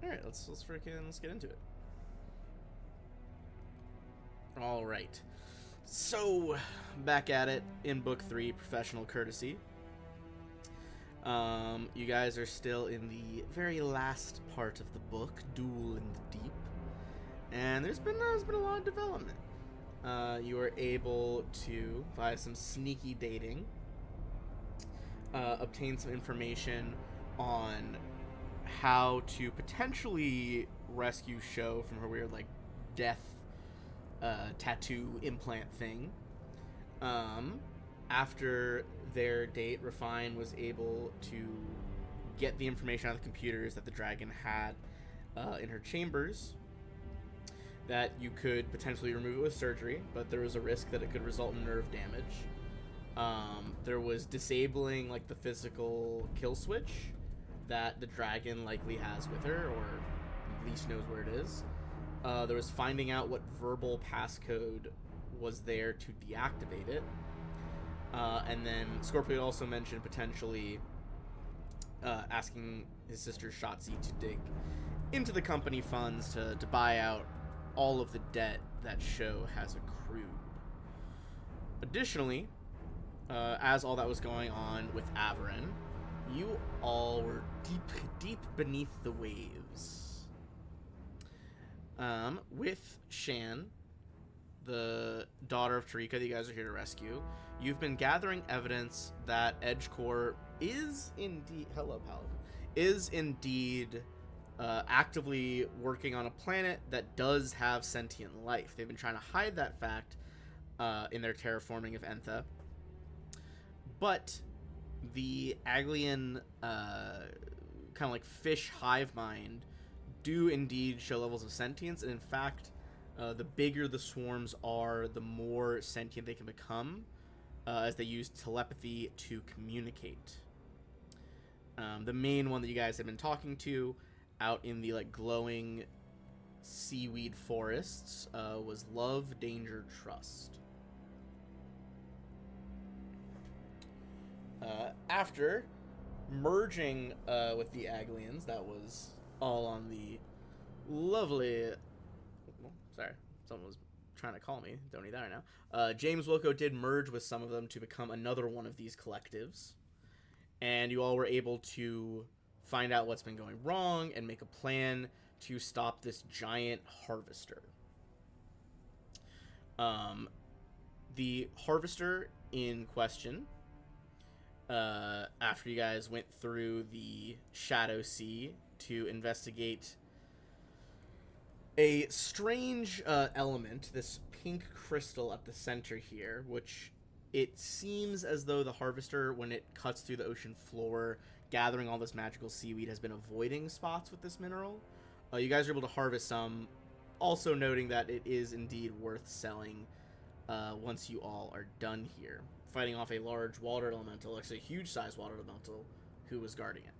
Alright, let's get into it. Alright. So, back at it in Book 3, Professional Courtesy. You guys are still in the very last part of the book, Duel in the Deep. And there's been a lot of development. You were able to, via some sneaky dating, obtain some information on how to potentially rescue Sho from her weird, death tattoo implant thing. After their date, Refine was able to get the information out of the computers that the dragon had in her chambers, that you could potentially remove it with surgery, but there was a risk that it could result in nerve damage. There was disabling the physical kill switch that the dragon likely has with her, or at least knows where it is. There was finding out what verbal passcode was there to deactivate it. And then Scorpio also mentioned potentially asking his sister Shotzi to dig into the company funds to buy out all of the debt that Sho has accrued. Additionally, as all that was going on with Averin, you all were deep beneath the waves. With Shan, the daughter of Tarika that you guys are here to rescue, you've been gathering evidence that EdgeCorp is indeed... Hello, Paladin. Is indeed actively working on a planet that does have sentient life. They've been trying to hide that fact in their terraforming of Entha. But the Aglian kind of fish hive mind do indeed show levels of sentience, and in fact, the bigger the swarms are, the more sentient they can become, as they use telepathy to communicate. The main one that you guys have been talking to out in the glowing seaweed forests was Love, Danger, Trust. After merging with the Aglians, that was all on the lovely... Sorry, someone was trying to call me. Don't need that right now. James Wilco did merge with some of them to become another one of these collectives. And you all were able to find out what's been going wrong and make a plan to stop this giant harvester. The harvester in question, after you guys went through the Shadow Sea to investigate a strange element, this pink crystal at the center here, which it seems as though the harvester, when it cuts through the ocean floor, gathering all this magical seaweed, has been avoiding spots with this mineral. You guys are able to harvest some, also noting that it is indeed worth selling once you all are done here. Fighting off a large water elemental, actually a huge size water elemental, who was guarding it.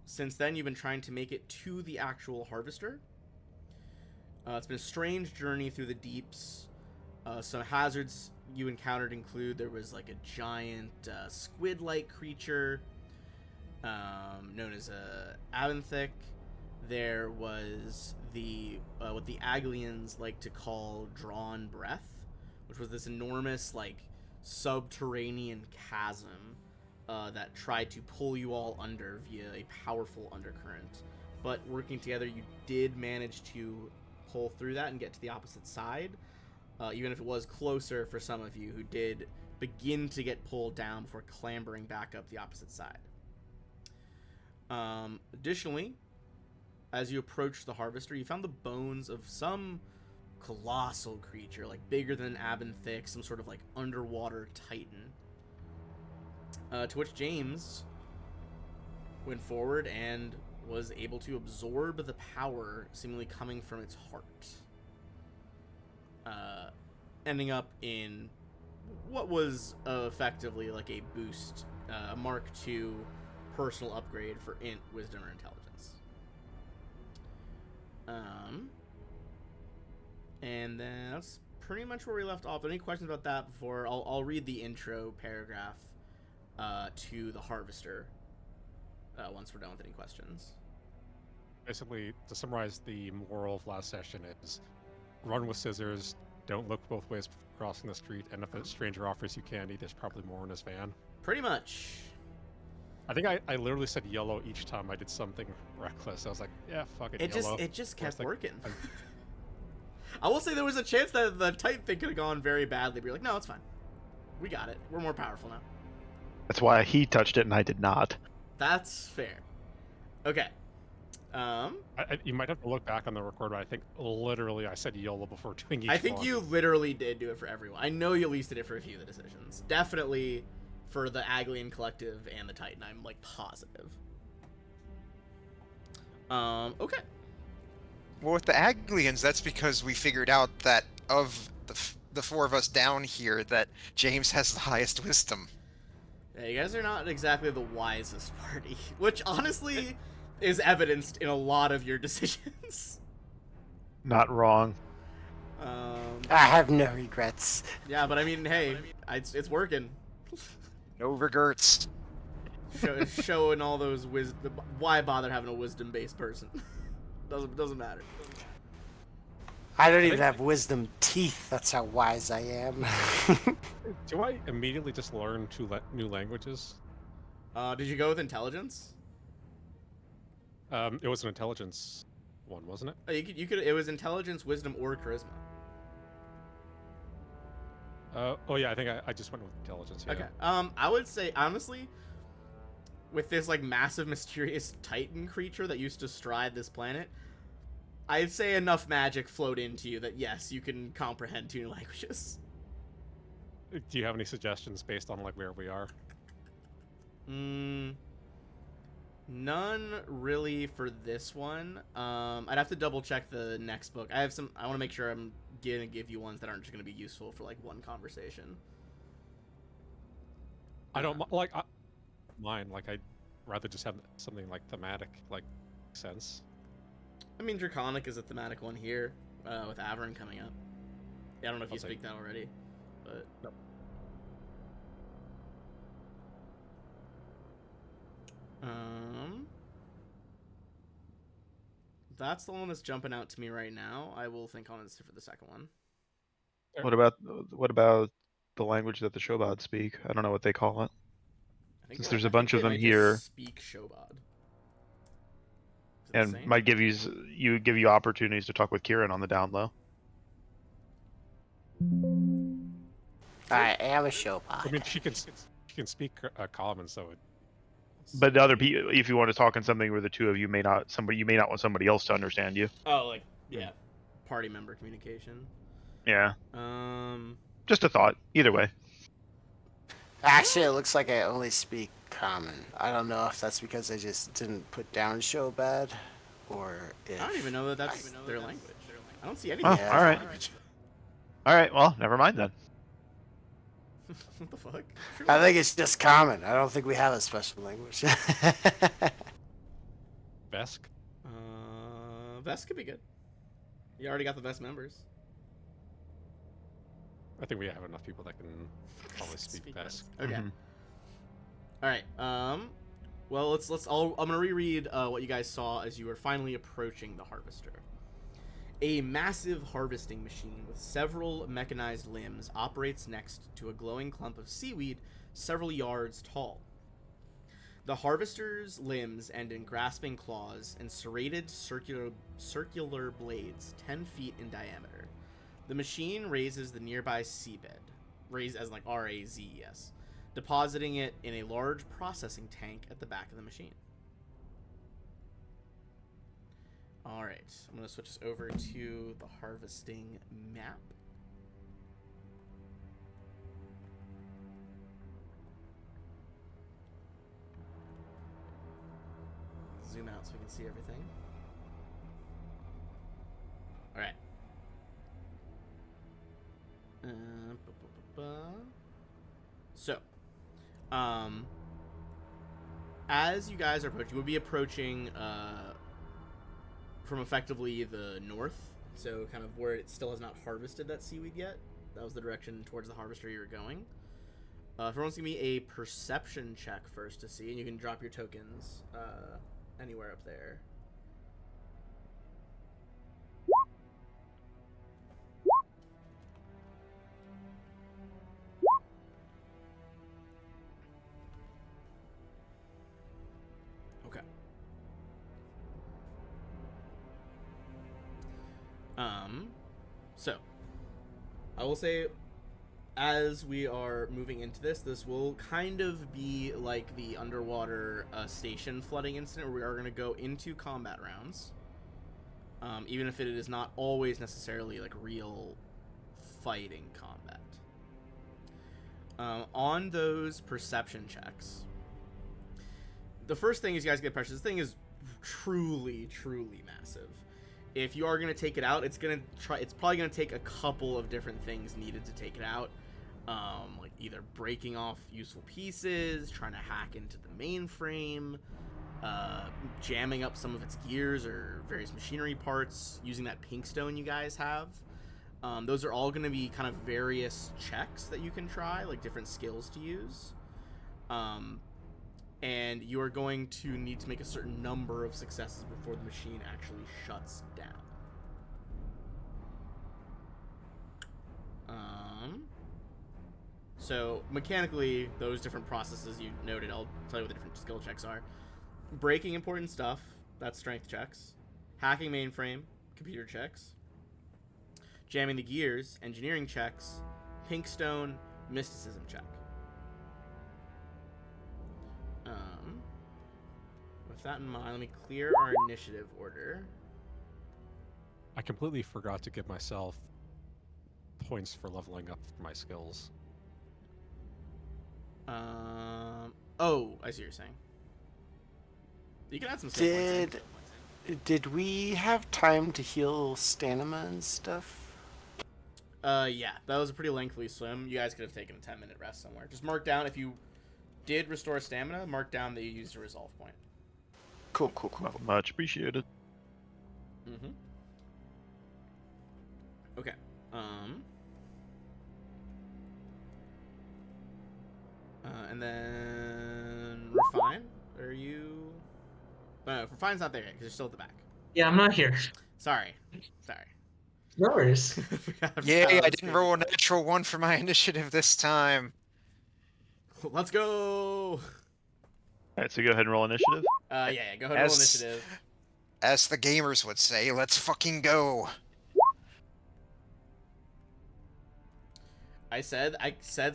Since then, you've been trying to make it to the actual harvester. It's been a strange journey through the deeps. Some hazards you encountered include there was a giant squid-like creature known as a Abinthic. There was the what the Aglians like to call Drawn Breath, which was this enormous subterranean chasm that tried to pull you all under via a powerful undercurrent. But working together, you did manage to pull through that and get to the opposite side, even if it was closer for some of you who did begin to get pulled down before clambering back up the opposite side. Additionally, as you approached the harvester, you found the bones of some colossal creature, bigger than an Abinthic, some sort of underwater titan. To which James went forward and was able to absorb the power seemingly coming from its heart. Ending up in what was effectively a boost, a Mark II personal upgrade for int, wisdom, or intelligence. And then that's pretty much where we left off. Any questions about that before I'll read the intro paragraph to the harvester once we're done with any questions. Basically, to summarize, the moral of last session is run with scissors, don't look both ways crossing the street, and if a stranger offers you candy, there's probably more in his van. Pretty much. I think I literally said yellow each time I did something reckless. I was like, yeah, fuck it, yellow. It just kept like, working. I will say there was a chance that the type thing could have gone very badly, but you're like, no, it's fine. We got it. We're more powerful now. That's why he touched it and I did not. That's fair. Okay. You might have to look back on the record, but I think literally I said YOLO before doing each I think one. you literally did do it for everyone. I know you at least did it for a few of the decisions. Definitely for the Aglian Collective and the Titan. I'm like positive. Okay. Well, with the Aglians, that's because we figured out that of the four of us down here, that James has the highest wisdom. Yeah, you guys are not exactly the wisest party, which honestly is evidenced in a lot of your decisions. Not wrong. I have no regrets. Yeah, but I mean, hey, it's working. No regrets. Showing all those wisdom. Why bother having a wisdom-based person? doesn't matter. I don't even have wisdom teeth. That's how wise I am. Do I immediately just learn two new languages? Did you go with intelligence? It was an intelligence one, wasn't it? Oh, you could. It was intelligence, wisdom, or charisma. Oh yeah, I think I just went with intelligence. Yeah. Okay. I would say honestly, with this like massive mysterious Titan creature that used to stride this planet, I'd say enough magic flowed into you that yes, you can comprehend 2 new languages. Do you have any suggestions based on like where we are? None really for this one. I'd have to double check the next book. I want to make sure I'm gonna give you ones that aren't just gonna be useful for like one conversation. I don't like mine. Like I'd rather just have something like thematic, like sense. I mean, Draconic is a thematic one here, with Averin coming up. Yeah, I don't know if you speak that already, but nope. That's the one that's jumping out to me right now. I will think on it for the second one. What about the language that the Shobad speak? I don't know what they call it. Since there's a bunch of them here. Speak Shobad. And might give you opportunities to talk with Kieran on the down low. I am a showbot. I mean, she can speak common, so it. But the other people, if you want to talk in something where the two of you may not want somebody else to understand you. Oh, like yeah, party member communication. Yeah. Just a thought. Either way. Actually, it looks like I only speak common. I don't know if that's because I just didn't put down show bad, or if I don't even know that that's their language. I don't see anything. Oh, all right. All right. Well, never mind then. What the fuck? I think it's just common. I don't think we have a special language. Vesk? Vesk could be good. You already got the best members. I think we have enough people that can probably speak Vesk. Okay. Mm-hmm. All right. Well, I'm gonna reread what you guys saw as you were finally approaching the Harvester. A massive harvesting machine with several mechanized limbs operates next to a glowing clump of seaweed several yards tall. The harvester's limbs end in grasping claws and serrated circular blades 10 feet in diameter. The machine raises the nearby seabed, raised as like R-A-Z-E-S, depositing it in a large processing tank at the back of the machine. Alright, I'm going to switch us over to the harvesting map. Zoom out so we can see everything. Alright. So, as you guys are approaching, we'll be approaching, from effectively the north, so kind of where it still has not harvested that seaweed yet. That was the direction towards the harvester you were going. Everyone's gonna be a perception check first to see, and you can drop your tokens anywhere up there. Okay. So I will say, as we are moving into this, this will kind of be like the underwater station flooding incident, where we are going to go into combat rounds, even if it is not always necessarily like real fighting combat. On those perception checks, the first thing is you guys get pressure. This thing is truly massive. If you are going to take it out, it's probably going to take a couple of different things needed to take it out. Like either breaking off useful pieces, trying to hack into the mainframe, jamming up some of its gears or various machinery parts, using that pink stone you guys have. Those are all going to be kind of various checks that you can try, like different skills to use. And you are going to need to make a certain number of successes before the machine actually shuts down. So mechanically, those different processes you noted, I'll tell you what the different skill checks are. Breaking important stuff, that's strength checks. Hacking mainframe, computer checks. Jamming the gears, engineering checks. Pink stone, mysticism check. With that in mind, let me clear our initiative order. I completely forgot to give myself points for leveling up my skills. Oh, I see what you're saying. You can add some skill points in. Did we have time to heal stamina and stuff? Yeah, that was a pretty lengthy swim. You guys could have taken a 10-minute rest somewhere. Just mark down, if you did restore stamina, mark down that you used a resolve point. Cool. Much appreciated. Mm-hmm. Okay. And then Refine. Are you? No, Refine's not there yet because you're still at the back. Yeah, I'm not here. Sorry. No worries. Yay, I didn't roll a natural 1 for my initiative this time. Let's go. Alright, so go ahead and roll initiative. Yeah, go ahead and roll initiative. As the gamers would say, let's fucking go. I said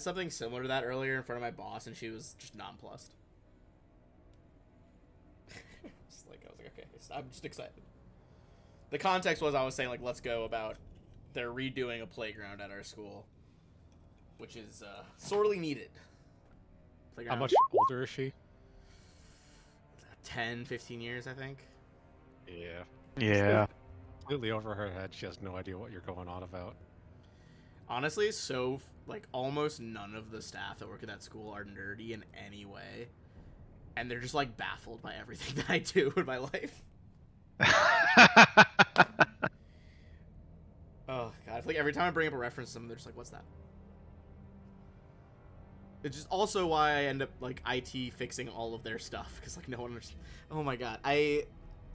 something similar to that earlier in front of my boss, and she was just nonplussed. I was like, okay, I'm just excited. The context was I was saying, like, let's go about they're redoing a playground at our school, which is sorely needed. How much older is she? 10, 15 years, I think. Yeah. Yeah. Completely over her head. She has no idea what you're going on about. Honestly, so, like, almost none of the staff that work at that school are nerdy in any way. And they're just, like, baffled by everything that I do in my life. Oh, God. I feel like every time I bring up a reference to them, they're just like, what's that? It's just also why I end up, like, IT fixing all of their stuff. Because, like, no one understands. Oh, my God.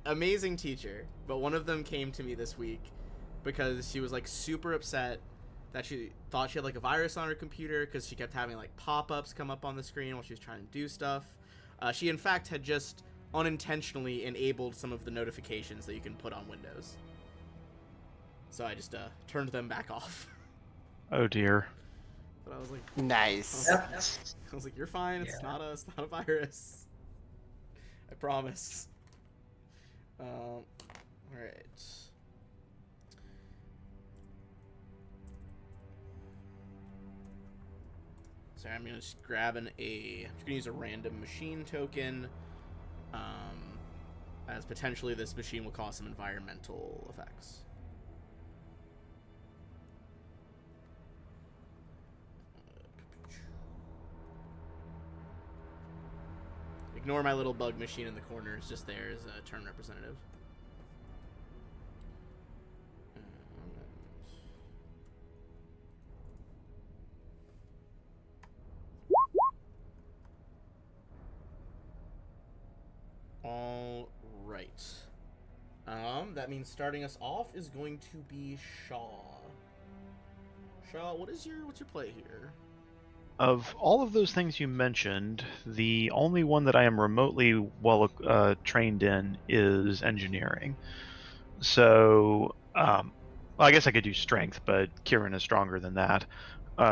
Amazing teacher. But one of them came to me this week because she was, like, super upset that she thought she had, like, a virus on her computer because she kept having, like, pop-ups come up on the screen while she was trying to do stuff. She, in fact, had just unintentionally enabled some of the notifications that you can put on Windows. So I just turned them back off. Oh dear. But I was like, Nice. I was like, you're fine. It's not a virus. I promise. All right. Sorry, I'm gonna just grab I'm just gonna use a random machine token, as potentially this machine will cause some environmental effects. Ignore my little bug machine in the corner. It's just there as a turn representative. that means starting us off is going to be Shaw. Shaw, what's your play here? Of all of those things you mentioned, the only one that I am remotely well trained in is engineering. So, well, I guess I could do strength, but Kieran is stronger than that,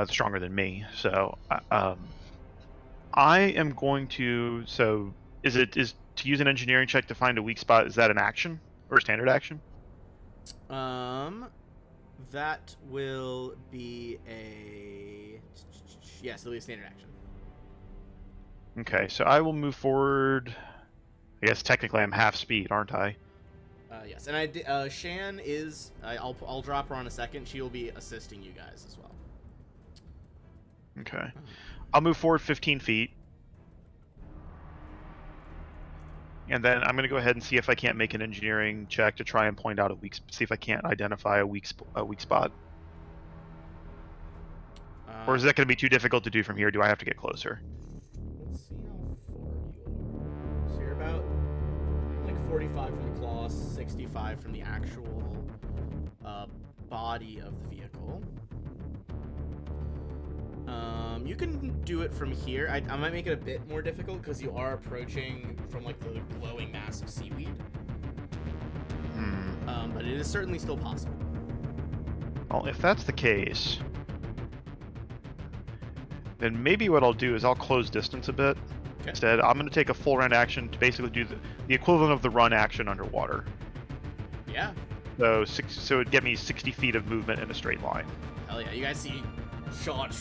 stronger than me. So, I am going to. So, is to use an engineering check to find a weak spot? Is that an action or a standard action? That will be a yes, it'll be a standard action. Okay, so I will move forward. I guess technically I'm half speed, aren't I? Yes, and Shan is. I'll drop her on a second. She will be assisting you guys as well. Okay, I'll move forward 15 feet, and then I'm gonna go ahead and see if I can't make an engineering check to try and point out see if I can't identify a weak spot. Or is that going to be too difficult to do from here? Do I have to get closer? Let's see how far you are. So you're about like 45 from the claw, 65 from the actual body of the vehicle. You can do it from here. I might make it a bit more difficult because you are approaching from like the glowing mass of seaweed. But it is certainly still possible. Well, if that's the case, then maybe what I'll do is I'll close distance a bit. Okay. Instead, I'm going to take a full round action to basically do the equivalent of the run action underwater. Yeah. So it'd get me 60 feet of movement in a straight line. Hell yeah. You guys see Sean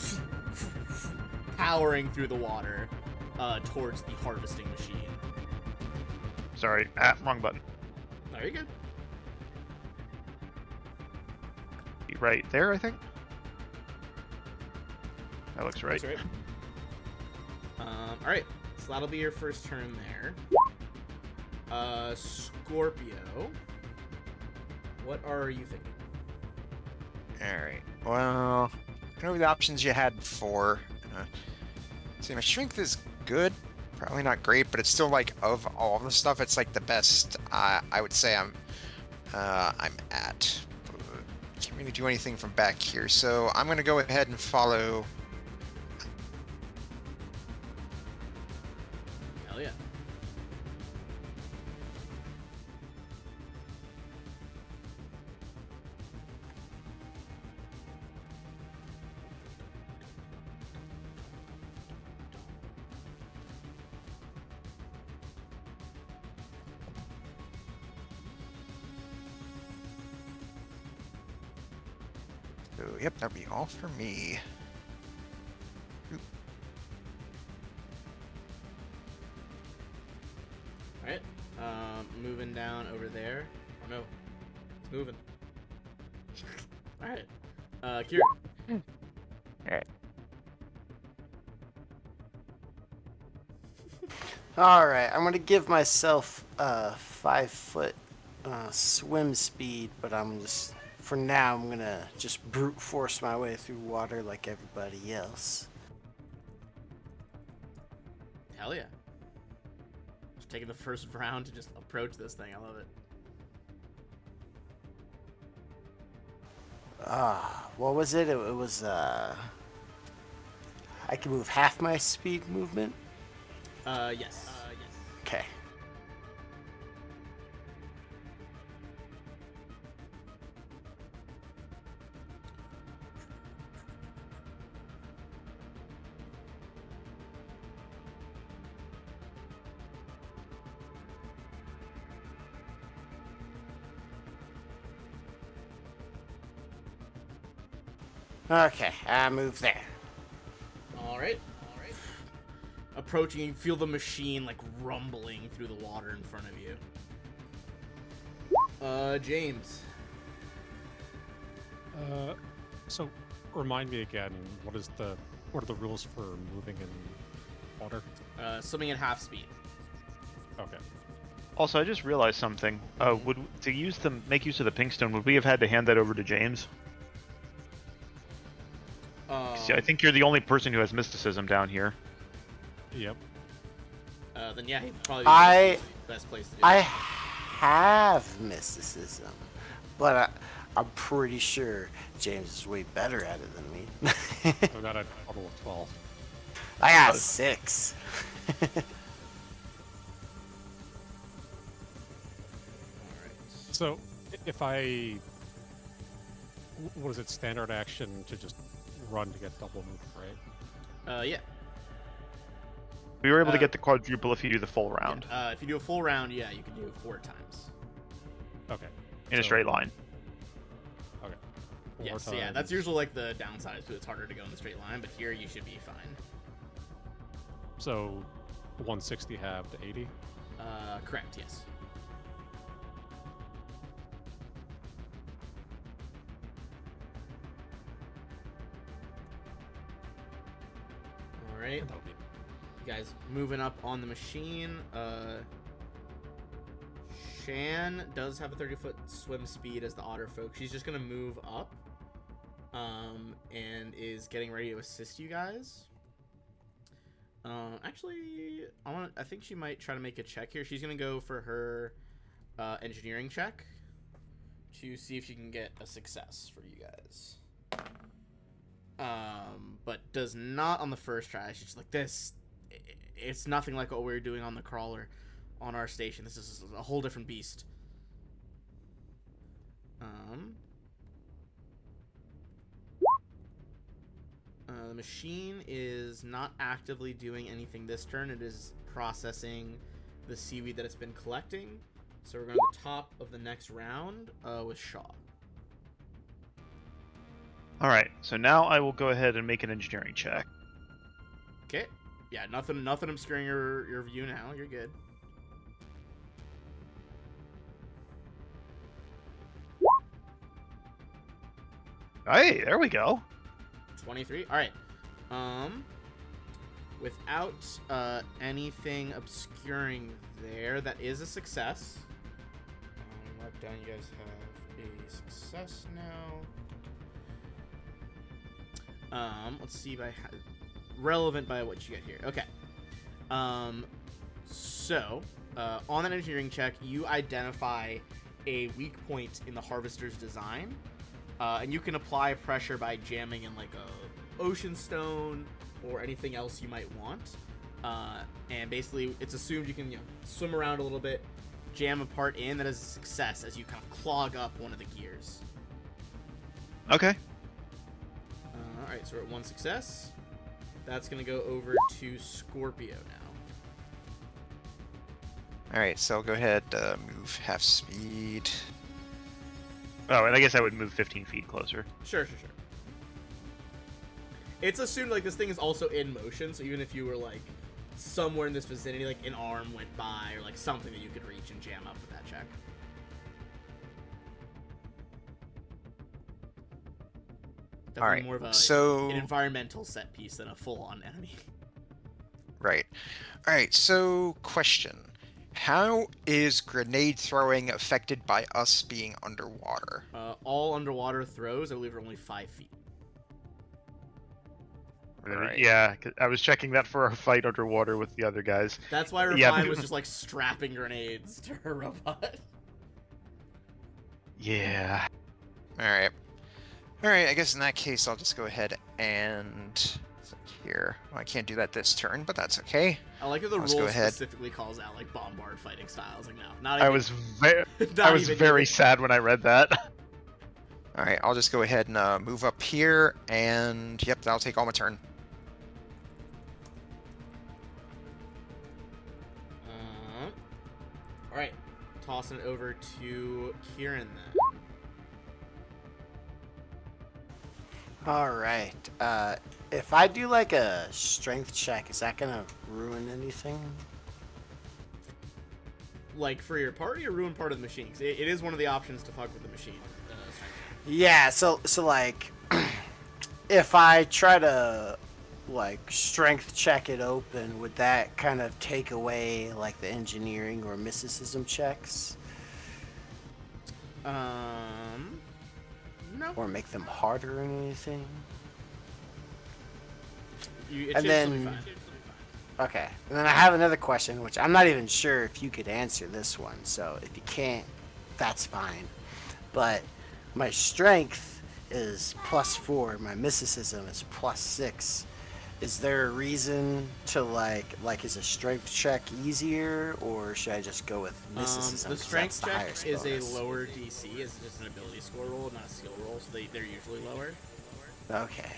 powering through the water towards the harvesting machine. Sorry, wrong button. Oh, you're good. Be right there, I think. That looks right. That's right. All right. So that'll be your first turn there. Scorpio. What are you thinking? Alright. Well, I know the options you had before. See, my strength is good. Probably not great, but it's still like of all the stuff, it's like the best I would say I'm at. Can't really do anything from back here, so I'm gonna go ahead and follow. Hell yeah. So, yep, that'll be all for me. Oop. Alright. Moving down over there. Oh no. It's moving. Alright. Kieran. Alright. Alright, I'm gonna give myself 5 foot swim speed, but for now, I'm gonna just brute force my way through water like everybody else. Hell yeah. Just taking the first round to just approach this thing. I love it. What was it? It was, I can move half my speed movement? Yes. Okay. Okay, I move there. Alright. Approaching, you feel the machine like rumbling through the water in front of you. James. So remind me again, what are the rules for moving in water? Swimming at half speed. Okay. Also, I just realized something. Make use of the pink stone, would we have had to hand that over to James? See, I think you're the only person who has mysticism down here. Yep. Then yeah, he'd probably be the best place to do it. I have mysticism, but I'm pretty sure James is way better at it than me. I've got a total of 12. I got 6. So, if I... What is it, standard action to just run to get double move, right? Yeah. We were able to get the quadruple if you do the full round If you do a full round, yeah, you can do it 4 times. Okay. in a straight line. Okay. Yes, Four yeah, that's times. usually like the downside, because it's harder to go in the straight line, but here you should be fine. So, 160 halved to 80? Correct, yes. Alright, That'll be... you guys moving up on the machine. Shan does have a 30-foot swim speed as the otter folk. She's just gonna move up, and is getting ready to assist you guys. Actually, I think she might try to make a check here. She's gonna go for her engineering check to see if she can get a success for you guys. But does not on the first try. She's just like, this. It's nothing like what we were doing on the crawler on our station. This is a whole different beast. The machine is not actively doing anything this turn. It is processing the seaweed that it's been collecting. So we're going to the top of the next round with Shaw. All right, so now I will go ahead and make an engineering check. Okay. Yeah, nothing obscuring your view now. You're good. Hey, there we go. 23. All right. Without anything obscuring there, that is a success. Mark down. You guys have a success now. Let's see by relevant by what you get here. Okay. So on that engineering check, you identify a weak point in the harvester's design. And you can apply pressure by jamming in like a ocean stone or anything else you might want. And basically, it's assumed you can swim around a little bit, jam a part in. That is a success as you kind of clog up one of the gears. Okay. All right, so we're at 1 success. That's gonna go over to Scorpio now. Alright, so I'll go ahead, move half speed. Oh, and I guess I would move 15 feet closer. Sure. It's assumed like this thing is also in motion, so even if you were like somewhere in this vicinity, like an arm went by or like something that you could reach and jam up with that check. Definitely Alright, more of so... an environmental set piece than a full-on enemy. Right. Alright, so question. How is grenade throwing affected by us being underwater? All underwater throws, I believe, are only 5 feet. Right. Yeah, 'cause I was checking that for our fight underwater with the other guys. That's why Refine Yeah. was just like strapping grenades to her robot. Yeah. Alright. Alright, I guess in that case I'll just go ahead and... Here. Well, I can't do that this turn, but that's okay. I like that the Let's rule go ahead. specifically calls out like bombard fighting styles. Like, no, not I even. was very, not I was even very needed. sad when I read that. Alright, I'll just go ahead and move up here, and yep, that'll take all my turn. All right, tossing it over to Kieran then. All right. If I do like a strength check, is that gonna ruin anything? Like for your party or ruin part of the machine? 'Cause it is one of the options to fuck with the machine. Yeah. So like, if I try to like strength check it open, would that kind of take away like the engineering or mysticism checks, No. or make them harder or anything? It And should still be then- fine. Okay. And then I have another question, which I'm not even sure if you could answer this one. So if you can't, that's fine. But my strength is +4. My mysticism is +6. Is there a reason to like is a strength check easier, or should I just go with mysticism? The 'cause strength that's the check highest is bonus? a lower DC. It's just an ability score roll, not a skill roll, so they're usually lower. Okay,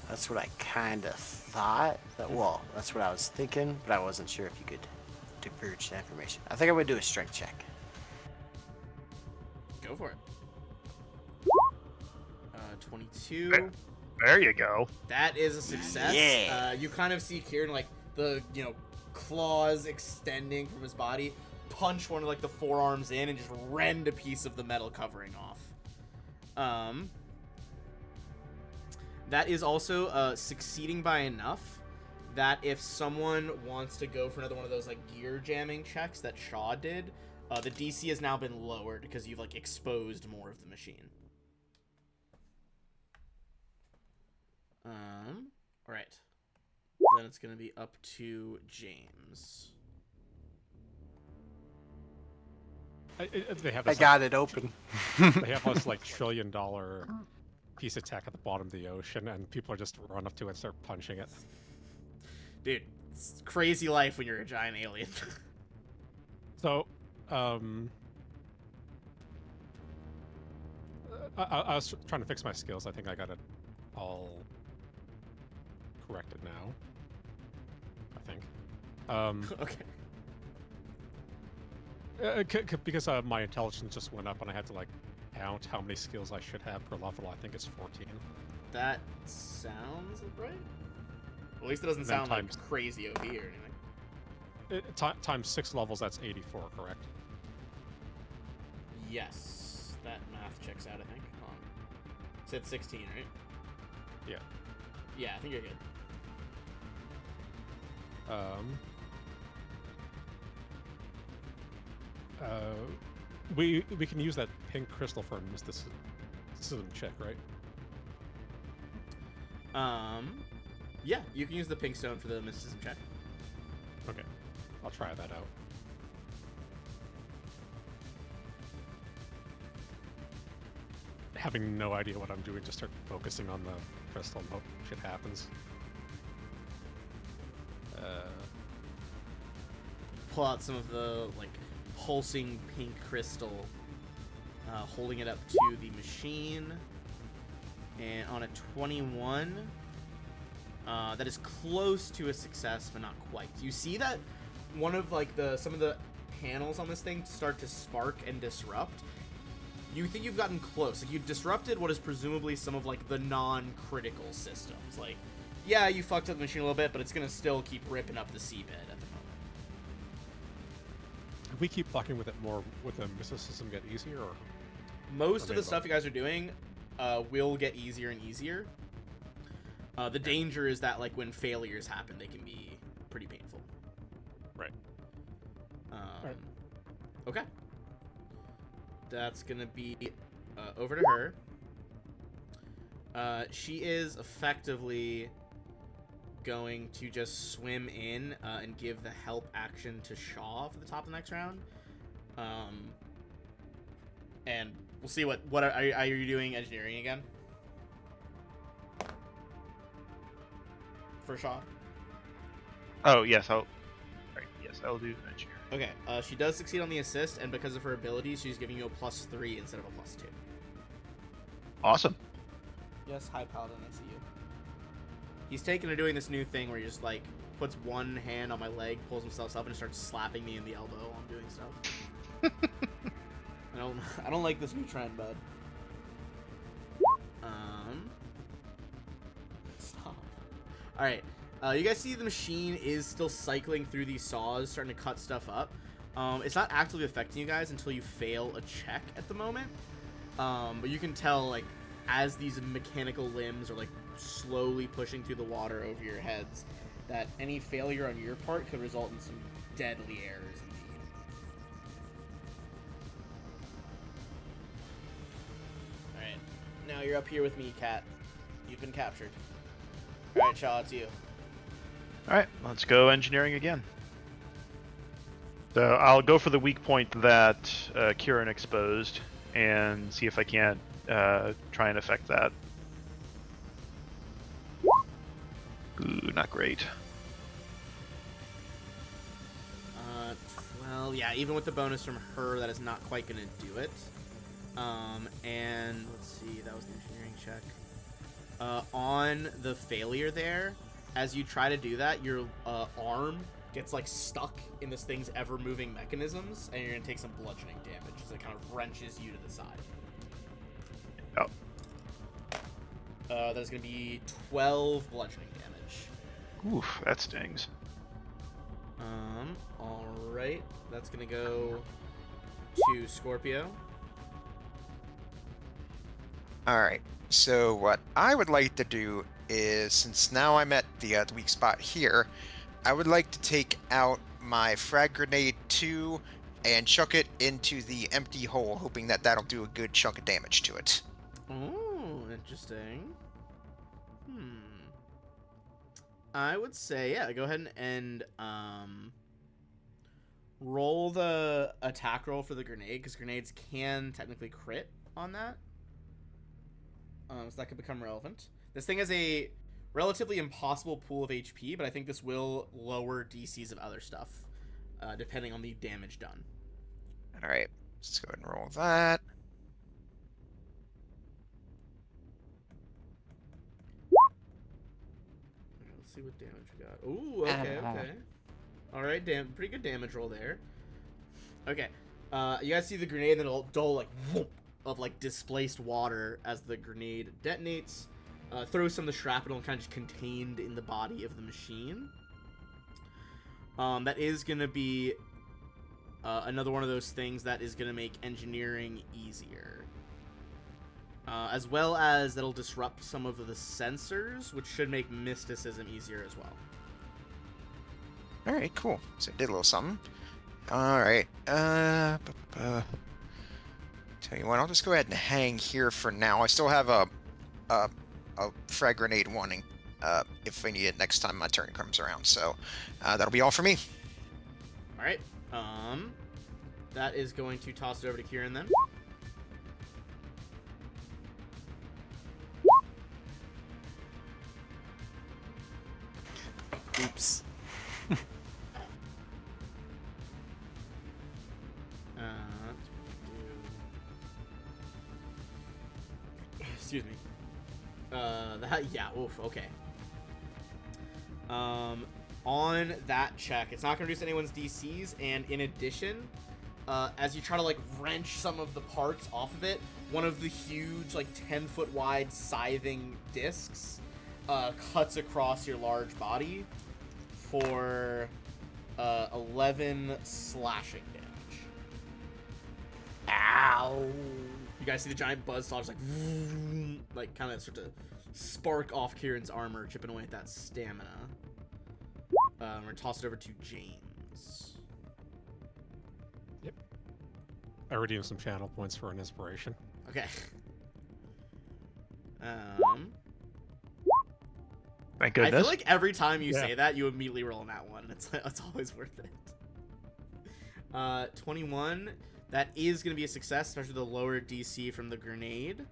that's what I kind of thought. Well, that's what I was thinking, but I wasn't sure if you could diverge that information. I think I'm gonna do a strength check. Go for it. 22. There you go. That is a success. Yeah. You kind of see Kieran, like, the, claws extending from his body, punch one of, like, the forearms in and just rend a piece of the metal covering off. That is also succeeding by enough that if someone wants to go for another one of those, like, gear jamming checks that Shaw did, the DC has now been lowered because you've, like, exposed more of the machine. Alright. Then it's gonna be up to James. They have I this, got it open. They have this like $1 trillion piece of tech at the bottom of the ocean, and people are just run up to it and start punching it. Dude, it's crazy life when you're a giant alien. So, I was trying to fix my skills. I think I got it all corrected now. I think. Okay. Because my intelligence just went up, and I had to like count how many skills I should have per level. I think it's 14. That sounds right. At least it doesn't Then sound like times- crazy OP or anything. Times 6 levels, that's 84, correct? Yes, that math checks out, I think. Hold on. Said 16, right? Yeah. Yeah, I think you're good. We can use that pink crystal for a mysticism check, right? Yeah, you can use the pink stone for the mysticism check. Okay, I'll try that out. Having no idea what I'm doing, just start focusing on the crystal and hope shit happens. Pull out some of the, like, pulsing pink crystal, holding it up to the machine. And on a 21, that is close to a success, but not quite. You see that one of, like, some of the panels on this thing start to spark and disrupt. You think you've gotten close. Like, you've disrupted what is presumably some of, like, the non-critical systems. Like, yeah, you fucked up the machine a little bit, but it's gonna still keep ripping up the seabed at the moment. If we keep fucking with it more, would the mysticism get easier, or? Most of the stuff you guys are doing will get easier and easier. The danger is that, like, when failures happen, they can be pretty painful. Right. Right. Okay. That's gonna be over to her. She is effectively going to just swim in and give the help action to Shaw for the top of the next round. And we'll see what are you doing engineering again? For Shaw? Oh, yes, I'll do engineering. Okay, she does succeed on the assist, and because of her abilities, she's giving you a +3 instead of a +2. Awesome. Yes, High Paladin, I see you. He's taken to doing this new thing where he just, like, puts one hand on my leg, pulls himself up, and starts slapping me in the elbow while I'm doing stuff. I don't like this new trend, bud. Stop. Alright. You guys see the machine is still cycling through these saws, starting to cut stuff up. It's not actively affecting you guys until you fail a check at the moment. But you can tell, like, as these mechanical limbs are, like, slowly pushing through the water over your heads, that any failure on your part could result in some deadly errors indeed. Alright. Now you're up here with me, Cat. You've been captured. Alright, Shaw, it's you. All right, let's go engineering again. So I'll go for the weak point that Kieran exposed and see if I can't try and affect that. Ooh, not great. Well, yeah, even with the bonus from her, that is not quite going to do it. And let's see, that was the engineering check. On the failure there, as you try to do that, your arm gets like stuck in this thing's ever-moving mechanisms, and you're going to take some bludgeoning damage as it kind of wrenches you to the side. Oh. That is going to be 12 bludgeoning damage. Oof, that stings. Alright. That's gonna go to Scorpio. Alright, so what I would like to do is, since now I'm at the weak spot here, I would like to take out my frag grenade 2 and chuck it into the empty hole, hoping that that'll do a good chunk of damage to it. Oh, interesting. I would say, yeah, go ahead and roll the attack roll for the grenade, because grenades can technically crit on that. So that could become relevant. This thing has a relatively impossible pool of HP, but I think this will lower DCs of other stuff, depending on the damage done. Alright, let's go ahead and roll that. Let's see what damage we got. Ooh, okay. Alright, pretty good damage roll there. Okay, you guys see the grenade, then it'll dull like whoop of like displaced water as the grenade detonates. Throws some of the shrapnel kind of just contained in the body of the machine. That is gonna be another one of those things that is gonna make engineering easier. As well as that'll disrupt some of the sensors, which should make mysticism easier as well. Alright, cool. So I did a little something. Alright, tell you what, I'll just go ahead and hang here for now. I still have a frag grenade wanting, if I need it next time my turn comes around, so that'll be all for me. Alright, that is going to toss it over to Kieran then. Oops. Excuse me. Yeah, oof, okay. On that check, it's not going to reduce anyone's DCs, and in addition, as you try to, like, wrench some of the parts off of it, one of the huge, like, 10-foot wide scything discs cuts across your large body for 11 slashing damage. Ow. You guys see the giant buzzsaw just like kind of start to spark off Kieran's armor, chipping away at that stamina. We're gonna toss it over to James. Yep. I redeemed some channel points for an inspiration. Okay. Thank goodness. I feel like every time you say that, you immediately roll on that one. It's always worth it. 21. That is going to be a success, especially the lower DC from the grenade.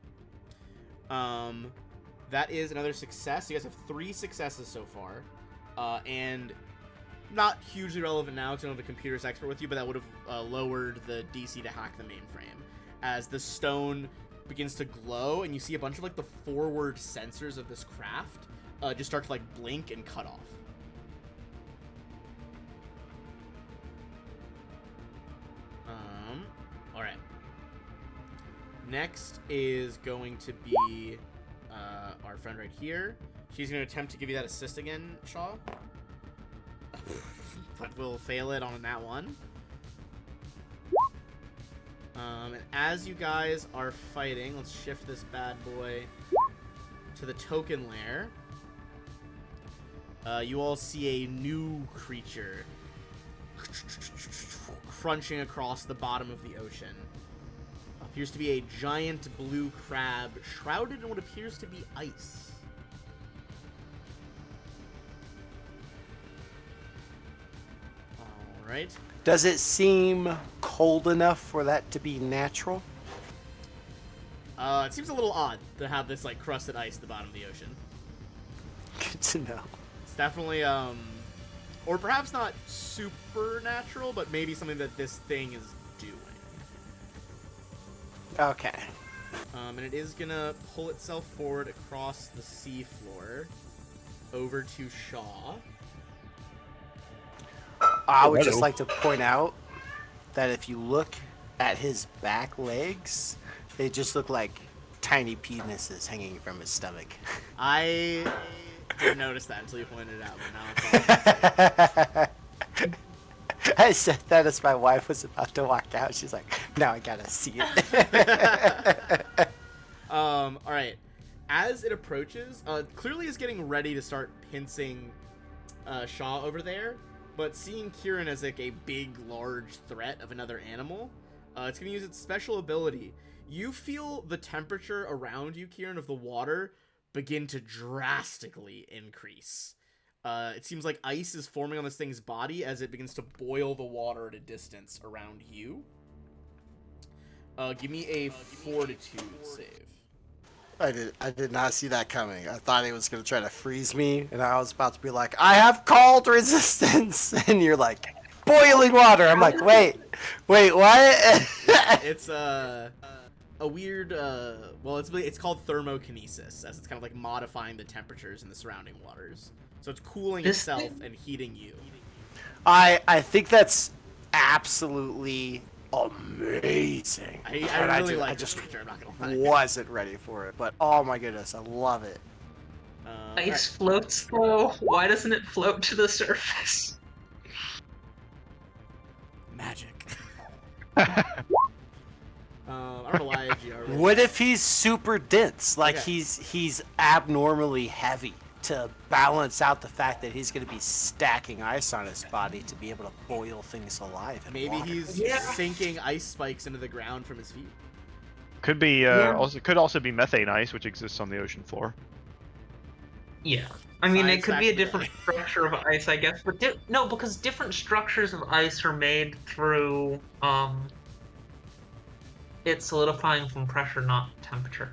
That is another success. You guys have 3 successes so far. And not hugely relevant now because I don't have a computer's expert with you, but that would have lowered the DC to hack the mainframe. As the stone begins to glow, and you see a bunch of like the forward sensors of this craft just start to like blink and cut off. All right. Next is going to be our friend right here. She's going to attempt to give you that assist again, Shaw. But we'll fail it on that one. And as you guys are fighting, let's shift this bad boy to the token lair. You all see a new creature crunching across the bottom of the ocean. Appears to be a giant blue crab shrouded in what appears to be ice. right. Does it seem cold enough for that to be natural? It seems a little odd to have this like crusted ice at the bottom of the ocean. Good to know. It's definitely or perhaps not supernatural, but maybe something that this thing is doing. Okay. And it is gonna pull itself forward across the seafloor over to Shaw. I would just like to point out that if you look at his back legs, they just look like tiny penises hanging from his stomach. I didn't notice that until you pointed it out, but now it's I said that as my wife was about to walk out. She's like, now I gotta see it. all right. As it approaches, clearly is getting ready to start pincing Shaw over there, but seeing Kieran as like a big, large threat of another animal, it's going to use its special ability. You feel the temperature around you, Kieran, of the water begin to drastically increase. It seems like ice is forming on this thing's body as it begins to boil the water at a distance around you. Give me a fortitude save. I did not see that coming. I thought he was gonna try to freeze me, and I was about to be like, I have called resistance, and you're like, boiling water. I'm like, wait, what? It's a weird well, it's called thermokinesis, as it's kind of like modifying the temperatures in the surrounding waters. So it's cooling itself and heating you. I think that's absolutely amazing. I really like I this just feature, I'm not gonna lie. wasn't ready for it, but oh my goodness, I love it. Ice floats though. Why doesn't it float to the surface? Magic. I don't know why IGR. What if he's super dense? Like Okay. he's abnormally heavy to balance out the fact that he's going to be stacking ice on his body to be able to boil things alive. In Maybe water. he's Yeah. sinking ice spikes into the ground from his feet. Could be Yeah. could also be methane ice, which exists on the ocean floor. Yeah. I mean, Science it could be a fact different today. structure of ice, I guess. But no, because different structures of ice are made through it solidifying from pressure, not temperature.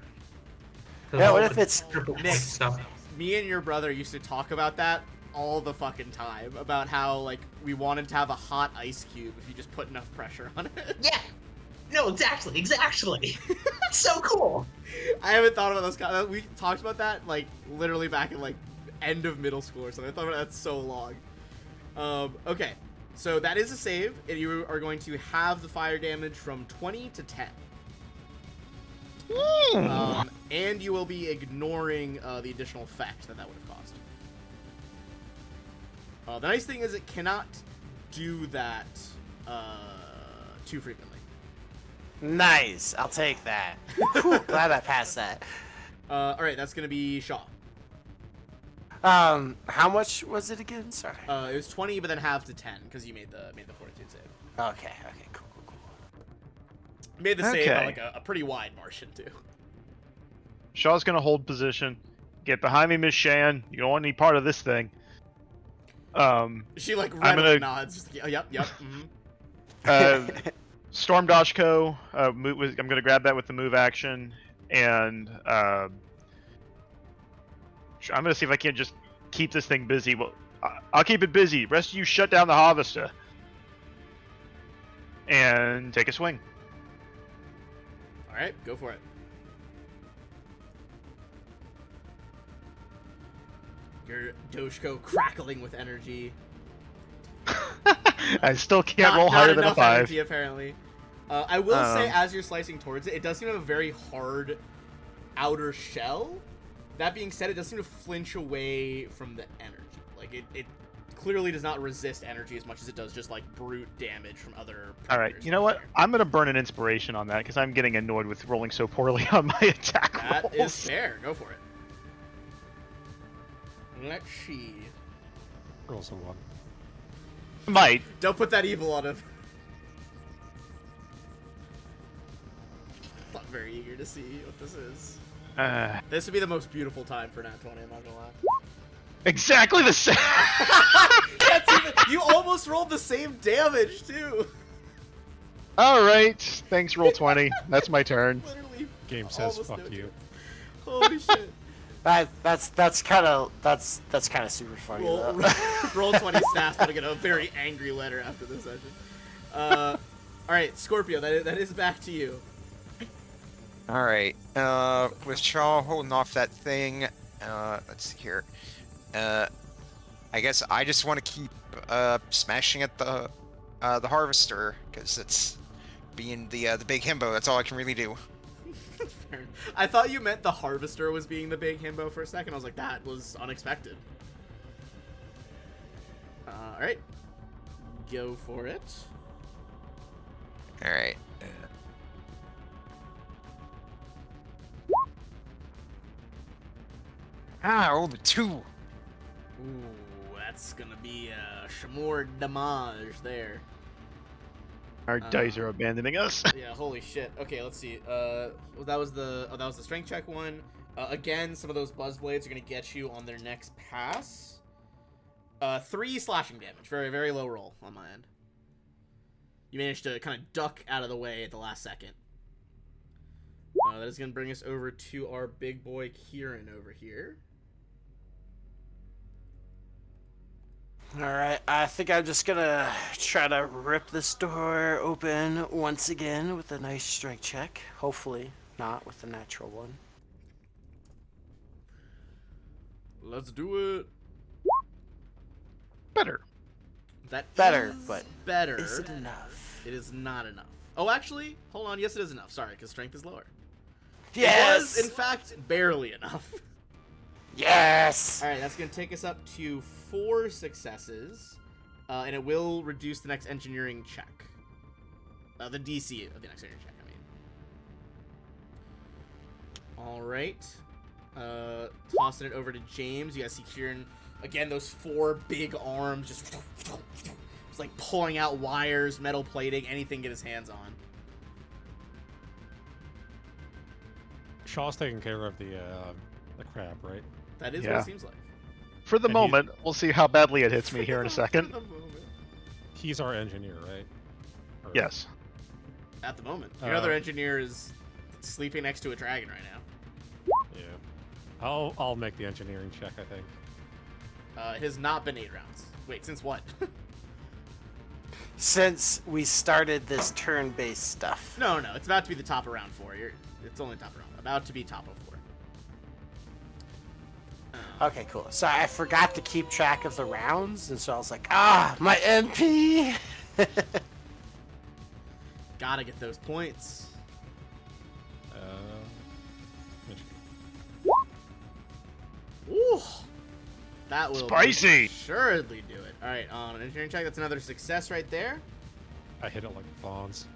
'Cause Yeah, all what if the it's triple point mixed? stuff. Me and your brother used to talk about that all the fucking time, about how like we wanted to have a hot ice cube if you just put enough pressure on it. Yeah. No, exactly. So cool. I haven't thought about those. We talked about that like literally back in like end of middle school or something. I thought about that so long. Okay, so that is a save, and you are going to have the fire damage from 20 to 10. And you will be ignoring the additional effect that would have caused. The nice thing is it cannot do that too frequently. nice. I'll take that. Whew, glad I passed that. All right, that's gonna be Shaw. How much was it again? Sorry. It was 20, but then halved to 10 because you made the fortitude save. Okay, cool. You made the save by Okay. like a pretty wide margin too. Shaw's gonna hold position. Get behind me, Miss Shan. You don't want any part of this thing. She like I'm readily gonna- nods. Just, yep. Storm Dashko. I'm gonna grab that with the move action, and I'm gonna see if I can just keep this thing busy. Well, I'll keep it busy. Rest of you, shut down the harvester, and take a swing. All right, go for it. Your Doshko crackling with energy. I still can't Not- roll not higher than a enough 5. energy, apparently. I will say, as you're slicing towards it, it does seem to have a very hard outer shell. That being said, it does seem to flinch away from the energy. Like, it clearly does not resist energy as much as it does just, like, brute damage from other All right, predators you know out what? there. I'm gonna burn an inspiration on that because I'm getting annoyed with rolling so poorly on my attack That rolls. is fair. Go for it. Let's see. Rolls a 1. Might. Don't put that evil on him. Not very eager to see what this is. This would be the most beautiful time for Nat 20, I'm not gonna lie. Exactly the same. That's even, you almost rolled the same damage too. All right. Thanks, roll 20. That's my turn. Literally. Game says almost fuck no you. chance. Holy shit. That's kind of super funny Roll, though. roll 20 staff's gonna get a very angry letter after this session. All right, Scorpio, that is back to you. All right. With Shaw holding off that thing, let's see here. I guess I just want to keep smashing at the harvester because it's being the big himbo. That's all I can really do. Fair enough. I thought you meant the harvester was being the big himbo for a second. I was like, that was unexpected. All right, go for it. All right. I rolled a 2. Ooh, that's gonna be a Shamor damage there. Our dice are abandoning us. Yeah, holy shit. Okay, let's see. That was the strength check one. Again, some of those buzz blades are gonna get you on their next pass. 3 slashing damage. Very, very low roll on my end. You managed to kind of duck out of the way at the last second. That is gonna bring us over to our big boy Kieran over here. Alright, I think I'm just gonna try to rip this door open once again with a nice strength check. Hopefully not with a natural one. Let's do it. Better. That Better, is but better. is it enough? It is not enough. Oh, actually, hold on. Yes, it is enough. Sorry, because strength is lower. Yes! It was, in fact, barely enough. Yes! Alright, that's going to take us up to 4 successes. And it will reduce the next engineering check. The DC of the next engineering check, I mean. Alright. Tossing it over to James. You guys see Kieran, again, those 4 big arms just like pulling out wires, metal plating, anything to get his hands on. Shaw's taking care of the crab, right? That is what Yeah. it seems like. For the And he's- moment, we'll see how badly it hits me here in a For second. the moment. He's our engineer, right? Or- Yes. At the moment. Your other engineer is sleeping next to a dragon right now. Yeah. I'll make the engineering check, I think. It has not been 8 rounds. Wait, since what? Since we started this turn-based stuff. No, it's about to be the top of round 4. It's only top of round. About to be top of 4. Okay, cool. So I forgot to keep track of the rounds, and so I was like, my MP! Gotta get those points. Ooh, that will Spicy! assuredly do it. All right, on an engineering check, that's another success right there. I hit it like fawns.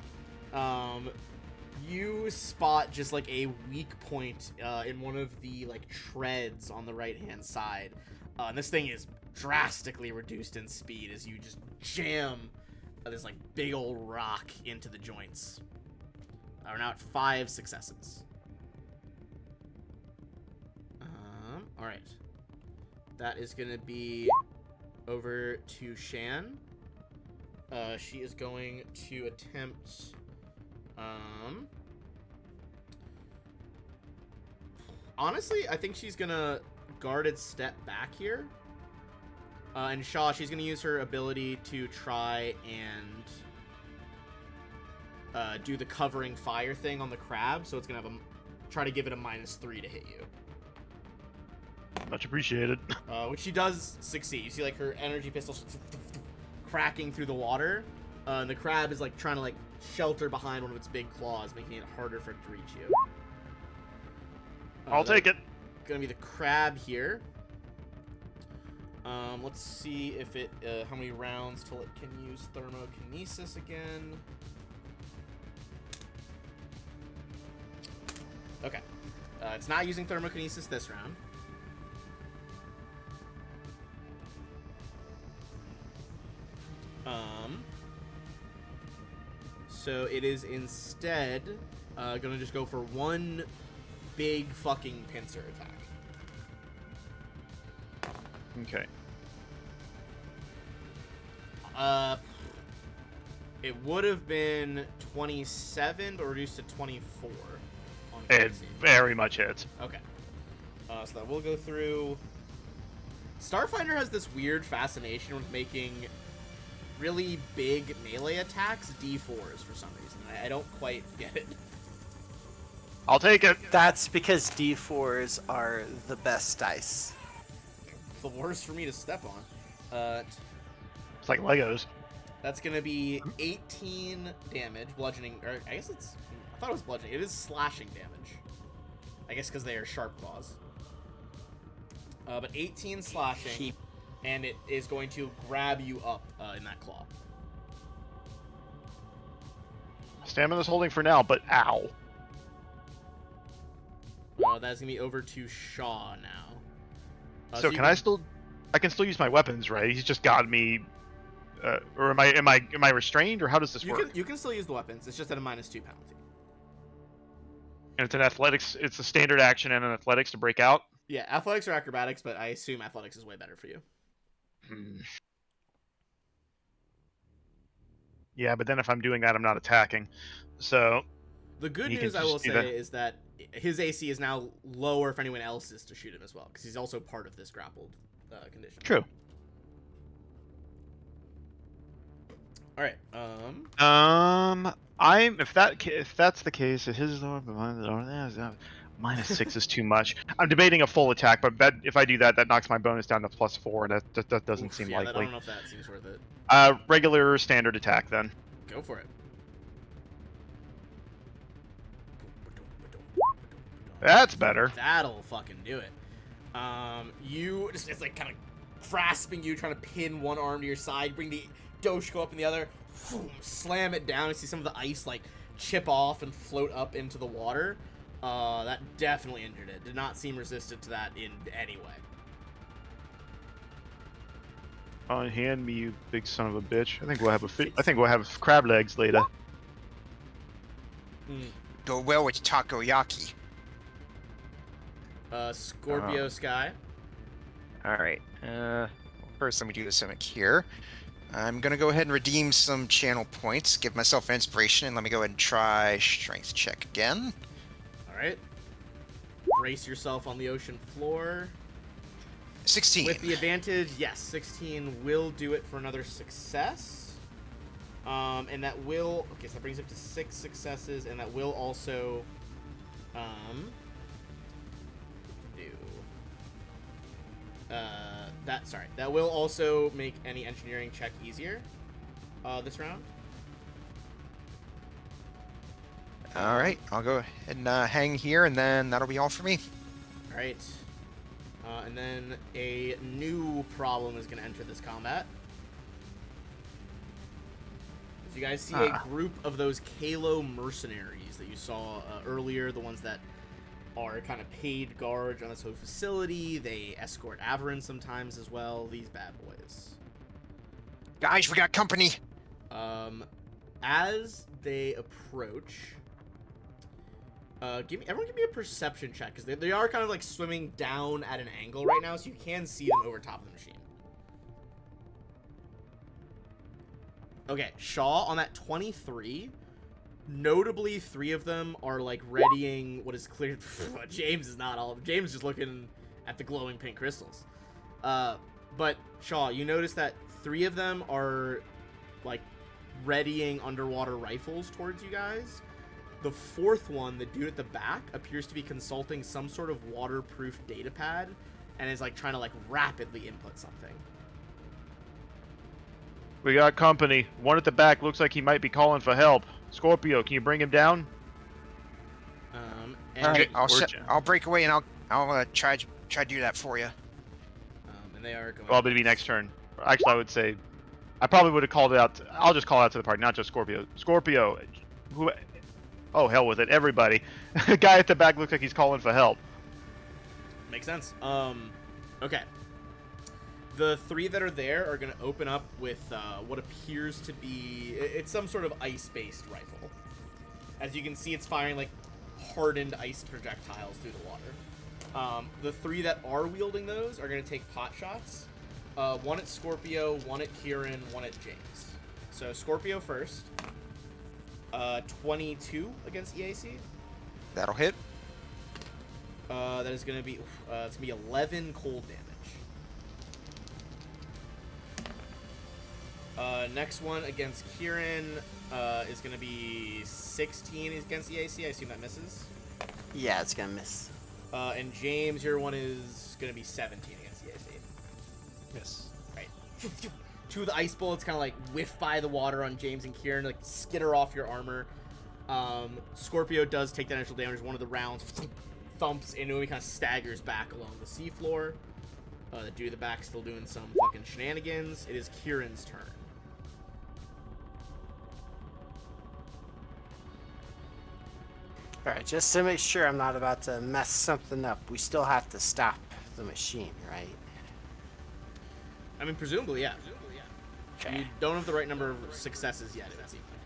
You spot just like a weak point in one of the like treads on the right hand side. And this thing is drastically reduced in speed as you just jam this like big old rock into the joints. We're now at 5 successes. All right. That is gonna be over to Shan. She is going to attempt. Honestly, I think she's gonna guarded step back here. And Shaw, she's gonna use her ability to try and do the covering fire thing on the crab. So it's gonna have try to give it a -3 to hit you. Much appreciated. Which she does succeed. You see like her energy pistol cracking through the water. And the crab is like trying to like shelter behind one of its big claws, making it harder for it to reach you. I'll take it. Gonna be the crab here. Let's see if it how many rounds till it can use thermokinesis again. Okay. It's not using thermokinesis this round. So it is instead gonna just go for one big fucking pincer attack. Okay. It would have been 27, but reduced to 24 on It AC. very much hits. Okay. So that we'll go through. Starfinder has this weird fascination with making really big melee attacks D4s for some reason. I don't quite get it. I'll take it. That's because D4s are the best dice. The worst for me to step on. It's like Legos. That's gonna be 18 damage, bludgeoning. Or I guess it's. I thought it was bludgeoning. It is slashing damage. I guess because they are sharp claws. But 18 slashing, and it is going to grab you up in that claw. Stamina's holding for now, but ow. That's gonna be over to Shaw now. So you can I still? I can still use my weapons, right? He's just got me. Or am I restrained, or how does this work? You can still use the weapons. It's just at a -2 penalty. And it's an athletics. It's a standard action and an athletics to break out. Yeah, athletics or acrobatics, but I assume athletics is way better for you. Yeah, but then if I'm doing that, I'm not attacking. So The good You can news I just will do say that. is that his AC is now lower if anyone else is to shoot him as well, because he's also part of this grappled condition. true. All right. If that's the case, if his -6 is too much. I'm debating a full attack, but if I do that, that knocks my bonus down to +4, and that doesn't seem yeah, I likely. don't know if that seems worth it. Regular standard attack then. Go for it. That's better. That'll fucking do it. You just it's like kind of grasping you, trying to pin one arm to your side, bring the Doshko up in the other, slam it down. You see some of the ice like chip off and float up into the water. That definitely injured it. Did not seem resistant to that in any way. Unhand me, you big son of a bitch. I think we'll have crab legs later. Go well with takoyaki. Scorpio Sky. All right. First, let me do this mimic here. I'm gonna go ahead and redeem some channel points, give myself inspiration, and let me go ahead and try strength check again. All right. Brace yourself on the ocean floor. 16. With the advantage, yes, 16 will do it for another success. And that will, okay, so that brings it up to 6 successes, and that will also, that will also make any engineering check easier, this round. All right, I'll go ahead and hang here, and then that'll be all for me. All right. And then a new problem is going to enter this combat. As you guys see a group of those Kalo mercenaries that you saw earlier, the ones that are kind of paid guards on this whole facility. They escort Averin sometimes as well. These bad boys. Guys, we got company. As they approach, everyone give me a perception check, because they are kind of like swimming down at an angle right now, so you can see them over top of the machine. Okay, Shaw on that 23. Notably, 3 of them are like readying what is clear. James is not all of James is just looking at the glowing pink crystals. But Shaw, you notice that 3 of them are like readying underwater rifles towards you guys. The 4th one, the dude at the back, appears to be consulting some sort of waterproof data pad and is like trying to like rapidly input something. We got company. One at the back looks like he might be calling for help. Scorpio, can you bring him down? And, All right, I'll break away and I'll try to do that for you. And they are going. Well, it'd be next turn. Actually, I would say, I probably would have called it out. I'll just call it out to the party, not just Scorpio. Scorpio, who? Oh, hell with it, everybody. The guy at the back looks like he's calling for help. Makes sense. Okay. The 3 that are there are going to open up with what appears to be... It's some sort of ice-based rifle. As you can see, it's firing, like, hardened ice projectiles through the water. The 3 that are wielding those are going to take pot shots. 1 at Scorpio, 1 at Kieran, 1 at James. So Scorpio first. 22 against EAC. That'll hit. That is going to be it's going to be 11 cold damage. Next one against Kieran is going to be 16 against EAC. I assume that misses. Yeah, it's gonna miss. And James, your one is going to be 17 against EAC. Yes. Right. 2 of the ice bullets kind of like whiff by the water on James and Kieran, like skitter off your armor. Scorpio does take that initial damage. One of the rounds thumps into him. He kind of staggers back along the seafloor. The dude in the back still doing some fucking shenanigans. It is Kieran's turn. All right, just to make sure I'm not about to mess something up, we still have to stop the machine, right? I mean, presumably, yeah. Okay. You don't have the right number of successes yet, it seems like.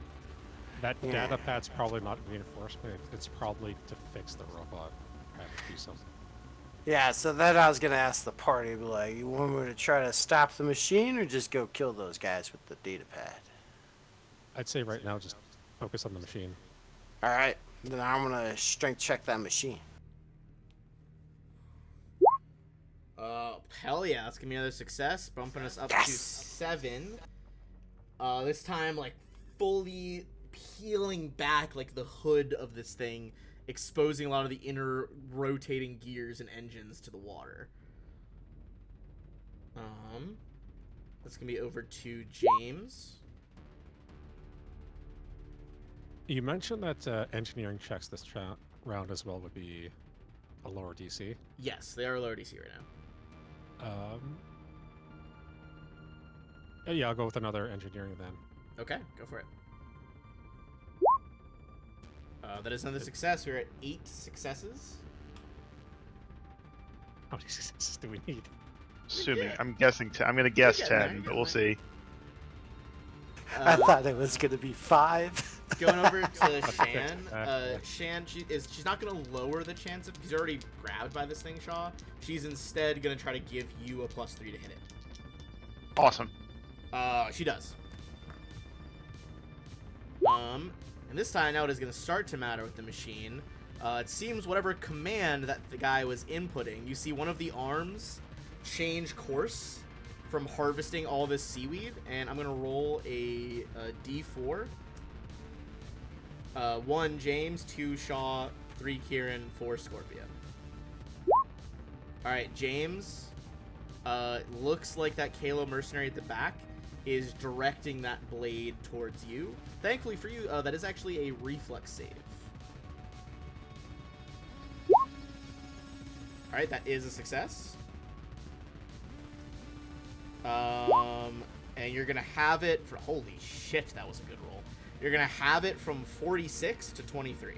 That data pad's probably not reinforcement. It's probably to fix the robot. I have to do something. Yeah, so then I was gonna ask the party, be like, you want me to try to stop the machine or just go kill those guys with the data pad? I'd say right now just focus on the machine. All right, then I'm gonna strength check that machine. Hell yeah, that's gonna be another success, bumping us up to 7. This time, like, fully peeling back, like, the hood of this thing, exposing a lot of the inner rotating gears and engines to the water. That's gonna be over to James. You mentioned that engineering checks this round as well would be a lower DC. Yes, they are lower DC right now. Yeah, I'll go with another engineering then. Okay, go for it. That is another success. We're at 8 successes. How many successes do we need? Assuming, Yeah. I'm guessing, I'm gonna guess You're getting 10, there, but we'll see. I thought it was gonna be 5. Going over to That's Shan. back. Shan, she's not gonna lower the chance of, because you're already grabbed by this thing, Shaw. She's instead gonna try to give you a +3 to hit it. Awesome. She does. And this time now it is gonna start to matter with the machine. It seems whatever command that the guy was inputting, you see one of the arms change course from harvesting all this seaweed, and I'm gonna roll a D4. 1 James, 2 Shaw, 3 Kieran, 4 Scorpio. Alright, James, looks like that Kalo mercenary at the back is directing that blade towards you. Thankfully for you, that is actually a reflex save. Alright, that is a success. And you're gonna have it for, holy shit, that was a good roll. You're gonna have it from 46 to 23.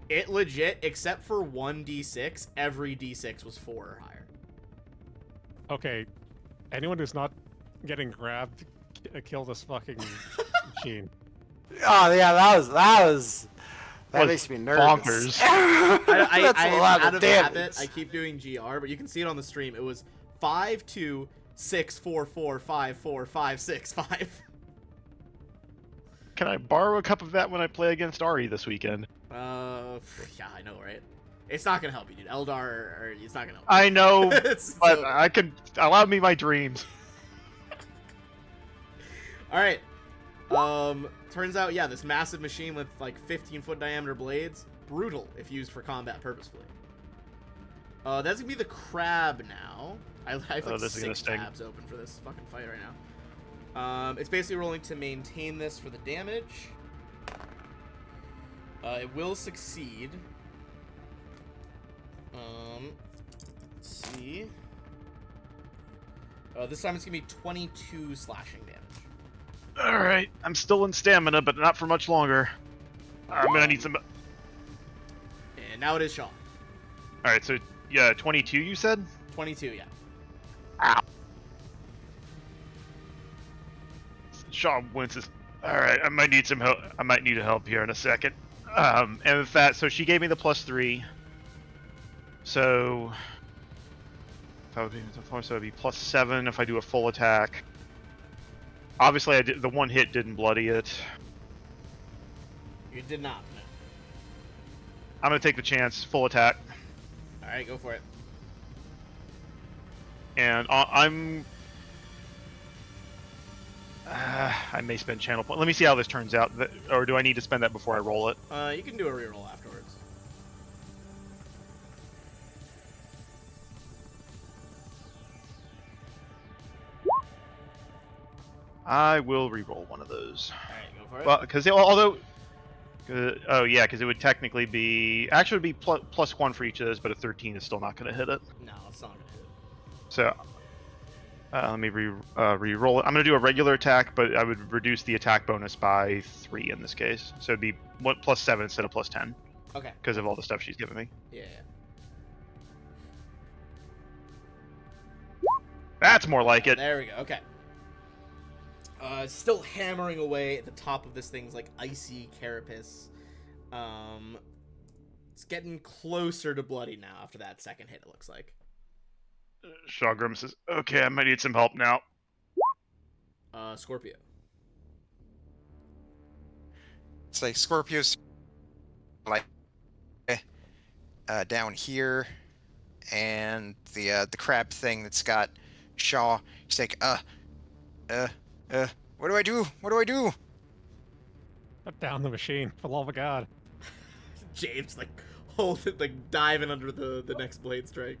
It legit, except for 1d6, every d6 was 4 or higher. Okay, anyone who's not getting grabbed, kill this fucking machine. Oh yeah, that makes me nervous. Bonkers. That's a lot out of habit, damage. I keep doing GR, but you can see it on the stream. It was 5 2 6 4 4 5 4 5 6 5. Can I borrow a cup of that when I play against Ari this weekend? Yeah, I know, right? It's not gonna help you, dude. Eldar, or it's not gonna help. I know, It's but so- I could allow me my dreams. All right. Turns out, yeah, this massive machine with like 15-foot diameter blades, brutal if used for combat purposefully. That's gonna be the crab now. I have like this is gonna 6 sting. tabs open for this fucking fight right now. It's basically rolling to maintain this for the damage. It will succeed. Let's see. This time it's gonna be 22 slashing damage. Alright, I'm still in stamina, but not for much longer. I'm gonna need some... And now it is Shaw. Alright, so, yeah, 22 you said? 22, yeah. Ow! Shaw winces. Alright, I might need some help. I might need help here in a second. And with that, so she gave me the +3. So that would be so it'd be +7 if I do a full attack. Obviously, the one hit didn't bloody it. You did not. No. I'm gonna take the chance, full attack, All right, go for it. and I may spend channel point. Let me see how this turns out, or do I need to spend that before I roll it? You can do a reroll afterwards. I will re-roll one of those. All right, go for it. Well, because although, oh yeah, because it would technically be actually it would be +1 for each of those, but a 13 is still not going to hit it. No, it's not gonna hit. So let me re-roll it. I'm going to do a regular attack, but I would reduce the attack bonus by 3 in this case. So it'd be +7 instead of +10 Okay. because of all the stuff she's given me. Yeah. That's more like it. There we go. Okay. Still hammering away at the top of this thing's like icy carapace. It's getting closer to bloody now after that second hit. It looks like. Shawgrim says, "Okay, I might need some help now." Scorpio. It's like Scorpio's like down here, and the crab thing that's got Shaw. He's like, what do I do? What do I do? Put down the machine, for the love of God. James like hold it, like diving under the next blade strike.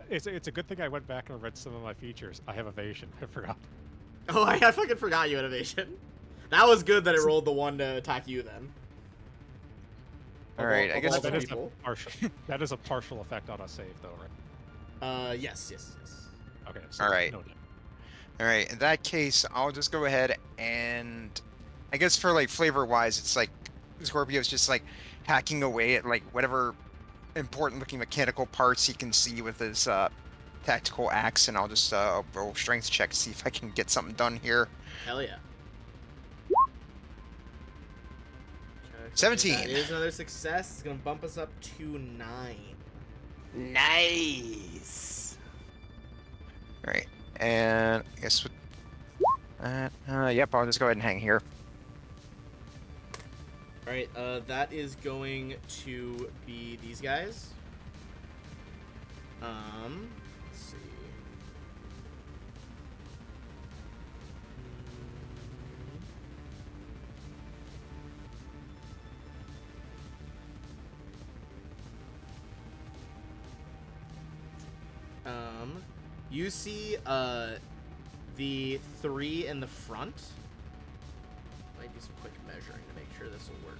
It's a good thing I went back and read some of my features. I have evasion. I forgot. Oh, I fucking forgot you had evasion. That was good that it rolled the one to attack you then. All right, I guess all the That is, people. that is a partial effect on a save, though, right? Yes. Okay. So All right. noted. All right, in that case, I'll just go ahead and I guess for like flavor wise, it's like Scorpio's just like hacking away at like whatever important looking mechanical parts he can see with his tactical axe, and I'll just roll strength check to see if I can get something done here. Hell yeah. 17. That is another success. It's gonna bump us up to 9. Nice. All right, and I guess with that, yep, I'll just go ahead and hang here. All right. That is going to be these guys. Let's see. You see, the 3 in the front. Might do some quick measuring to make sure this will work.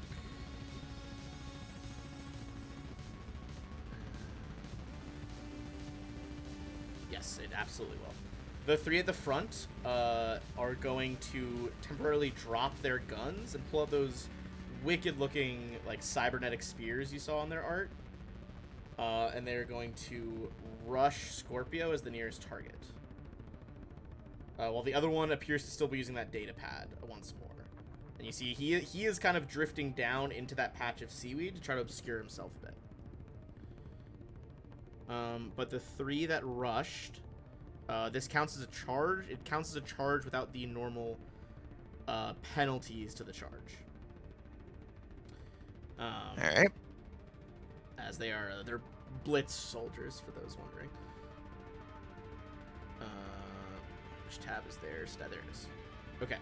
Yes, it absolutely will. The 3 at the front are going to temporarily drop their guns and pull out those wicked-looking, like, cybernetic spears you saw on their art. And they're going to rush Scorpio as the nearest target. While the other one appears to still be using that data pad once more. And you see he is kind of drifting down into that patch of seaweed to try to obscure himself a bit. But the 3 that rushed, this counts as a charge. It counts as a charge without the normal penalties to the charge. All right. As they're blitz soldiers, for those wondering. Which tab is there? There it is. Okay.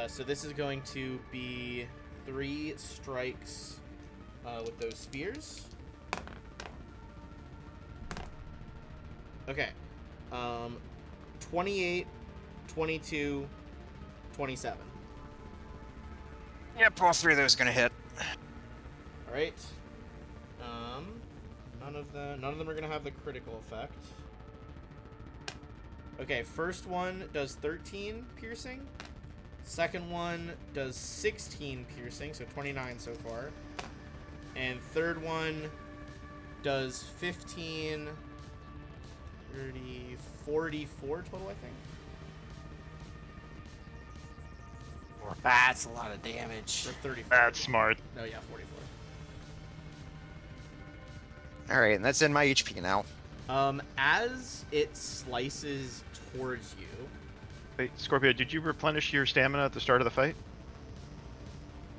So this is going to be 3 strikes with those spears. Okay. 28, 22, 27. Yep, all 3 of those are gonna hit. All right. None of them are gonna have the critical effect. Okay, first one does 13 piercing. Second one does 16 piercing, so 29 so far. And third one does 15, 30, 44 total, I think. 44. That's a lot of damage. For 34. That's smart. No, yeah, 44. All right, and that's in my HP now. As it slices towards you, Wait, Scorpio, did you replenish your stamina at the start of the fight?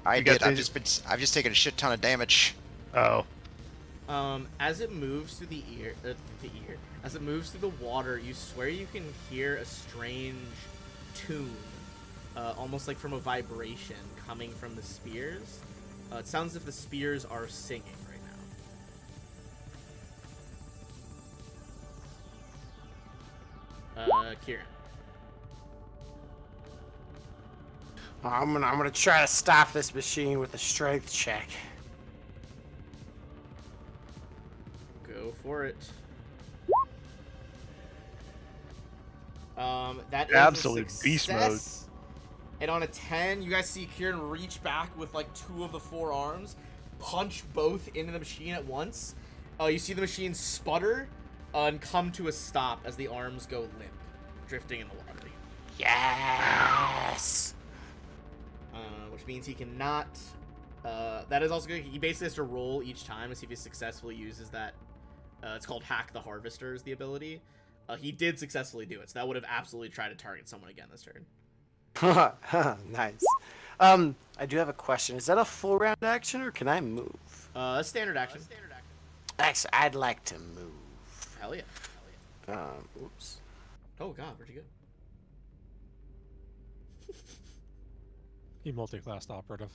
I You guys did. say- I've just taken a shit ton of damage. Oh. as it moves through as it moves through the water, you swear you can hear a strange tune, almost like from a vibration coming from the spears. It sounds as if the spears are singing right now. Kieran. I'm gonna try to stop this machine with a strength check. Go for it. That is Absolute a beast success. And on a 10, you guys see Kieran reach back with like 2 of the 4 arms, punch both into the machine at once. You see the machine sputter and come to a stop as the arms go limp, drifting in the water. Yes. Which means he cannot. That is also good. He basically has to roll each time to see if he successfully uses that. It's called Hack the Harvester is the ability. He did successfully do it, so that would have absolutely tried to target someone again this turn. Nice. I do have a question. Is that a full round action or can I move? Standard action. Actually, I'd like to move. Hell yeah. Oops. Oh god, where'd you go? He multi-classed operative.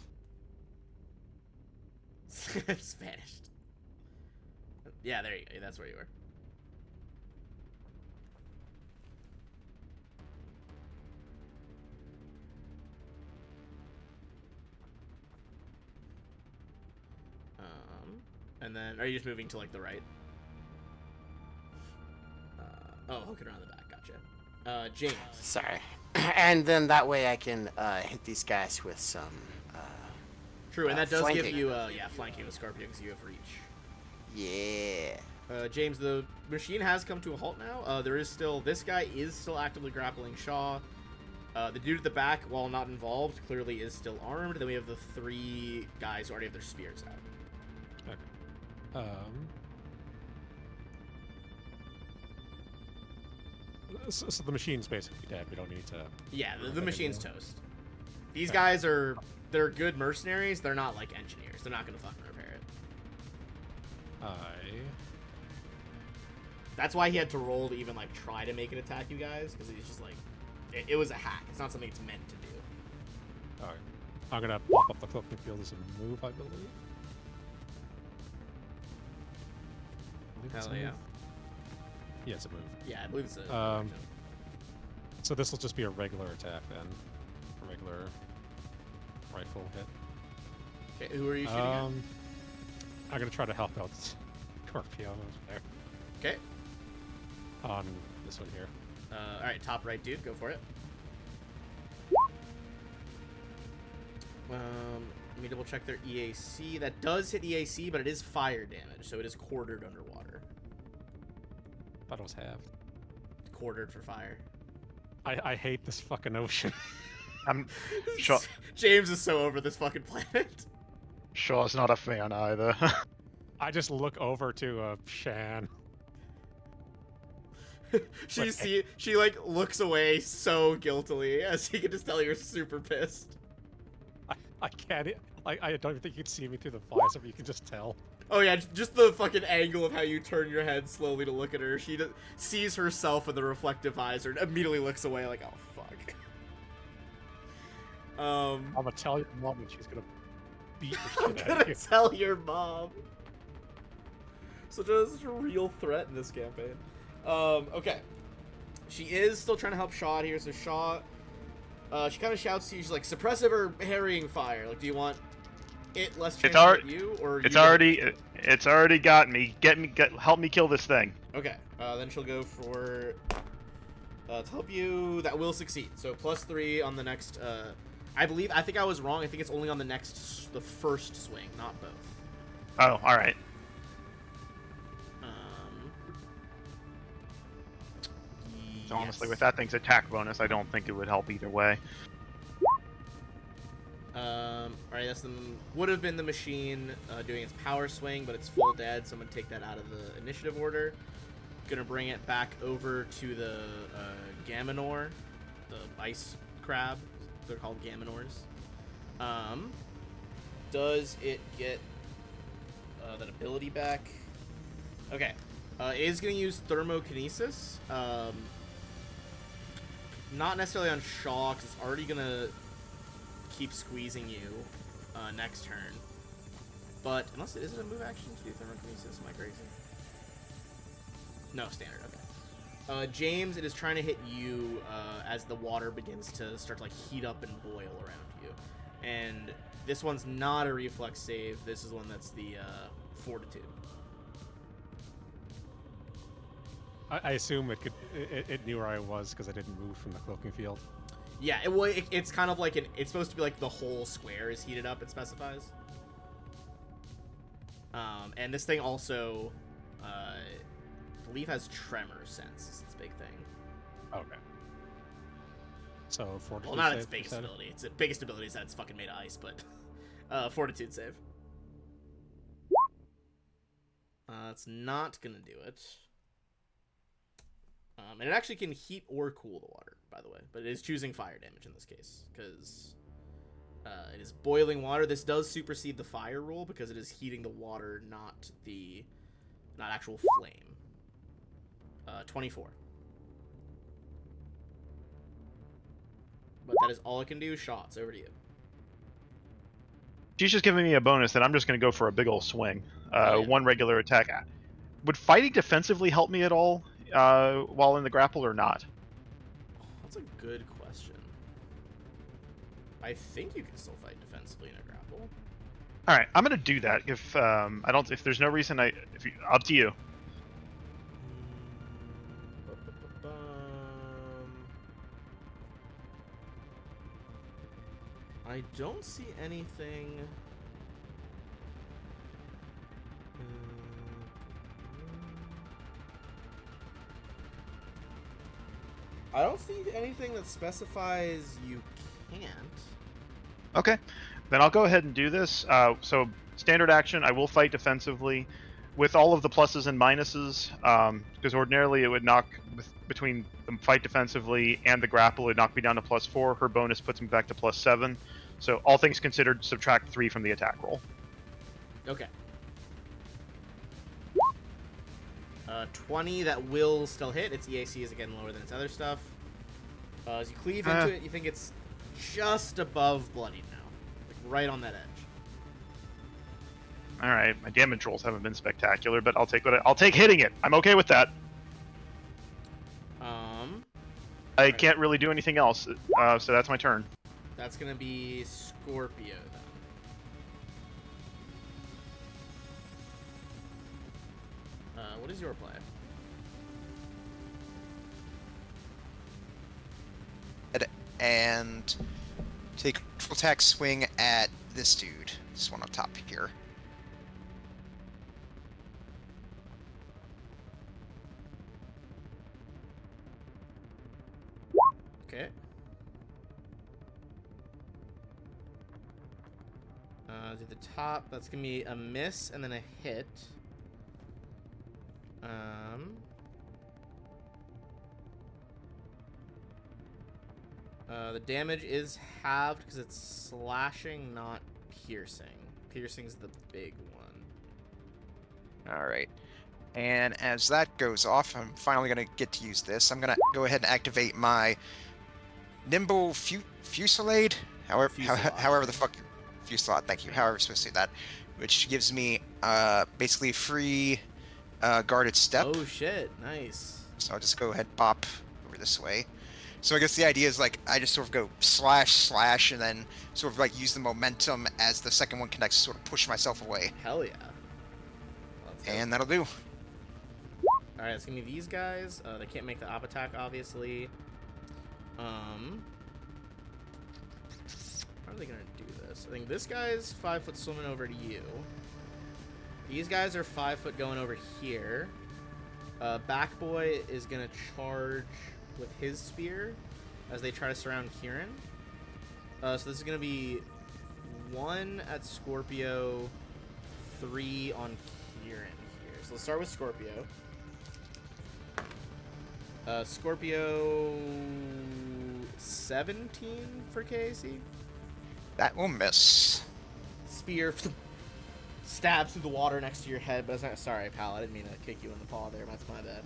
Just vanished. Yeah, there you go. That's where you were. And then, are you just moving to like the right? Hooking around the back. Gotcha. James. Sorry. And then that way I can hit these guys with some. True, and that does give flanking. you, flanking with Scorpio because you have reach. Yeah. James, the machine has come to a halt now. This guy is still actively grappling Shaw. The dude at the back, while not involved, clearly is still armed. Then we have the 3 guys who already have their spears out. So the machine's basically dead. We don't need to. Yeah, the machine's toast. These guys they're good mercenaries. They're not like engineers. They're not gonna fucking repair it. That's why he had to roll to even like try to make it attack you guys, because he's just like, it was a hack. It's not something it's meant to do. Alright. I'm gonna pop up the cloaking field as a move, I believe. It's a Hell yeah. move. Yeah, it's a move. Yeah, I believe it's a. Um, So this will just be a regular attack then. A regular rifle hit. Okay, who are you shooting at? I'm gonna try to help out Scorpio there. Okay. On this one here. All right, top right, dude, go for it. Let me double check their EAC. That does hit EAC, but it is fire damage, so it is quartered underwater. Thought it was halved. Quartered for fire. I hate this fucking ocean. I'm Shaw. James is so over this fucking planet. Shaw's not a fan either. I just look over to Shan. She like looks away so guiltily as he can just tell you're super pissed. I can't. I don't even think you can see me through the visor, but you can just tell. Oh yeah, just the fucking angle of how you turn your head slowly to look at her. She sees herself in the reflective visor and immediately looks away like, oh fuck. I'm gonna tell your mom and she's gonna beat the I'm shit out gonna of you. tell your mom. Such a real threat in this campaign. Okay. She is still trying to help Shaw here, so Shaw, she kind of shouts to you, she's like, suppressive or harrying fire? Like, do you want it less chance to hit you, or It's you already got me. Help me kill this thing. Okay, then she'll go for, to help you, that will succeed. So +3 on the next, I think I was wrong. I think it's only on the first swing, not both. Oh, alright. So honestly, Yes. with that thing's attack bonus, I don't think it would help either way. Alright, would have been the machine doing its power swing, but it's full dead, so I'm gonna take that out of the initiative order. Gonna bring it back over to the Gaminor, the ice crab. They're called Gaminors. Does it get that ability back? Okay. It is going to use Thermokinesis. Not necessarily on Shaw, because it's already going to keep squeezing you next turn. But, unless is it a move action to do Thermokinesis? Am I crazy? No, standard, okay. James, it is trying to hit you as the water begins to start to like heat up and boil around you. And this one's not a reflex save. This is one that's the fortitude. I assume it knew where I was because I didn't move from the cloaking field. Yeah, it's kind of like it's supposed to be like the whole square is heated up, it specifies. And this thing also, I believe, has tremor sense. Is its big thing. Okay. So fortitude. Well, not save, its biggest you said? ability. Its biggest ability is that it's fucking made of ice, but fortitude save. It's not gonna do it. And it actually can heat or cool the water, by the way, but it is choosing fire damage in this case because it is boiling water. This does supersede the fire rule because it is heating the water, not actual flame. 24. But that is all it can do. Shots over to you. She's just giving me a bonus, then I'm just going to go for a big old swing. Yeah. One regular attack. Would fighting defensively help me at all while in the grapple or not? That's a good question. I think you can still fight defensively in a grapple. All right, I'm going to do that. If there's no reason, up to you. I don't see anything. I don't see anything that specifies you can't. Okay, then I'll go ahead and do this. So standard action, I will fight defensively with all of the pluses and minuses, because ordinarily it would knock between the fight defensively and the grapple, it would knock me down to +4. Her bonus puts me back to +7. So all things considered, subtract 3 from the attack roll. Okay. 20, that will still hit. Its EAC is again lower than its other stuff. As you cleave into it, you think it's just above bloodied now. Like right on that edge. Alright, my damage rolls haven't been spectacular, but I'll take hitting it. I'm okay with that. I can't really do anything else, so that's my turn. That's gonna be Scorpio then. What is your play? And take full attack swing at this dude. This one on top here. Okay. To the top, that's gonna be a miss and then a hit. The damage is halved because it's slashing, not piercing. Piercing's the big one. Alright. And as that goes off, I'm finally going to get to use this. I'm going to go ahead and activate my Nimble Fusillade, however the fuck... Fusillade, thank you, however I'm supposed to say that. Which gives me basically free guarded step. Oh shit, nice. So I'll just go ahead and pop over this way. So I guess the idea is like I just sort of go slash and then sort of like use the momentum as the second one connects to sort of push myself away. Hell yeah. And that'll do. Alright, it's gonna be these guys. They can't make the op attack, obviously. How are they gonna do this? I think this guy's 5 foot swimming over to you. These guys are 5 foot going over here. Backboy is gonna charge with his spear as they try to surround Kieran. So this is gonna be 1 at Scorpio, 3 on Kieran here. So let's start with Scorpio. Scorpio 17 for KAC. That will miss. Spear stabs through the water next to your head, but it's not. Sorry, pal. I didn't mean to kick you in the paw there. That's my bad.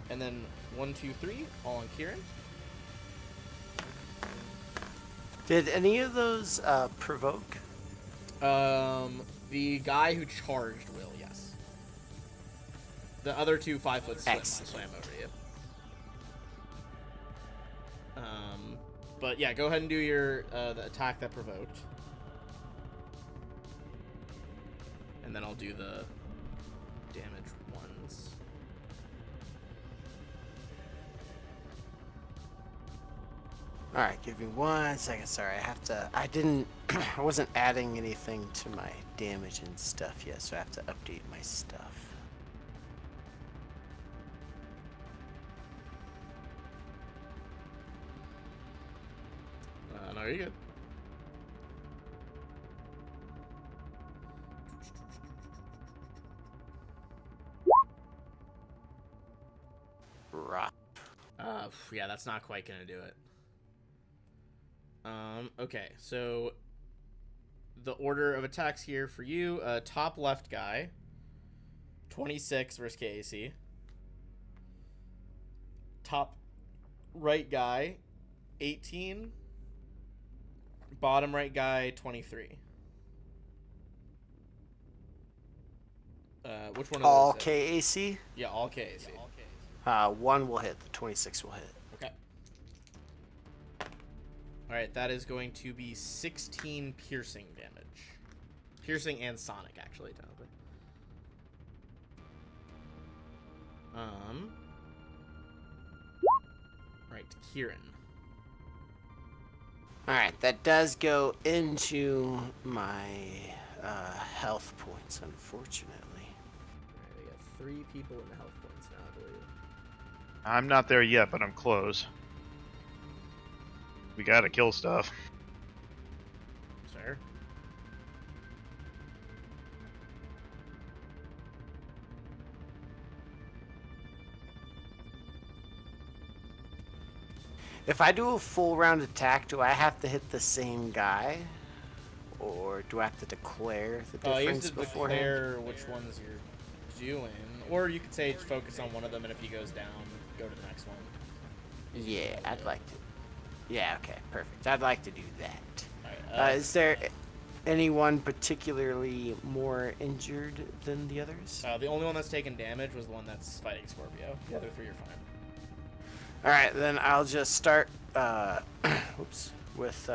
And then 1, 2, 3, all on Kieran. Did any of those provoke? The guy who charged will, yes. The other 2 5-foot swam over you. But yeah, go ahead and do your the attack that provoked. And then I'll do the damage ones. All right, give me 1 second. Sorry, I wasn't adding anything to my damage and stuff yet, so I have to update my stuff. No, you're good. Rock. Yeah, that's not quite gonna do it. Okay, so the order of attacks here for you, top left guy, 26 versus KAC. Top right guy, 18. Bottom right guy, 23. Which one of All those? KAC? Yeah, all KAC. 1 will hit. The 26 will hit. Okay. Alright, that is going to be 16 piercing damage. Piercing and sonic, actually, technically. Right, Kieran. Alright, that does go into my health points, unfortunately. Alright, we got 3 people in the health points now, I believe. I'm not there yet, but I'm close. We gotta kill stuff. Sir? If I do a full round attack, do I have to hit the same guy? Or do I have to declare the You have difference to beforehand? declare which ones you're doing. Or you could say focus on one of them, and if he goes down, go to the next one. Yeah, I'd like to. Yeah, okay, perfect. I'd like to do that. Alright, Is there anyone particularly more injured than the others? the only one that's taken damage was the one that's fighting Scorpio. The other 3 are fine. Alright, then I'll just start oops, with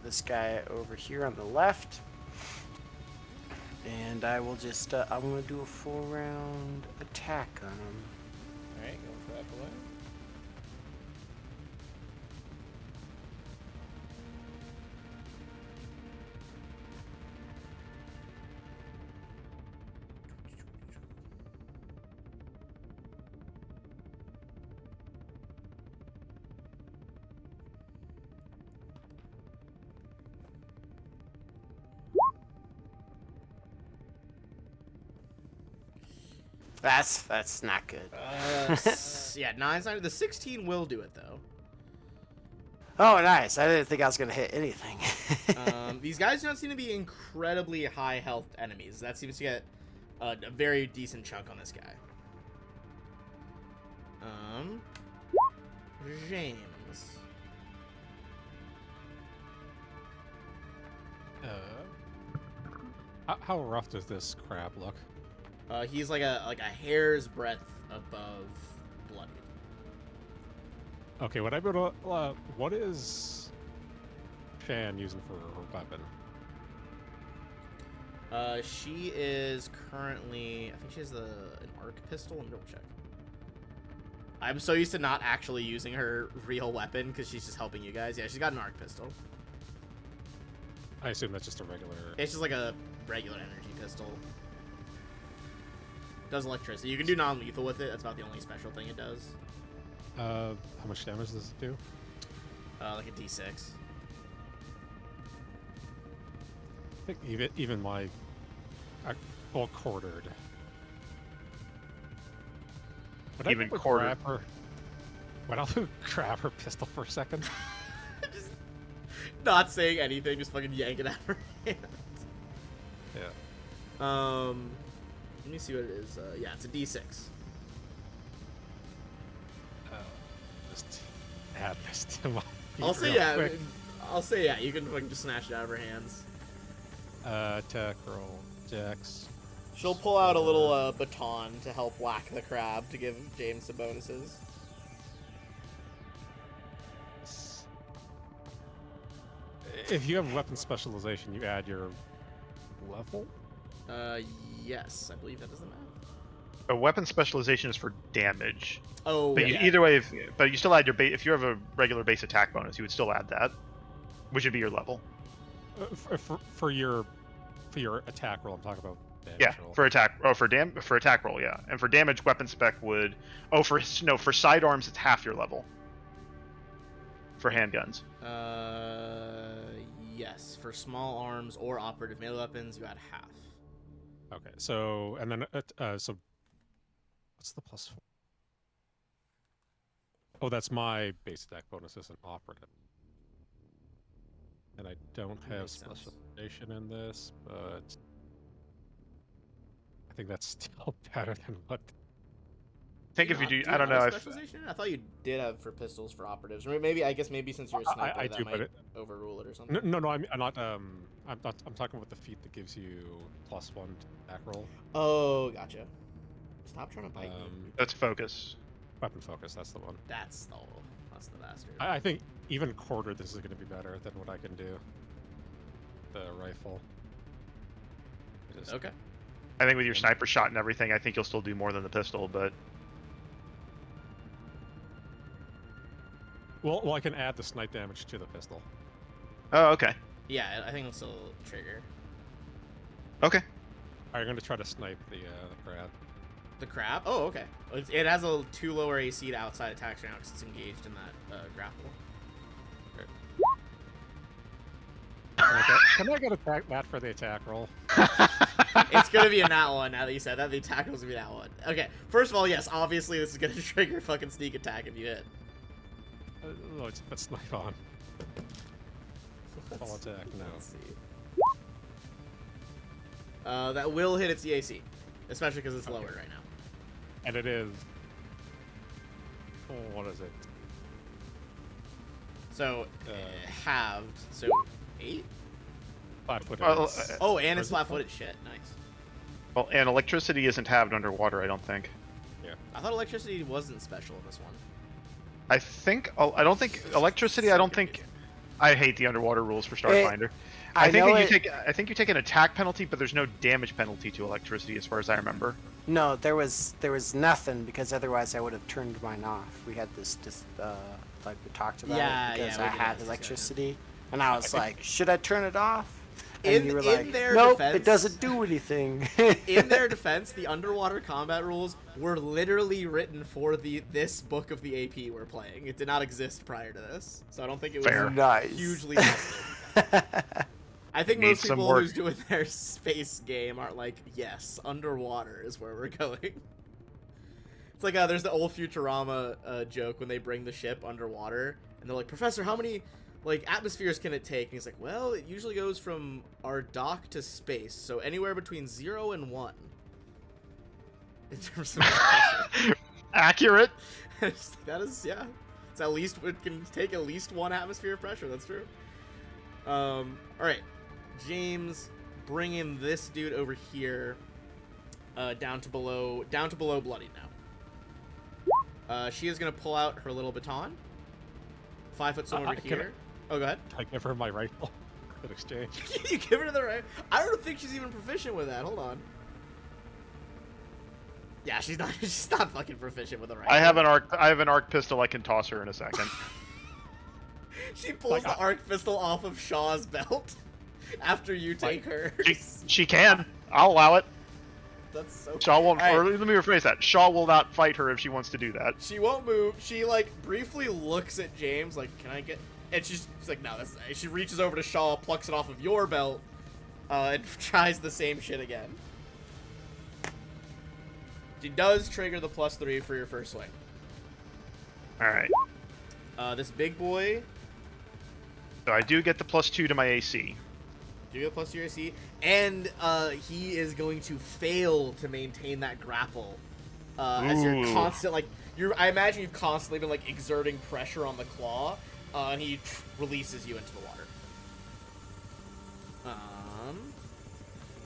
this guy over here on the left. And I will just, I'm going to do a full round attack on him. Alright, go for that boy. That's not good. Yeah, 9's not. The 16 will do it though. Oh, nice. I didn't think I was going to hit anything. These guys don't seem to be incredibly high health enemies. That seems to get a very decent chunk on this guy. James. How rough does this crab look? He's like a hair's breadth above bloodied. Okay, would I be able to, what is Shan using for her weapon? She is currently, I think she has an arc pistol. Let me double check. I'm so used to not actually using her real weapon because she's just helping you guys. Yeah, she's got an arc pistol. I assume that's just a regular... It's just like a regular energy pistol. Does electricity. You can do non-lethal with it. That's about the only special thing it does. How much damage does it do? Like a D6. I think even my well quartered. Would Even I be able to quartered. grab her? Would I be able to grab her pistol for a second? Just not saying anything, just fucking yank it out of her hand. Yeah. Let me see what it is. Yeah, it's a D6. Just add this to my. I'll say real yeah. quick. I'll say yeah. You can fucking just snatch it out of her hands. Attack roll, Dex. She'll pull out a little baton to help whack the crab to give James some bonuses. If you have weapon specialization, you add your level. Yes, I believe that doesn't matter. A weapon specialization is for damage. Oh, But yeah. either way, but you still add your if you have a regular base attack bonus, you would still add that, which would be your level. For your attack roll, I'm talking about damage Yeah, roll. for attack. Oh, for attack roll, yeah, and for damage, weapon spec would. Oh, for sidearms, it's half your level. For handguns. Yes. For small arms or operative melee weapons, you add half. Okay, so and then so what's the plus 4? Oh, that's my base attack bonus as an operative. And I don't have Makes sense. specialization in this, but I think that's still better than what. I think if you do, I don't know have if specialization? I thought you did have for pistols for operatives, or maybe maybe since you're a sniper, I that do, might but overrule it or something. no, I'm not. I'm talking about the feat that gives you +1 attack roll. Oh, gotcha. Stop trying to bite me. that's focus. Weapon focus. That's the one. That's the bastard. I think even quarter, this is going to be better than what I can do. The rifle. Okay. I think with your sniper shot and everything, I think you'll still do more than the pistol, but Well, I can add the snipe damage to the pistol. oh, okay, Yeah, I think it'll still trigger. okay. I'm going to try to snipe the crab. The crab? Oh, okay. It has a 2 lower AC to outside attacks right now because it's engaged in that grapple. Can I get that for the attack roll? It's gonna be a nat one now that you said that. The attack was gonna be nat one. Okay, first of all, yes, obviously this is gonna trigger fucking sneak attack if you hit. Oh, it's put snipe on. Full attack, no. Let's see. That will hit its EAC, especially because it's lower right now. And it is. Oh, what is it? So halved. So 8. Flat-footed. Oh, and it's flat-footed. Shit, nice. Well, and electricity isn't halved underwater, I don't think. I thought electricity wasn't special in this one. I don't think electricity. I don't think. I hate the underwater rules for Starfinder. I think you take an attack penalty, but there's no damage penalty to electricity, as far as I remember. No, there was nothing because otherwise I would have turned mine off. We had this like we talked about Yeah, it because yeah, we I did had ask this guy, electricity, and I was like, should I turn it off? And In- you were in like, their nope, defense- it doesn't do anything. In their defense, the underwater combat rules were literally written for this book of the AP we're playing. It did not exist prior to this, so I don't think it was Fair. Nice. hugely tested. I think Needs most some people work. who's doing their space game are like, yes, underwater is where we're going. It's like there's the old Futurama joke when they bring the ship underwater, and they're like, Professor, how many atmospheres can it take? And he's like, well, it usually goes from our dock to space, so anywhere between 0 and 1. In terms of pressure. Accurate. That is, yeah. It's at least, it can take at least 1 atmosphere of pressure, that's true. Alright. James, bring in this dude over here, down to below bloodied now. She is gonna pull out her little baton. 5 foot over here. Oh, go ahead. I give her my rifle in exchange. You give her to the right. I don't think she's even proficient with that. Hold on. Yeah, she's not. She's not fucking proficient with the right. I have an arc pistol. I can toss her in a second. She pulls the arc pistol off of Shaw's belt after you take her. She can. I'll allow it. That's so. Shaw won't. All right. Or let me rephrase that. Shaw will not fight her if she wants to do that. She won't move. She briefly looks at James like, "Can I get?" And she's like, "No." She reaches over to Shaw, plucks it off of your belt, It tries the same shit again. It does trigger the +3 for your first swing. All right. This big boy. So I do get the +2 to my AC. You get +2 your AC, and he is going to fail to maintain that grapple. As you're Ooh. I imagine you've constantly been like exerting pressure on the claw, and he releases you into the water.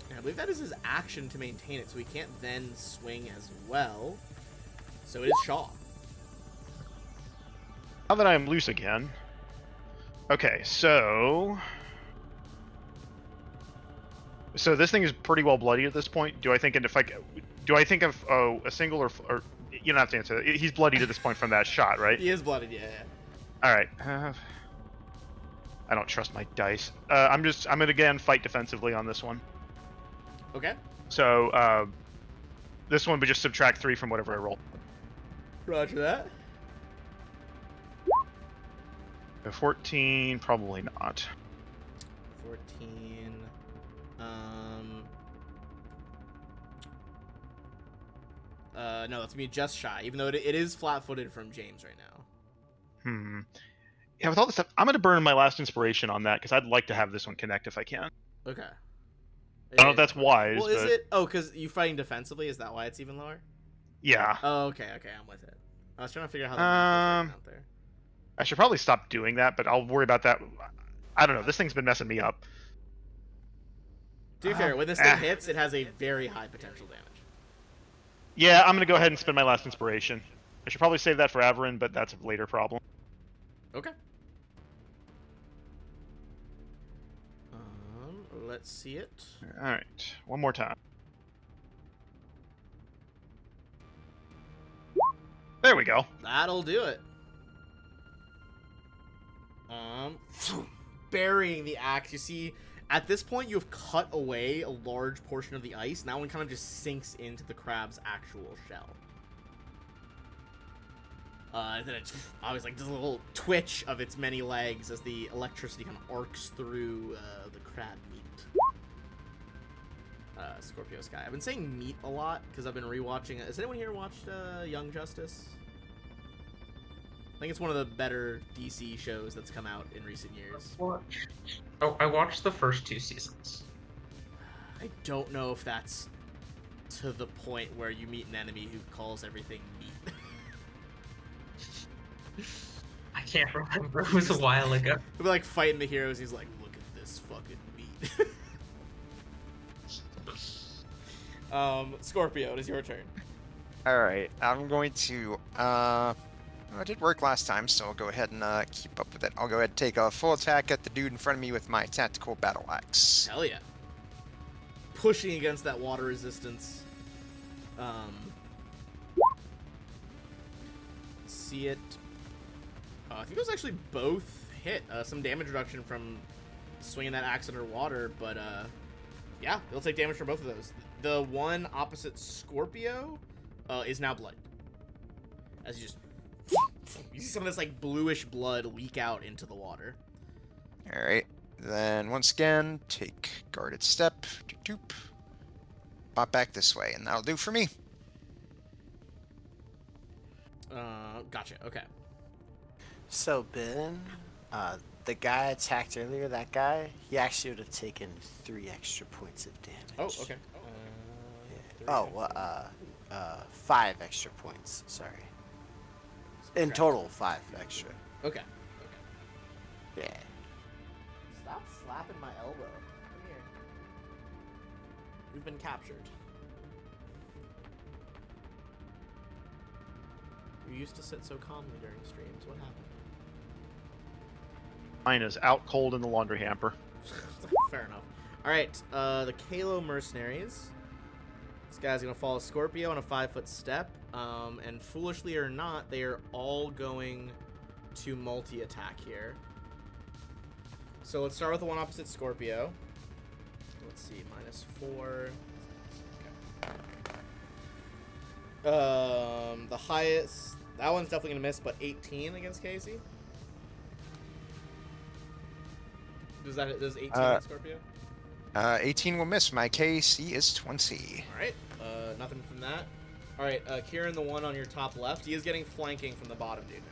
And I believe that is his action to maintain it, so he can't then swing as well. So it is Shaw. Now that I am loose again. Okay, so this thing is pretty well bloody at this point. Do I think of a single or you don't have to answer that. He's bloodied at this point from that shot, right? He is blooded, yeah. All right. I don't trust my dice. I'm gonna again fight defensively on this one. Okay. So this one would just subtract 3 from whatever I roll. Roger that. 14, probably not. 14. No, that's me just shy, even though it is flat-footed from James right now. Yeah, with all this stuff, I'm gonna burn my last inspiration on that because I'd like to have this one connect if I can. Okay. I don't know if that's wise. Well, is but... it? Oh, because you're fighting defensively. Is that why it's even lower? Yeah. Oh, okay, I'm with it. I was trying to figure out how that out there. I should probably stop doing that, but I'll worry about that. I don't know. This thing's been messing me up. To be fair, when this thing hits, it has a very high potential damage. Yeah, I'm gonna go ahead and spend my last inspiration. I should probably save that for Averin, but that's a later problem. Okay. Let's see it. All right, one more time. There we go. That'll do it. Burying the axe. You see, at this point, you've cut away a large portion of the ice. Now one kind of just sinks into the crab's actual shell. And then it always like does a little twitch of its many legs as the electricity kind of arcs through the crab meat. Scorpio Sky. I've been saying meat a lot because I've been rewatching it. Has anyone here watched Young Justice? I think it's one of the better DC shows that's come out in recent years. I watched the first 2 seasons. I don't know if that's to the point where you meet an enemy who calls everything meat. I can't remember. It was a while ago. He'll be like fighting the heroes. He's like, look at this fucking meat. Scorpio, it is your turn. Alright, I'm going to, it did work last time, so I'll go ahead and keep up with it. I'll go ahead and take a full attack at the dude in front of me with my tactical battle axe. Hell yeah. Pushing against that water resistance. See it. I think those actually both hit. Some damage reduction from swinging that axe underwater, but yeah, they'll take damage from both of those. The one opposite Scorpio is now blood. As you see some of this like bluish blood leak out into the water. Alright, then once again, take guarded step, doop, pop back this way, and that'll do for me. Gotcha, okay. So, Ben, the guy attacked earlier, that guy, he actually would have taken 3 extra points of damage. Oh, okay. Oh, 5 extra points, sorry. In total, 5 extra. Okay. Yeah. Stop slapping my elbow. Come here. You've been captured. You used to sit so calmly during streams. What happened? Mine is out cold in the laundry hamper. Fair enough. Alright, the Kalo Mercenaries. This guy's gonna follow Scorpio on a 5-foot step. And foolishly or not, they are all going to multi-attack here. So let's start with the one opposite Scorpio. Let's see, -4. Okay. The highest, that one's definitely gonna miss, but 18 against Casey. Does 18 hit Scorpio? 18 will miss. My KC is 20. All right. Nothing from that. All right. Kieran, the one on your top left, he is getting flanking from the bottom dude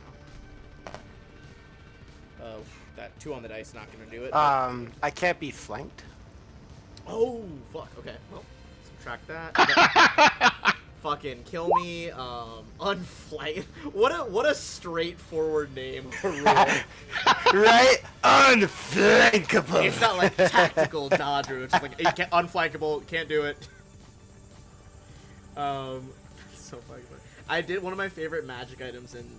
now. That 2 on the dice not gonna do it. I can't be flanked. Oh fuck. Okay. Well, subtract that. Fucking kill me. Unflank. What a straightforward name for rule. Right? Unflankable. It's not like tactical dodge or it's just like unflankable. Can't do it. So fucking funny. I did one of my favorite magic items in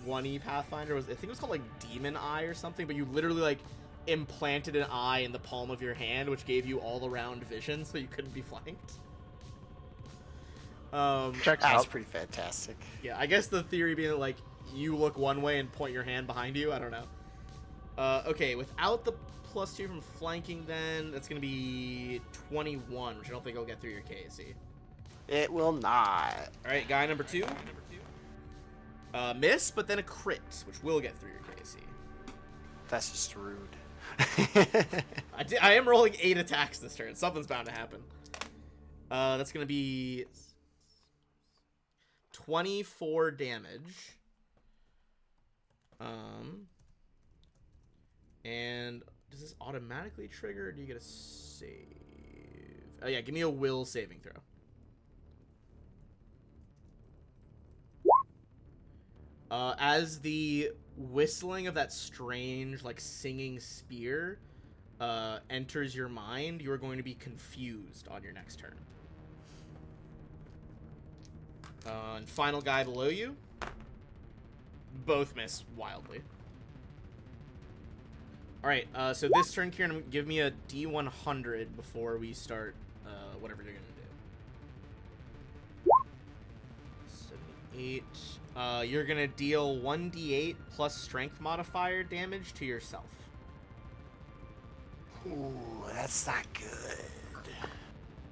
1E Pathfinder was I think it was called like Demon Eye or something, but you literally like implanted an eye in the palm of your hand, which gave you all around vision, so you couldn't be flanked. Check That's out. pretty fantastic. Yeah, I guess the theory being that, like, you look one way and point your hand behind you. I don't know. Okay, without the +2 from flanking, then that's gonna be 21, which I don't think will get through your KC. It will not. All right, guy number 2. Miss, but then a crit, which will get through your KC. That's just rude. I am rolling 8 attacks this turn. Something's bound to happen. That's gonna be 24 damage. And does this automatically trigger, or do you get a save? Oh yeah, give me a will saving throw. As the whistling of that strange, like, singing spear enters your mind, you are going to be confused on your next turn. And final guy below you. Both miss wildly. Alright, so this turn, Kieran, give me a D100 before we start whatever you're going to do. 78. You're going to deal 1d8 plus strength modifier damage to yourself. Ooh, that's not good.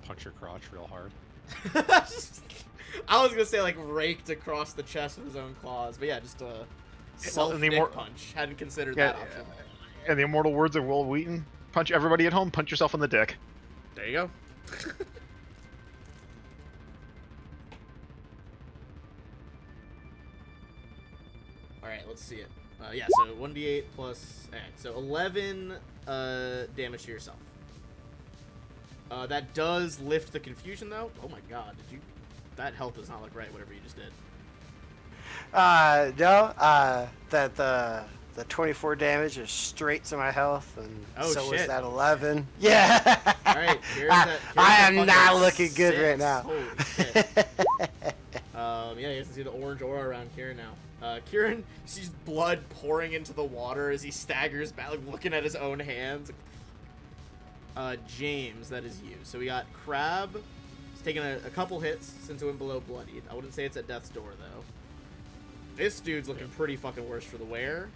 Punch your crotch real hard. I was gonna say like raked across the chest with his own claws, but yeah, just a self-dick punch. Hadn't considered that option. In the immortal words of Will Wheaton, punch everybody at home, punch yourself in the dick. There you go. Alright, let's see it. Yeah, so 1d8 plus... Alright, so 11 damage to yourself. That does lift the confusion, though. Oh my god, did you... That health does not look right, whatever you just did. No, that the 24 damage is straight to my health, and so was that 11. Yeah. Alright, I am not looking good right now. Holy shit. Yeah, you guys can see the orange aura around Kieran now. Kieran sees blood pouring into the water as he staggers back, like, looking at his own hands. James, that is you. So we got Crab. He's taken a couple hits since it went below bloodied. I wouldn't say it's at death's door, though. This dude's looking pretty fucking worse for the wear.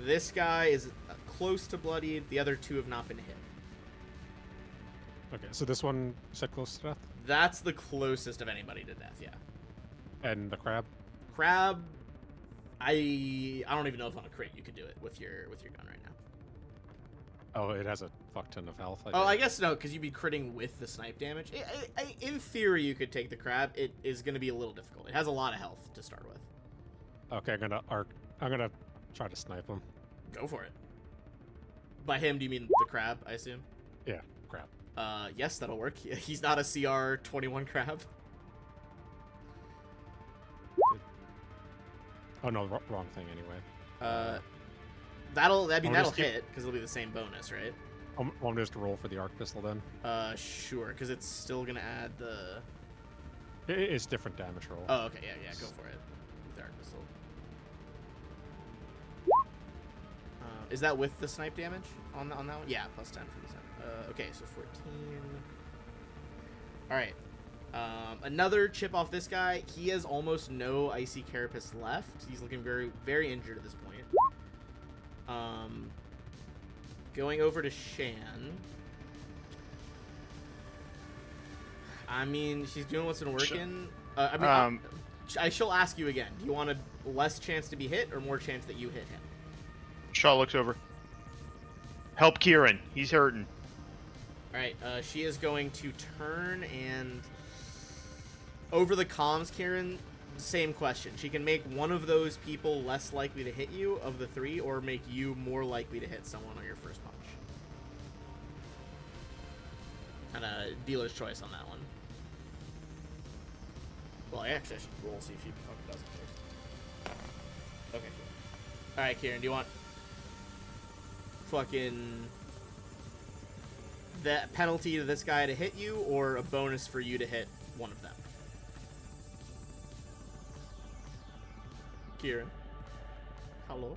This guy is close to bloodied. The other two have not been hit. Okay, so this one you said close to death? That's the closest of anybody to death, yeah. And the crab? Crab, I don't even know if on a crit you could do it with your gun right now. Oh, it has a fuck ton of health. I guess no, because you'd be critting with the snipe damage. In theory, you could take the crab. It is going to be a little difficult. It has a lot of health to start with. Okay, I'm gonna try to snipe him. Go for it. By him, do you mean the crab? I assume. Yeah, crab. Yes, that'll work. He's not a CR 21 crab. Oh no, wrong thing anyway. That'll hit because it'll be the same bonus, right? Want me just to roll for the arc pistol then? Sure, because it's still gonna add the. It's different damage roll. Oh, okay, yeah, go for it. With the arc pistol. Is that with the snipe damage on that one? Yeah, plus 10 for the snipe. Okay, so 14. All right. Another chip off this guy. He has almost no icy carapace left. He's looking very, very injured at this point. Going over to Shan. I mean, she's doing what's been working. She'll ask you again. Do you want a less chance to be hit or more chance that you hit him? Shaw looks over. Help Kieran. He's hurting. All right, she is going to turn and over the comms, Kieran. Same question. She can make one of those people less likely to hit you of the 3, or make you more likely to hit someone on your first punch. And a dealer's choice on that one. Well, actually, I should roll see if she fucking does it first. Okay, cool. All right, Kieran, do you want fucking that penalty to this guy to hit you, or a bonus for you to hit one of them? Kieran. Hello?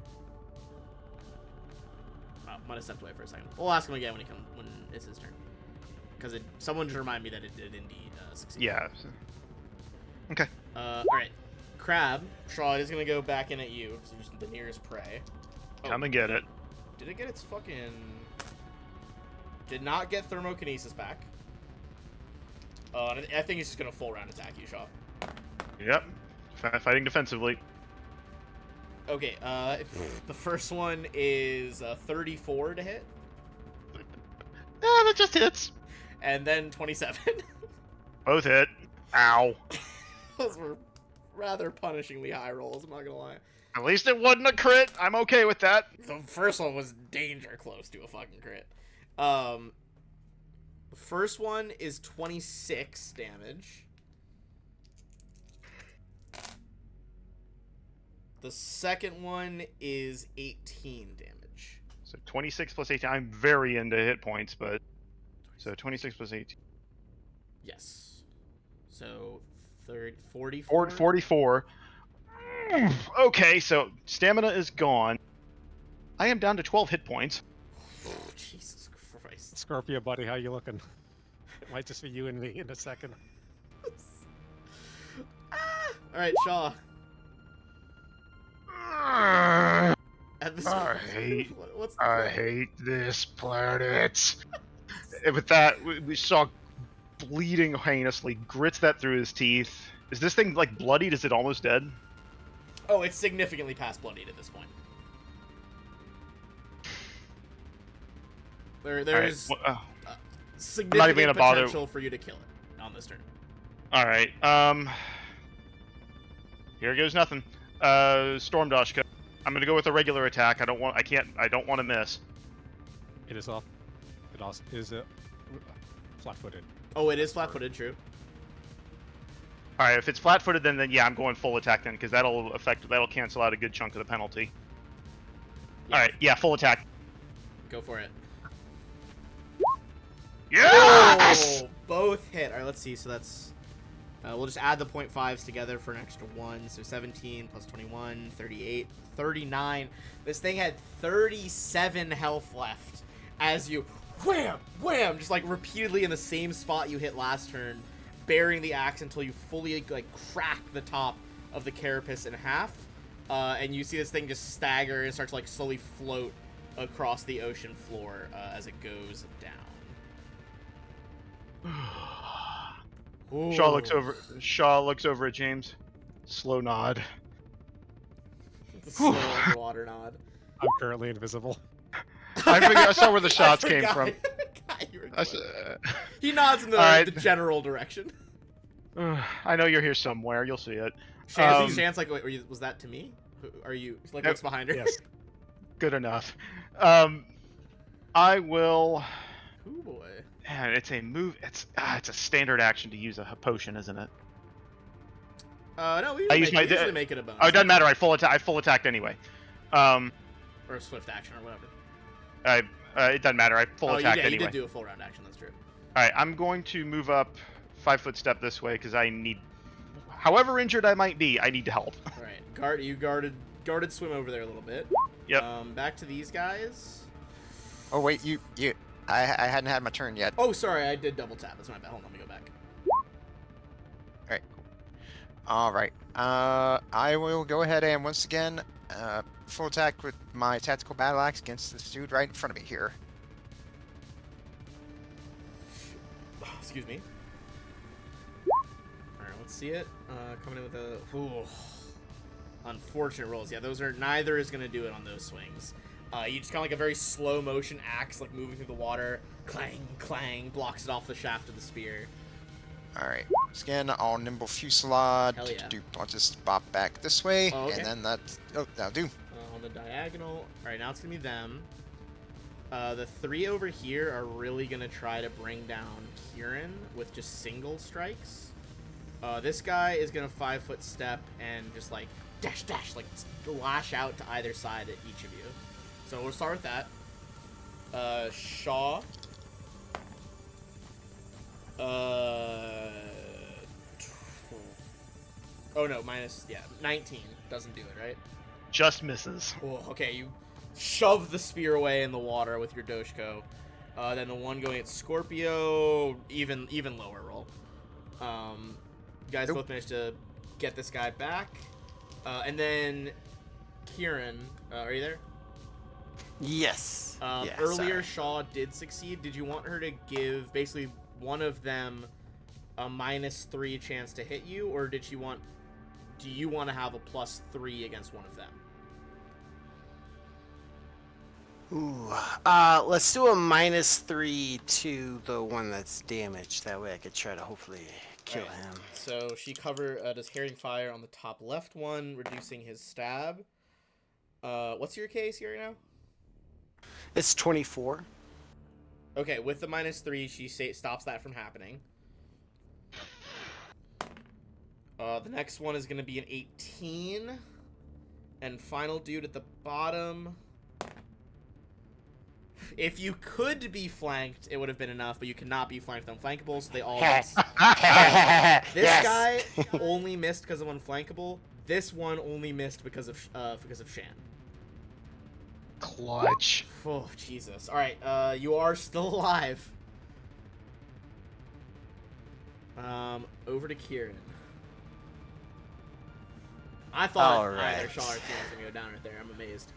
Oh, might have stepped away for a second. We'll ask him again when it's his turn. Because someone just remind me that it did indeed succeed. Yeah. Okay. Alright. Crab, Shaw is going to go back in at you, so you're the nearest prey. Oh, Come and get it. did it get its fucking... Did not get thermokinesis back. I think he's just going to full round attack you, Shaw. Yep. Fighting defensively. Okay, the first one is 34 to hit, That just hits. and then 27. Both hit. Ow. Those were rather punishingly high rolls, I'm not gonna lie. At least it wasn't a crit. I'm okay with that. The first one was danger close to a fucking crit. The first one is 26 damage. The second one is 18 damage. So 26 plus 18. I'm very into hit points, but... So 26 plus 18. Yes. So 44? 44. Okay, so stamina is gone. I am down to 12 hit points. Jesus Christ. Scorpio, buddy, how you looking? It might just be you and me in a second. Alright, Shaw. At this I point, hate- what's the I plan? hate this planet. And with that, we saw bleeding heinously, grits that through his teeth. Is this thing like bloodied? Is it almost dead? Oh, it's significantly past bloodied at this point. There's All right. significant gonna bother- potential for you to kill it on this turn. All right. Here goes nothing. Storm Dashka. I'm gonna go with a regular attack. I don't want to miss. It is off. It also is flat-footed. Oh, it is flat-footed, true. All right. If it's flat-footed, then yeah, I'm going full attack then, because that'll cancel out a good chunk of the penalty. Yeah. All right. Yeah, full attack. Go for it. Yes! Oh, both hit. All right, let's see. So that's... we'll just add the 0.5s together for an extra 1. So 17 plus 21, 38, 39. This thing had 37 health left as you wham, wham, just like repeatedly in the same spot you hit last turn, burying the axe until you fully like crack the top of the carapace in half. And you see this thing just stagger and start to like slowly float across the ocean floor as it goes down. Shaw looks over at James. Slow nod. The slow underwater nod. I'm currently invisible. I saw where the shots I came forgot- from. I forgot you were I, doing s- that. He nods in the, All right. the general direction. I know you're here somewhere. You'll see it. Chance, like, wait, was that to me? Are you like what's behind her? Yes. Good enough. I will. Oh boy. Man, it's a move. It's a standard action to use a potion, isn't it? No, we I usually, use my- usually make it a bonus. Oh, it doesn't matter. I full attacked anyway. Or a swift action or whatever. It doesn't matter. I full Oh, attacked you anyway. did do a full round action. That's true. All right, I'm going to move up 5-foot step this way because I need. However injured I might be, I need to help. All right, you guarded swim over there a little bit. Yep. Back to these guys. Oh wait, I hadn't had my turn yet. Oh, sorry, I did double tap. That's my bad. Hold on, let me go back. Alright, cool. Alright, I will go ahead and once again, full attack with my tactical battle axe against this dude right in front of me here. Excuse me. Alright, let's see it. Coming in with a... Ooh. Unfortunate rolls. Yeah, those are... Neither is going to do it on those swings. You just kind of like a very slow motion axe, like moving through the water. Clang, clang, blocks it off the shaft of the spear. Alright, again, all nimble fusillade. Hell yeah. I'll just bop back this way, Oh, okay. and then that's... Oh, that'll do. On the diagonal. Alright, now it's gonna be them. The 3 over here are really gonna try to bring down Kieran with just single strikes. This guy is gonna 5-foot step and just like dash, like lash out to either side at each of you. So we'll start with that. Shaw. Oh no, minus, yeah, 19 doesn't do it, right? Just misses. Cool. Okay, you shove the spear away in the water with your Doshko. Then the one going at Scorpio, even lower roll. You guys both managed to get this guy back. And then Kieran, are you there? Yes. Yeah, Earlier, sorry. Shaw did succeed. Did you want her to give basically one of them a -3 chance to hit you, or did she want? Do you want to have a +3 against one of them? Ooh. Let's do a -3 to the one that's damaged. That way I could try to hopefully kill Right. him. So she does Herring Fire on the top left one, reducing his stab. What's your case here now? It's 24. Okay, with the -3, she stops that from happening. The next one is going to be an 18. And final dude at the bottom. If you could be flanked, it would have been enough, but you cannot be flanked with unflankable, so they all miss. This guy only missed because of unflankable. This one only missed because of Shan. Clutch. Oh, Jesus. Alright, you are still alive. Over to Kieran. I thought either Shaw or Kieran was going to go down right there. I'm amazed.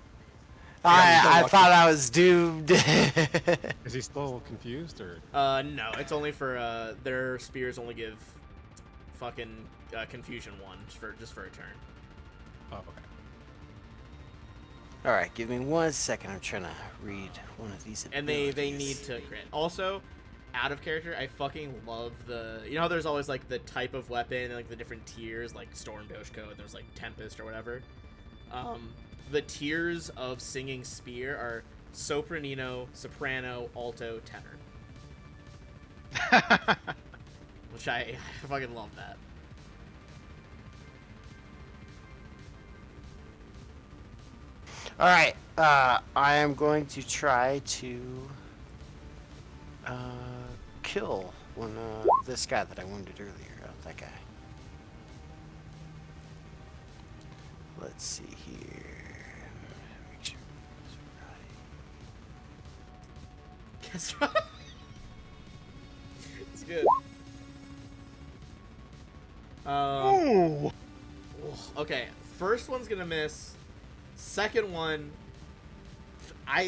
I thought I was doomed. Is he still confused, or? No, it's only for, their spears only give fucking confusion 1 just for a turn. Oh, okay. Alright, give me 1 second. I'm trying to read one of these And abilities. they need to crit. Also, out of character, I fucking love the... You know how there's always, like, the type of weapon and, like, the different tiers, like Storm Doshko, and there's, like, Tempest or whatever? The tiers of Singing Spear are Sopranino, Soprano, Alto, Tenor. Which I fucking love that. Alright, I am going to try to kill this guy that I wounded earlier. Oh, that guy. Let's see here. Make sure Guess right. It's good. Ooh. Okay, first one's gonna miss. Second one,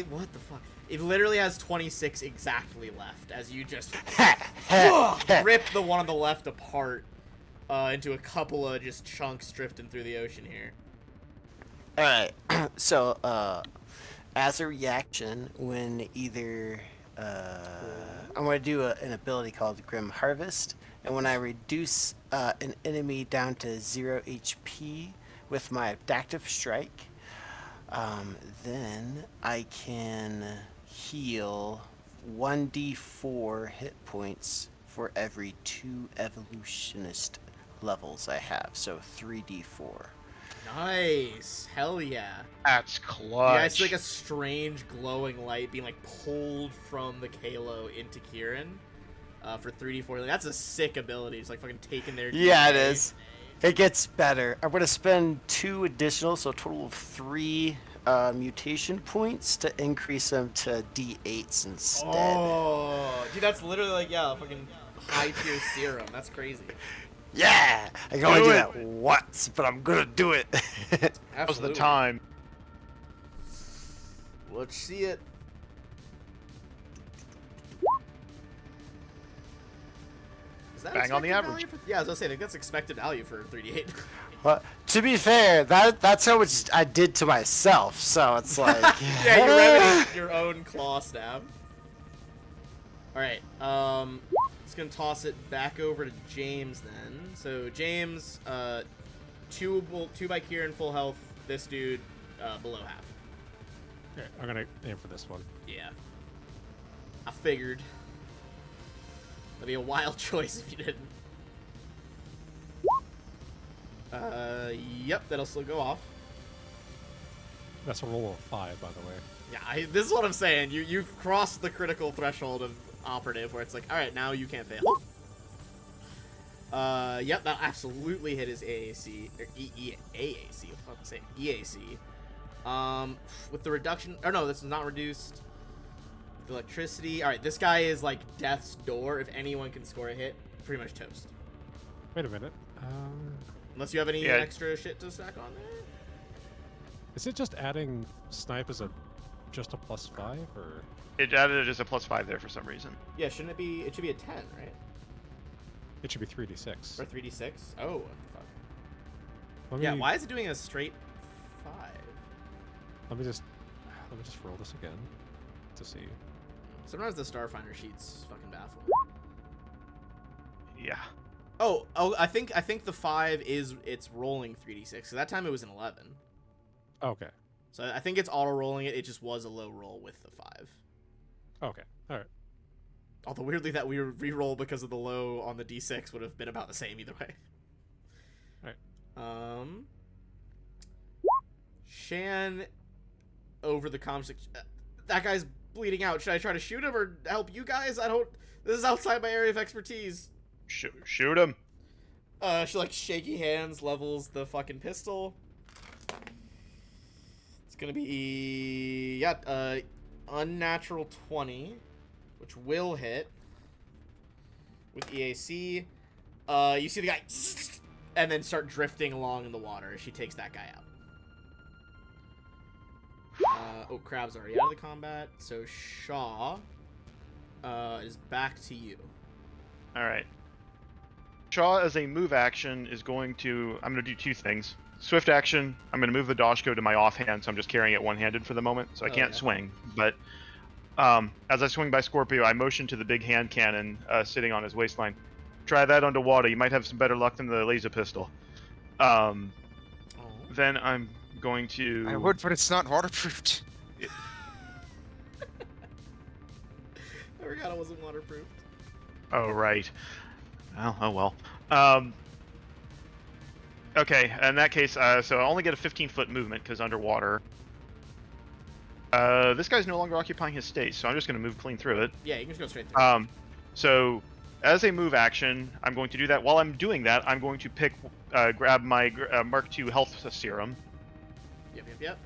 what the fuck? It literally has 26 exactly left as you just rip the one on the left apart into a couple of just chunks drifting through the ocean here. Alright, so as a reaction, when either I'm going to do an ability called Grim Harvest, and when I reduce an enemy down to 0 HP with my Adaptive Strike, then I can heal 1d4 hit points for every 2 evolutionist levels I have, so 3d4. Nice. Hell yeah. That's clutch. Yeah, it's like a strange glowing light being like pulled from the Kalo into Kieran for 3d4. That's a sick ability. It's like fucking taking their Yeah, it DNA. is. It gets better. I'm going to spend 2 additional, so a total of 3 mutation points to increase them to D8s instead. Oh, dude, that's literally like, yeah, fucking high tier serum. That's crazy. Yeah! I can only do that once, but I'm going to do it. That was the time. Let's see it. Is that Bang on the expected average. value for- yeah, I was gonna say, I think that's expected value for 3d8. Well, to be fair, that's how much I did to myself. So it's like, Yeah, you remedied your own claw stab. Alright, just gonna toss it back over to James then. So James, two by Kieran full health, this dude below half. Okay, I'm gonna aim for this one. Yeah. I figured. That'd be a wild choice if you didn't. Yep, that'll still go off. That's a roll of 5, by the way. Yeah, this is what I'm saying. You've crossed the critical threshold of operative where it's like, alright, now you can't fail. Yep, that absolutely hit his AAC, or AAC, what the fuck am I saying? EAC. With the reduction, or no, this is not reduced. The electricity, alright, this guy is like death's door. If anyone can score a hit, pretty much toast. Wait a minute. Unless you have any Yeah. extra shit to stack on there? Is it just adding snipe as just a +5, or? It added it as a +5 there for some reason. Yeah, shouldn't it be, it should be a 10, right? It should be 3d6. Or 3d6? Oh, what the fuck. Let me, Yeah, why is it doing a straight 5? Let me just roll this again to see. Sometimes the Starfinder sheet's fucking baffling. Yeah. Oh, I think the 5 is, it's rolling 3d6. So that time it was an 11. Okay. So I think it's auto rolling it. It just was a low roll with the 5. Okay. All right. Although weirdly that we re-roll because of the low on the d6 would have been about the same either way. All right. Shan over the comms. That guy's bleeding out. Should I try to shoot him or help you guys? I don't. This is outside my area of expertise. Shoot him. She like shaky hands levels the fucking pistol. It's gonna be unnatural 20, which will hit with EAC. You see the guy and then start drifting along in the water as she takes that guy out. Oh, Crab's already out of the combat, so Shaw is back to you. All right. Shaw, as a move action, is going to... I'm going to do two things. Swift action, I'm going to move the Dashko to my offhand, so I'm just carrying it one-handed for the moment, so I can't swing. But as I swing by Scorpio, I motion to the big hand cannon sitting on his waistline. Try that underwater. You might have some better luck than the laser pistol. Then I'm going to... I would, but it's not waterproofed. I forgot it wasn't waterproof. Oh, right. Oh well. Okay, in that case, so I only get a 15-foot movement because underwater. This guy's no longer occupying his space, so I'm just going to move clean through it. Yeah, you can just go straight through. So as a move action, I'm going to do that. While I'm doing that, I'm going to grab my Mark II health serum. Yep.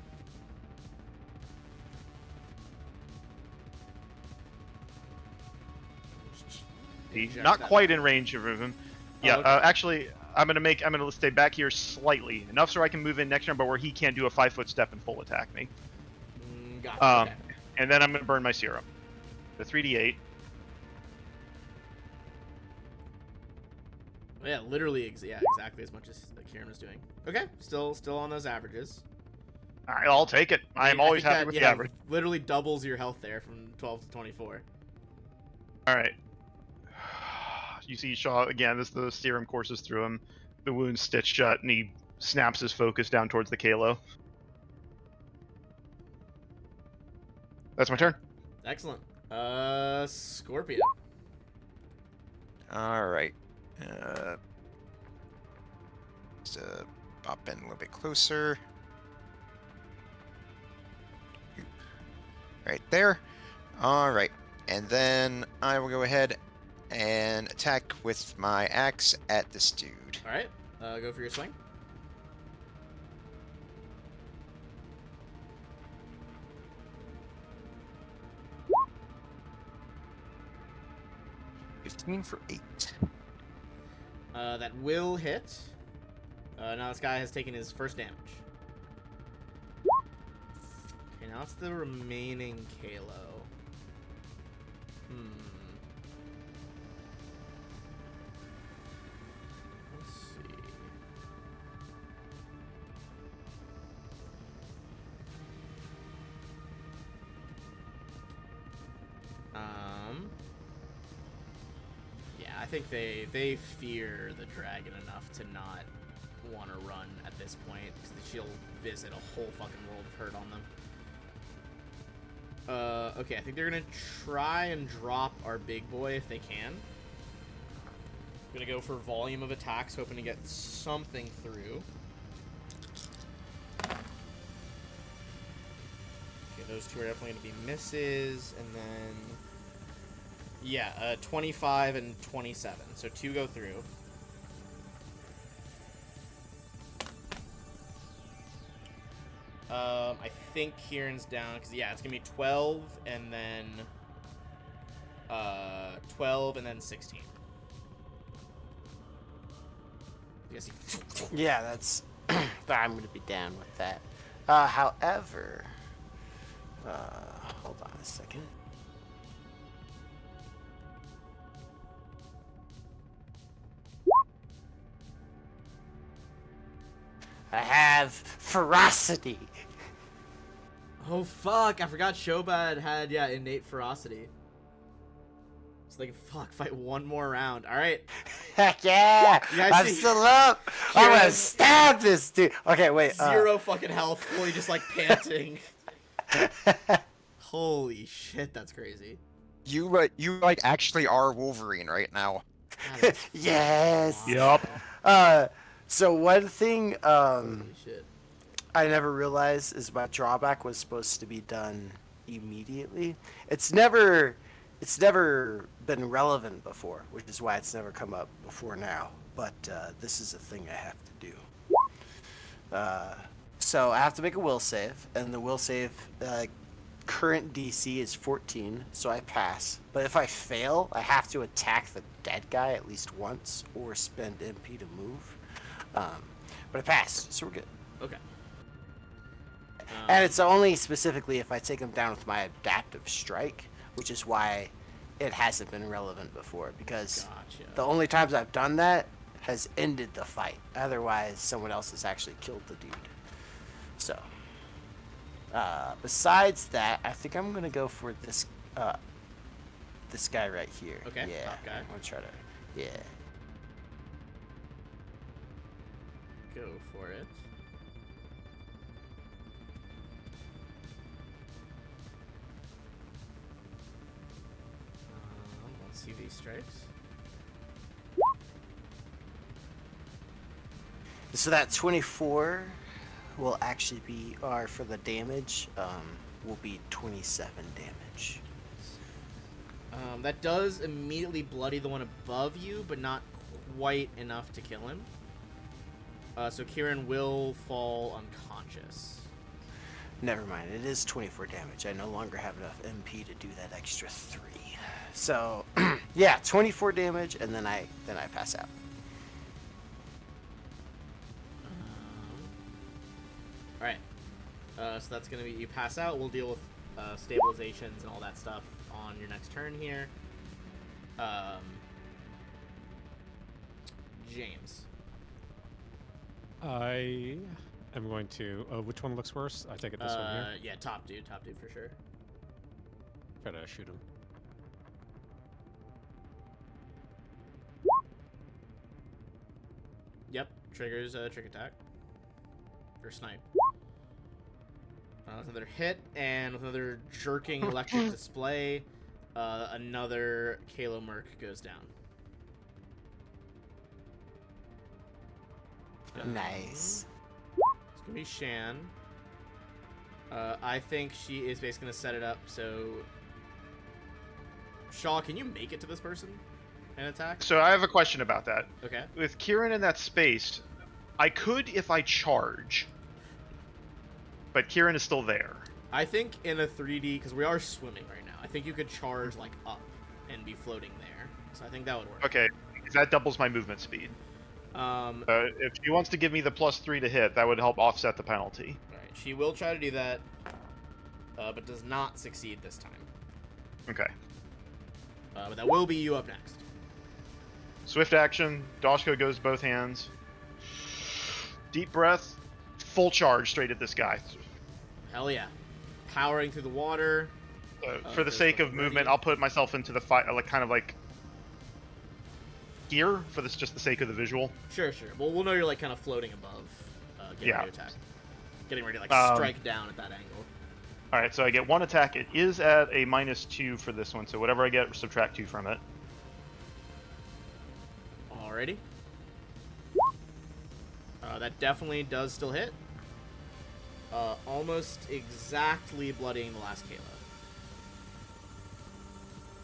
Not quite in range of him. Yeah, okay. actually, I'm gonna stay back here slightly enough so I can move in next turn, but where he can't do a 5-foot step and full attack me. Got it. Okay. And then I'm gonna burn my serum. The 3d8. Yeah, literally, exactly as much as Kieran was doing. Okay, still on those averages. I'll take it. I'm I always think happy with the average. Literally doubles your health there from 12 to 24. All right. You see Shaw again. The serum courses through him. The wound's stitched shut, and he snaps his focus down towards the Kalo. That's my turn. Excellent. Scorpion. All right. Just pop in a little bit closer. Right there. All right. And then I will go ahead and attack with my axe at this dude. All right. Go for your swing. $15 for 8. That will hit. Now this guy has taken his first damage. Okay, now it's the remaining Kalo. think they fear the dragon enough to not want to run at this point, because she'll visit a whole fucking world of hurt on them. Okay, I think they're gonna try and drop our big boy if they can. Gonna go for volume of attacks, hoping to get something through. Okay, those two are definitely gonna be misses, and then yeah, 25 and 27. So 2 go through. I think Kieran's down because yeah, it's gonna be 12 and then 12 and then 16. Yes. Yeah, that's. I'm gonna be down with that. However, hold on a second. I have ferocity. Oh fuck! I forgot Shobad had innate ferocity. So like fight one more round. All right. Heck yeah! You guys I'm see- still up. I'm Kieran- gonna stab this dude. Okay, wait. 0 fucking health, fully just like panting. Holy shit, that's crazy. You like actually are Wolverine right now. That is Yes. wild. Yup. So one thing Holy shit. I never realized is my drawback was supposed to be done immediately. It's never been relevant before, which is why it's never come up before now. But this is a thing I have to do. So I have to make a will save, and the will save current DC is 14, so I pass. But if I fail, I have to attack the dead guy at least once, or spend MP to move. But I passed, so we're good. Okay. And it's only specifically if I take him down with my adaptive strike, which is why it hasn't been relevant before, because Gotcha. the only times I've done that has ended the fight. Otherwise, someone else has actually killed the dude. So, besides that, I think I'm gonna go for this guy right here. Okay, Yeah. top guy. I'm gonna try to. Yeah. Go for it. Let's see these strikes. So that 24 will actually be, or for the damage, will be 27 damage. That does immediately bloody the one above you, but not quite enough to kill him. So Kieran will fall unconscious. Never mind, it is 24 damage. I no longer have enough MP to do that extra 3. So, yeah, 24 damage, and then I pass out. Alright. So that's going to be you pass out. We'll deal with stabilizations and all that stuff on your next turn here. James. I am going to. Which one looks worse? I take it this one here. Yeah, top dude for sure. Try to shoot him. Yep, triggers trick attack. Or snipe. Another hit, and with another jerking electric display, another Kalo Merc goes down. Nice. It's gonna be Shan. I think she is basically gonna set it up so. Shaw, can you make it to this person and attack? So I have a question about that. Okay. With Kieran in that space, I could if I charge, but Kieran is still there. I think in a 3D, because we are swimming right now, I think you could charge like up and be floating there. So I think that would work. Okay, that doubles my movement speed. If she wants to give me the +3 to hit, that would help offset the penalty. Alright, she will try to do that, but does not succeed this time. Okay. But that will be you up next. Swift action. Doshko goes both hands. Deep breath. Full charge straight at this guy. Hell yeah. Powering through the water. For the there's sake the of movement, ready. I'll put myself into the fight, like kind of like steer for this, just the sake of the visual. Sure. Well, we'll know you're like kind of floating above, getting Yeah. ready to attack, getting ready to like strike down at that angle. All right, so I get 1 attack. It is at a -2 for this one, so whatever I get, subtract 2 from it. Alrighty. That definitely does still hit. Almost exactly bloodying the last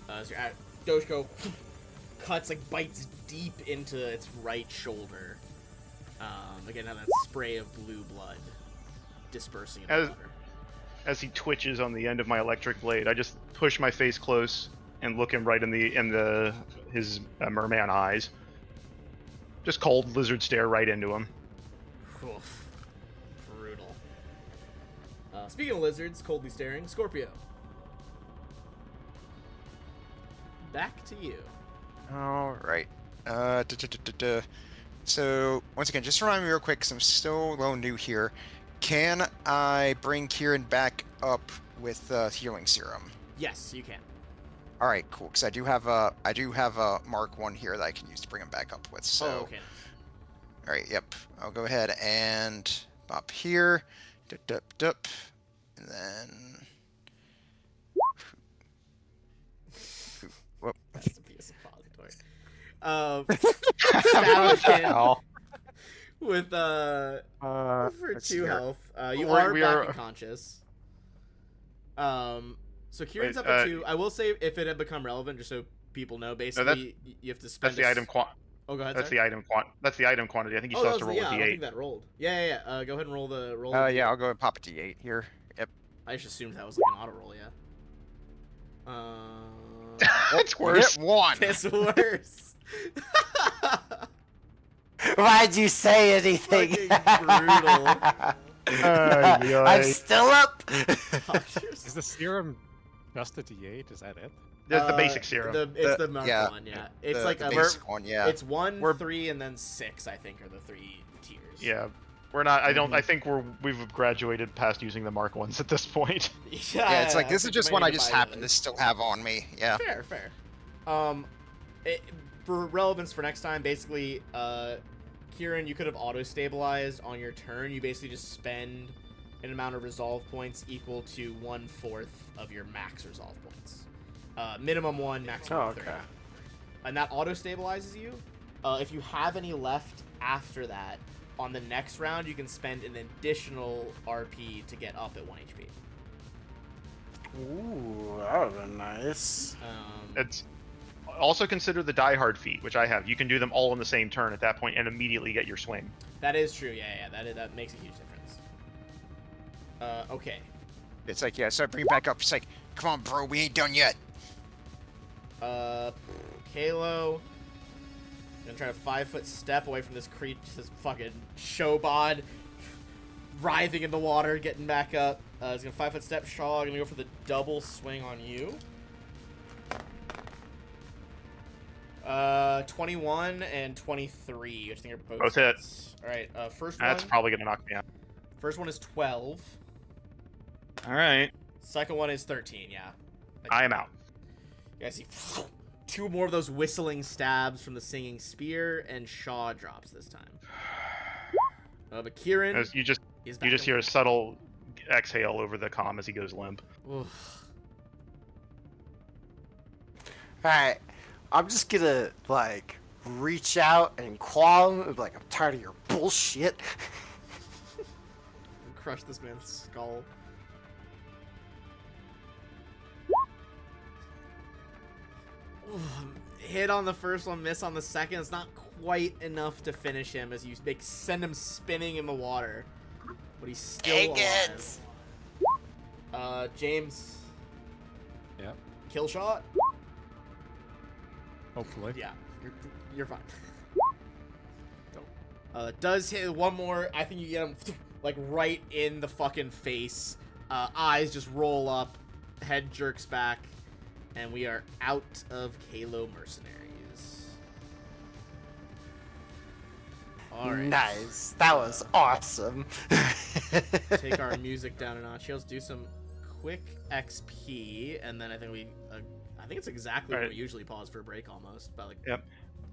Kayla. So Doshko cuts, like, bites deep into its right shoulder. Again, now that spray of blue blood dispersing in the water. As he twitches on the end of my electric blade, I just push my face close and look him right in his merman eyes. Just cold lizard stare right into him. Oof. Brutal. Speaking of lizards, coldly staring, Scorpio. Back to you. All right. So once again, just remind me real quick, because I'm still a little new here. Can I bring Kieran back up with healing serum? Yes, you can. All right, cool. Because I do have a Mark 1 here that I can use to bring him back up with. So. Oh, okay. All right. Yep. I'll go ahead and pop here. And then. Whoop. That's to be a suppository. Stab with for 2 health. You are back unconscious. So Kieran's up at 2. I will say, if it had become relevant, just so people know, basically you have to spend. That's the item Oh, go ahead. That's sorry. That's the item quantity. I think you still have to roll a I d8. think that rolled. Yeah. Go ahead and roll the roll. Yeah, I'll go and pop a d8 here. Yep. I just assumed that was like an auto roll. Yeah. It's worse. Get 1. It's worse. Why'd you say anything? Fucking brutal. I'm still up. Is the serum just a D8? Is that it? The basic serum. It's the Mark one, yeah. It's like the a basic one, yeah. It's 1, 3, and then 6. I think are the 3 tiers. Yeah, we're not. I don't. I think we've graduated past using the Mark ones at this point. Yeah, it's like this is just one I just happen to to still have on me. Yeah. Fair. For relevance for next time, basically, Kieran, you could have auto-stabilized on your turn. You basically just spend an amount of resolve points equal to 1/4 of your max resolve points. Minimum 1, maximum 3. And that auto-stabilizes you. If you have any left after that, on the next round, you can spend an additional RP to get up at 1 HP. Ooh, that would've been nice. It's also consider the Die Hard feat, which I have. You can do them all in the same turn at that point and immediately get your swing. That is true. Yeah. That makes a huge difference. Okay. It's like, yeah, so I bring it back up. It's like, come on, bro, we ain't done yet. Kalo. Gonna try to 5-foot step away from this this fucking showbod. Writhing in the water, getting back up. He's gonna 5-foot step. Shaw, gonna go for the double swing on you. 21 and 23, which I think are both hits. All right, first That's one. probably gonna knock me out. First one is 12. All right. Second one is 13. Yeah. I am out. You guys see 2 more of those whistling stabs from the singing spear, and Shaw drops this time. But Kieran, You just hear a subtle exhale over the comm as he goes limp. Oof. Alright, I'm just gonna, like, reach out and claw him. Like, I'm tired of your bullshit. Crush this man's skull. Oof. Hit on the first one, miss on the second. It's not quite enough to finish him as you send him spinning in the water. But he's still alive. James. Yeah. Kill shot? Hopefully. Yeah, you're fine. Does hit one more. I think you get him like right in the fucking face. Eyes just roll up, head jerks back, and we are out of Kalo Mercenaries. All right. Nice. That was awesome. Take our music down a notch. Let's do some quick XP, and then I think it's exactly All when right. we usually pause for a break almost. About like Yep.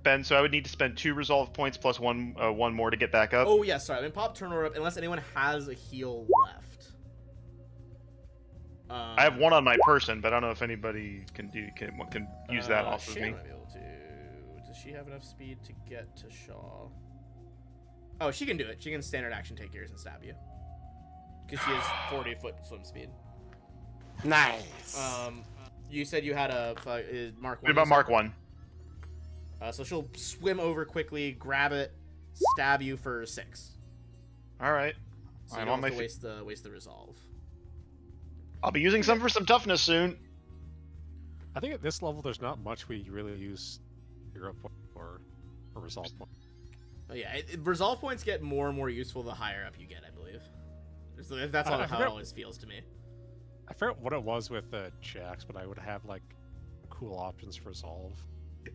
spend. So I would need to spend 2 resolve points plus one more to get back up. Oh yeah, sorry. I mean, pop turn order up unless anyone has a heal left. I have 1 on my person, but I don't know if anybody can use that off of Shan me. might be able to. Does she have enough speed to get to Shaw? Oh, she can do it. She can standard action take yours and stab you. Because she has 40-foot swim speed. Nice. You said you had a Mark 1. What about Mark 1? So she'll swim over quickly, grab it, stab you for 6. All right. So you I'm don't on have my to waste the resolve. I'll be using some for some toughness soon. I think at this level, there's not much we really use hero point or resolve point. But yeah, resolve points get more and more useful the higher up you get, I believe. That's how it always feels to me. I forget what it was with Jax, but I would have like cool options for resolve.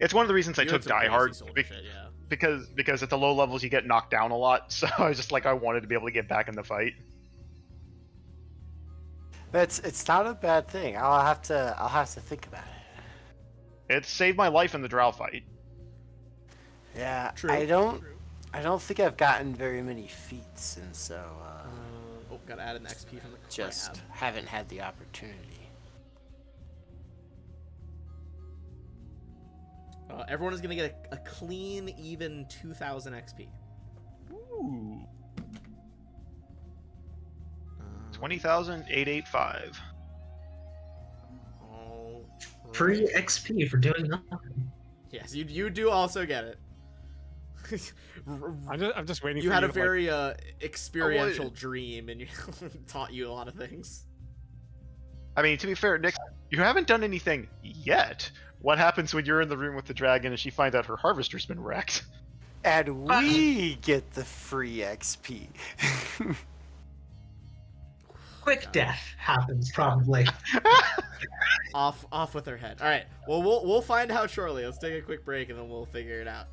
It's one of the reasons I You took had some Die crazy Hard soldier shit, yeah. because at the low levels you get knocked down a lot. So I was just like I wanted to be able to get back in the fight. It's not a bad thing. I'll have to think about it. It saved my life in the Drow fight. Yeah, True. I don't think I've gotten very many feats, and so Gotta add an XP from the just crab. haven't had the opportunity. Everyone is gonna get a clean, even 2,000 XP. Ooh. 20,885. All Free right. XP for doing nothing. Yes, you do also get it. I'm just waiting. You for had you a to, very experiential dream, and you taught you a lot of things. I mean, to be fair, Nick, you haven't done anything yet. What happens when you're in the room with the dragon and she finds out her harvester's been wrecked? And we get the free XP. Quick death happens probably. Off with her head. All right. Well, we'll find out shortly. Let's take a quick break, and then we'll figure it out.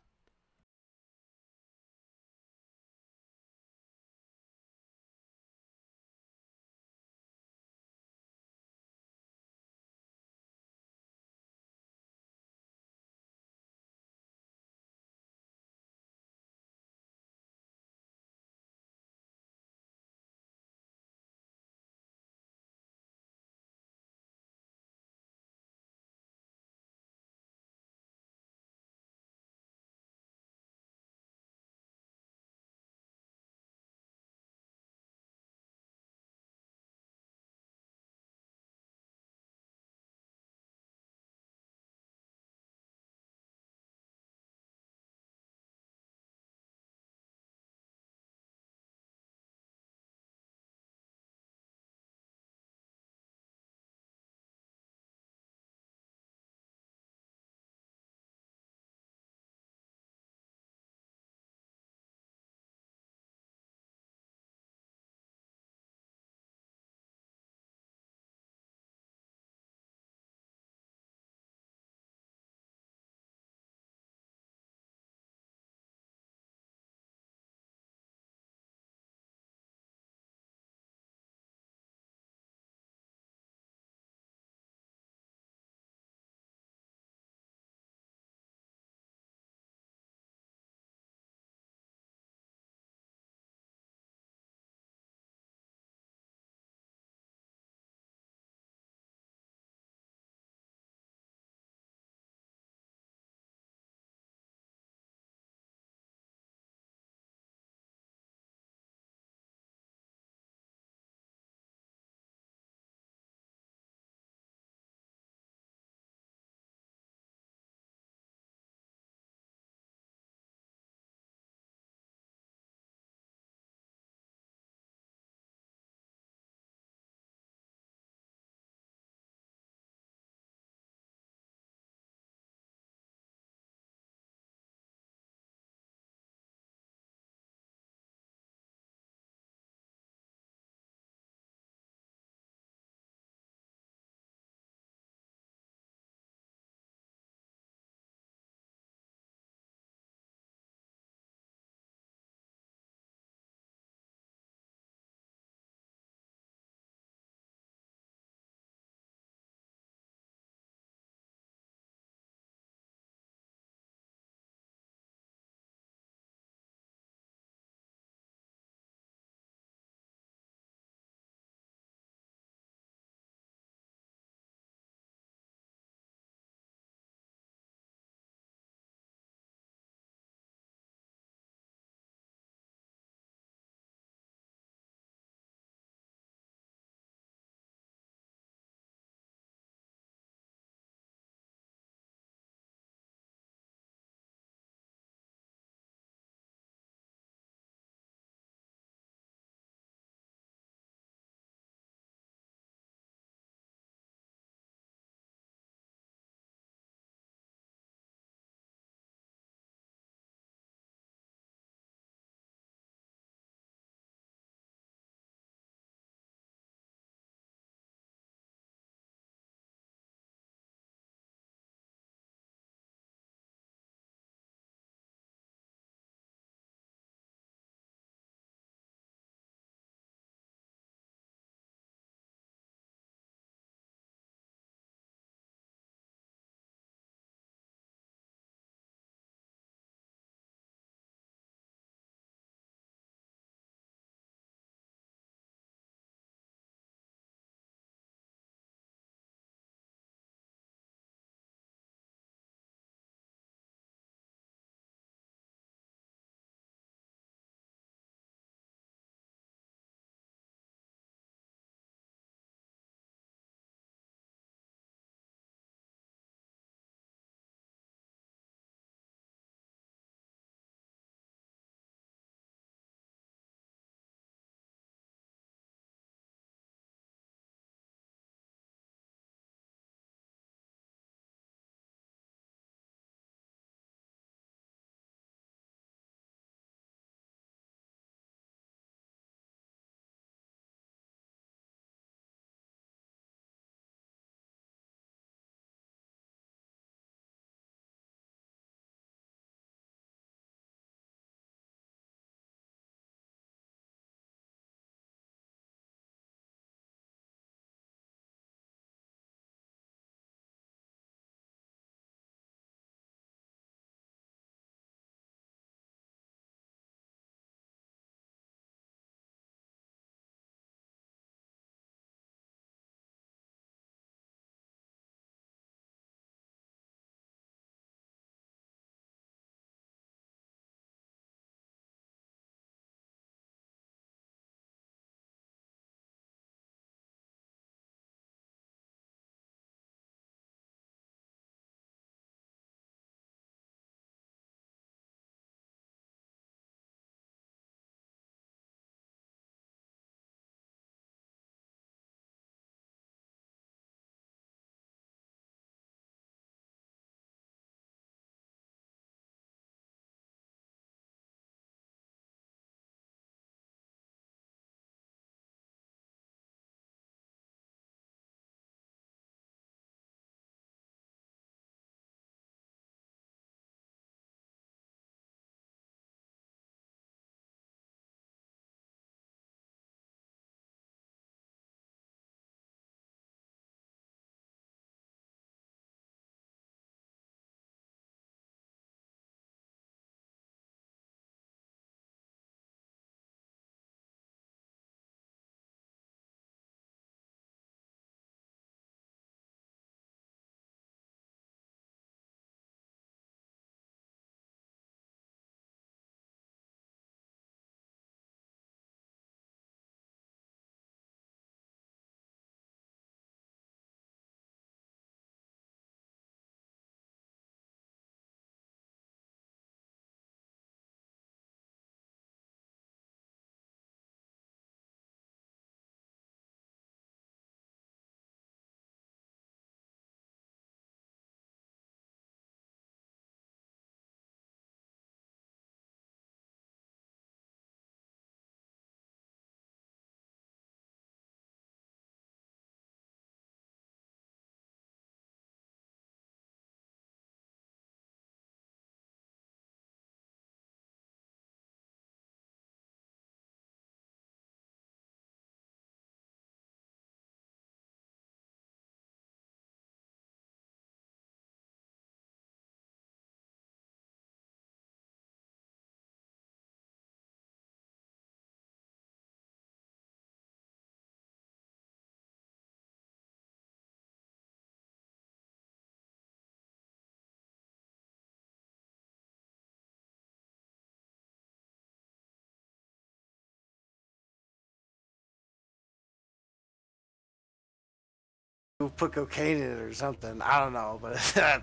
people put cocaine in it or something. I don't know, but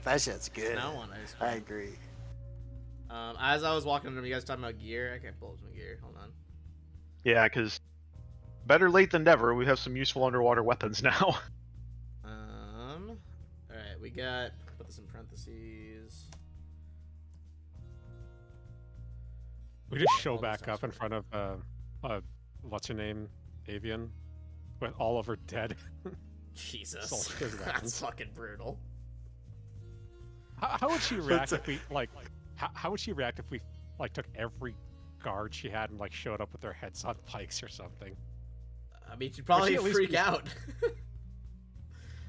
that shit's good. Now on ice cream. I agree. As I was walking under, you guys talking about gear. I can't pull up some gear. Hold on. Yeah, because better late than never. We have some useful underwater weapons now. All right, we got. Put this in parentheses. We just show All this back up in front of what's her name, Avian, with all of her dead. Jesus, Soldiers' that's weapons. fucking brutal. How would she react if we like? How would she react if we like took every guard she had and like showed up with their heads on pikes or something? I mean, she'd probably at least freak be- out.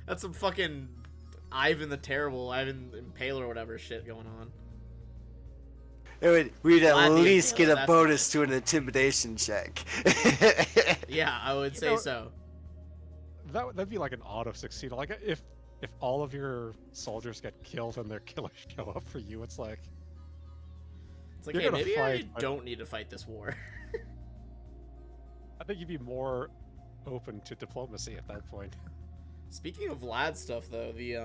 That's some fucking Ivan the Terrible, Ivan Impaler or whatever shit going on. We'd at Glad the least Impaler, get a that's bonus to an intimidation check. Yeah, I would say know, so. That'd be like an auto succeed. Like if all of your soldiers get killed and their killers show up for you, it's like It's like, you're hey, gonna maybe I fight, but- don't need to fight this war. I think you'd be more open to diplomacy at that point. Speaking of lad stuff, though, the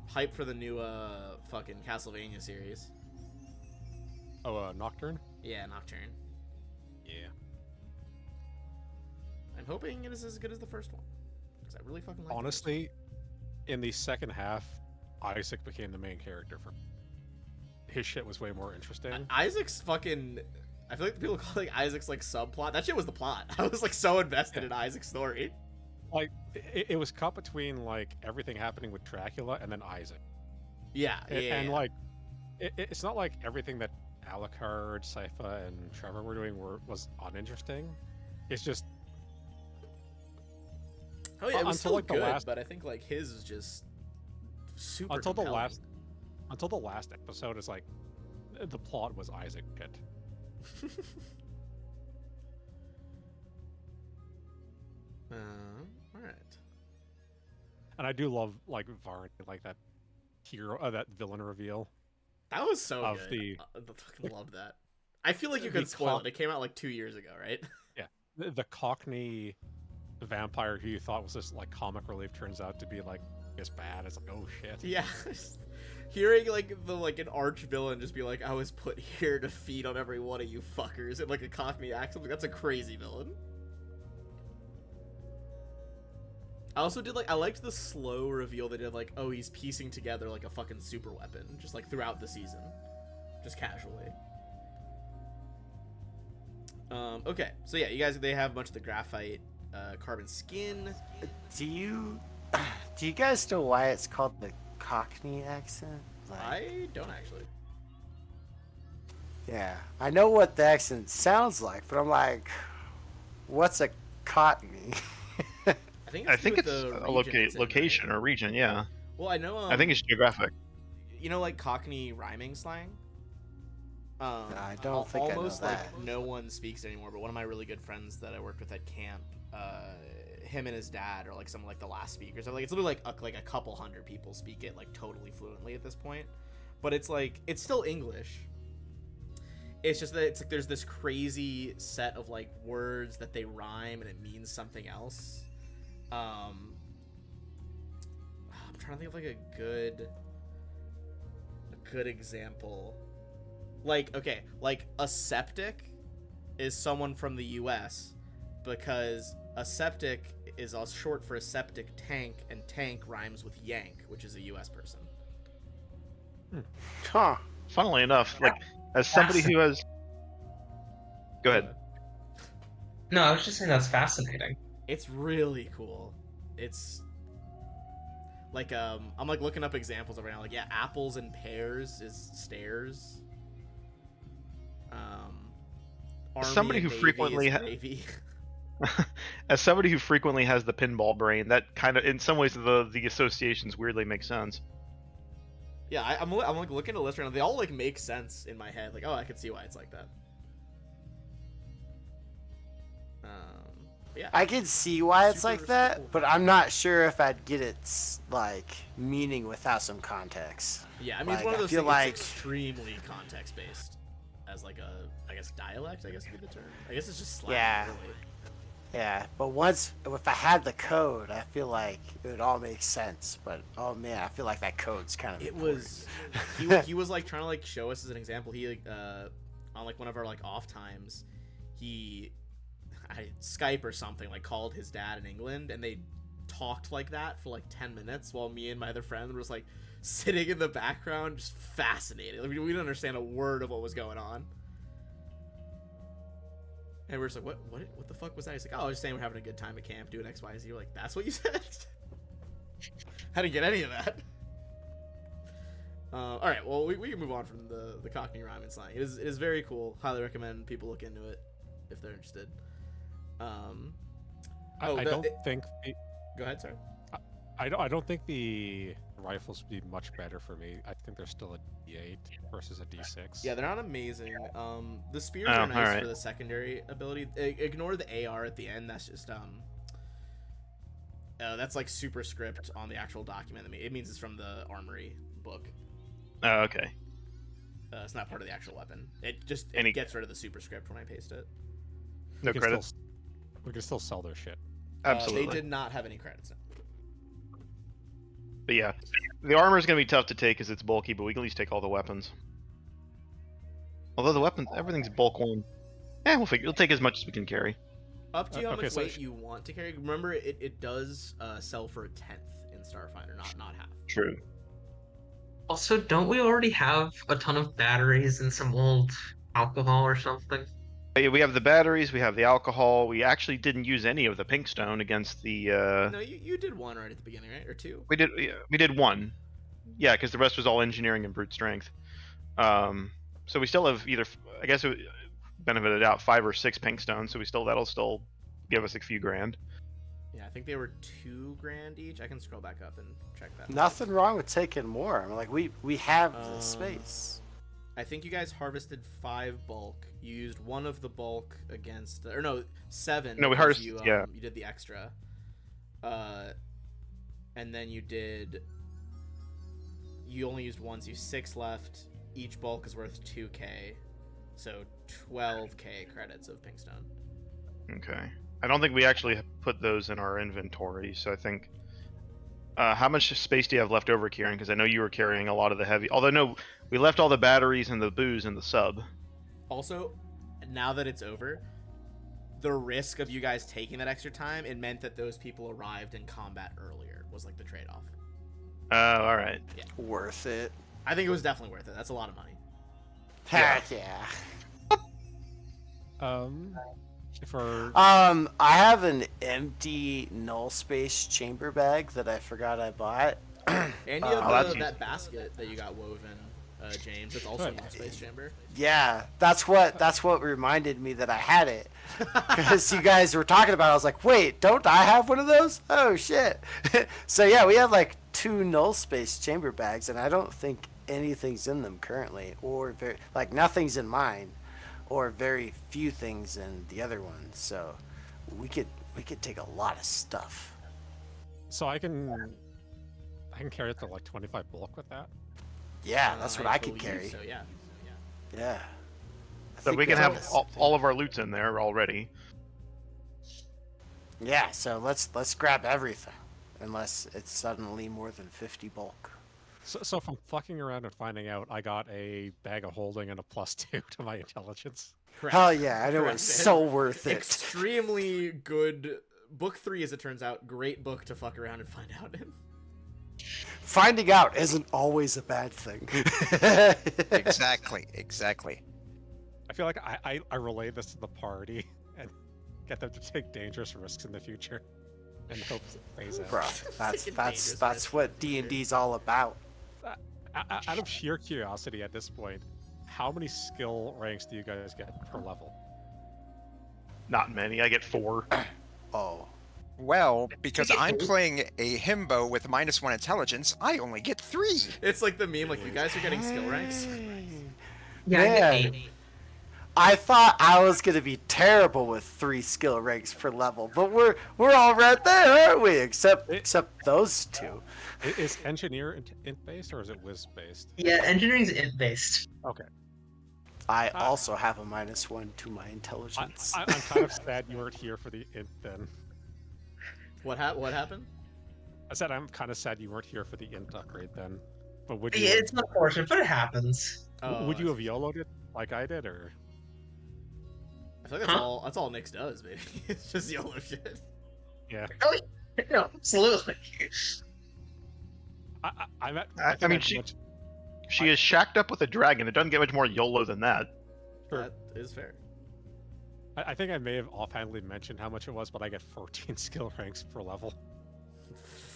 hype for the new fucking Castlevania series. Oh, Nocturne. Yeah, Nocturne. Yeah. I'm hoping it is as good as the first one, because I really fucking like. Honestly, in the second half, Isaac became the main character for. His shit was way more interesting. Isaac's fucking. I feel like the people call like Isaac's like subplot. That shit was the plot. I was like so invested in Isaac's story. Like it was cut between like everything happening with Dracula and then Isaac. Yeah, And like it's not like everything that Alucard, Sypha, and Trevor were doing was uninteresting. It's just oh yeah, it was until, still like, the good, last- but I think like his is just super until the compelling. last episode is like the plot was Isaac shit. All right. And I do love like Varn, like that hero, that villain reveal. That was so Of good. the- I fucking loved that. I feel like you the could spoil clock- it. It came out like 2 years ago, right? The Cockney vampire who you thought was just like comic relief turns out to be like as bad. It's like, oh shit. Yeah. Hearing like an arch villain just be like, I was put here to feed on every one of you fuckers in like a Cockney accent, like, that's a crazy villain. I also did I liked the slow reveal they did, like, oh, he's piecing together like a fucking super weapon, just like throughout the season. Just casually. Okay, so yeah, you guys, they have a bunch of the graphite carbon skin. Do you guys know why it's called the Cockney accent? I don't actually. Yeah, I know what the accent sounds like, but I'm like, what's a Cockney? I think I think with it's the a region it's in, location right? or region, yeah. Well, I know. I think it's geographic. You know, like Cockney rhyming slang. I don't think I know almost that. like no one speaks anymore. But one of my really good friends that I worked with at camp, him and his dad are like some of like the last speakers. Like it's literally like a couple hundred people speak it like totally fluently at this point. But it's like it's still English. It's just that it's like there's this crazy set of like words that they rhyme and it means something else. I'm trying to think of like a good example. Like, okay, like a septic is someone from the US because a septic is all short for a septic tank, and tank rhymes with yank, which is a US person. Huh. Funnily enough, like as somebody who has, go ahead. No, I was just saying that's fascinating. It's really cool. It's like I'm like looking up examples right now. Like, yeah, apples and pears is stairs. Army Somebody and who navy frequently is gravy. As somebody who frequently has the pinball brain, that kind of, in some ways, the associations weirdly make sense. Yeah, I'm like looking at a list right now. They all like make sense in my head. Like, oh, I can see why it's like that. Yeah. I can see why it's Super like that, cool. but I'm not sure if I'd get its like meaning without some context. Yeah, I mean, it's Like, one of I those feel things like- that's extremely context based, as like a, I guess, dialect. I guess would be the term. I guess it's just slang. Yeah. Really. Yeah, but if I had the code, I feel like it would all make sense. But oh man, I feel like that code's kind of It important. was he was like trying to like show us as an example. He like on like one of our like off times, he Skype or something like called his dad in England, and they talked like that for like 10 minutes while me and my other friend was like sitting in the background just fascinated. Like, we didn't understand a word of what was going on. And we're just like, what the fuck was that? He's like, oh, I was just saying we're having a good time at camp doing X, Y, and Z. We're like, that's what you said? I didn't get any of that. All right, well, we can move on from the Cockney rhyme and slang. It is very cool. Highly recommend people look into it if they're interested. I don't think. Go ahead, sorry. I don't think the rifles would be much better for me. I think they're still a D8 versus a D6. Yeah, they're not amazing. The spears are nice alright. for the secondary ability. Ignore the AR at the end. That's just that's like superscript on the actual document. It means it's from the armory book. Oh, okay. It's not part of the actual weapon. It Any- gets rid of the superscript when I paste it. No We can credits. we can still sell their shit. Absolutely. They did not have any credits. But yeah, the armor is going to be tough to take because it's bulky, but we can at least take all the weapons. Although the weapons, everything's bulk one. We'll figure. We'll take as much as we can carry. Up to you how Okay, much so weight you want to carry. Remember, it does sell for a 10th in Starfinder, not half. True. Also, don't we already have a ton of batteries and some old alcohol or something? We have the batteries. We have the alcohol. We actually didn't use any of the pink stone against the. No, you did one right at the beginning, right? Or two? We did. Yeah, we did one. Yeah, because the rest was all engineering and brute strength. So we still have either. I guess it benefited out 5 or 6 pink stones. So that'll still give us a few grand. Yeah, I think they were $2,000 each. I can scroll back up and check that. Nothing wrong with taking more. I mean, like we have the Um, space. I think you guys harvested 5 bulk. You used one of the bulk against, or no, 7. No, we because harvested- You, yeah. You did the extra, and then you only used one, so you have 6 left. Each bulk is worth 2K, so 12K credits of pinkstone. Okay. I don't think we actually put those in our inventory. So I think. How much space do you have left over, Kieran? Because I know you were carrying a lot of the heavy. Although no, we left all the batteries and the booze in the sub. Also, now that it's over, the risk of you guys taking that extra time, it meant that those people arrived in combat earlier, was like the trade-off. All right. Worth it. I think it was definitely worth it. That's a lot of money. Heck yeah. For I have an empty null space chamber bag that I forgot I bought. And you Oh, have that's that basket that you got woven, James. That's also in the space chamber. Yeah, that's what reminded me that I had it. Because you guys were talking about it, I was like, wait, don't I have one of those? Oh shit. So yeah, we have like 2 null space chamber bags, and I don't think anything's in them currently, or nothing's in mine, or very few things in the other one. So we could take a lot of stuff. so I can carry it to like 25 bulk with that. Yeah, that's what I could believe carry. So yeah. Yeah. I So think we can have have all of our loots in there already. Yeah, so let's grab everything, unless it's suddenly more than 50 bulk. So from fucking around and finding out, I got a bag of holding and a +2 to my intelligence. Correct. Hell yeah, I know Correct. it's so worth it. Extremely good book 3, as it turns out. Great book to fuck around and find out in. Finding out isn't always a bad thing. Exactly. I feel like I relay this to the party and get them to take dangerous risks in the future and hope it plays out. Bro, Taking dangerous that's risks what in the future. D&D's all about. Out of sheer curiosity at this point, how many skill ranks do you guys get per level? Not many. I get 4. Oh. Well, because I'm playing a himbo with -1 intelligence, I only get 3. It's like the meme, like, you guys are getting skill ranks. Yeah, I get Man. 8. I thought I was gonna be terrible with 3 skill ranks per level, but we're all right there, aren't we? Except those 2. Is engineer int based or is it whiz based? Yeah, engineering's int based. Okay. I also have a -1 to my intelligence. I'm kind of sad you weren't here for the int then. What happened? I said I'm kind of sad you weren't here for the int upgrade then. But would Yeah, you it's unfortunate, but it happens. would I you have see. YOLO'd it like I did, or? I feel like that's all Nyx does, baby. It's just YOLO shit. Yeah. Oh, no, absolutely. I I mean, think she is shacked up with a dragon. It doesn't get much more YOLO than that. Sure. That is fair. I think I may have offhandedly mentioned how much it was, but I get 14 skill ranks per level.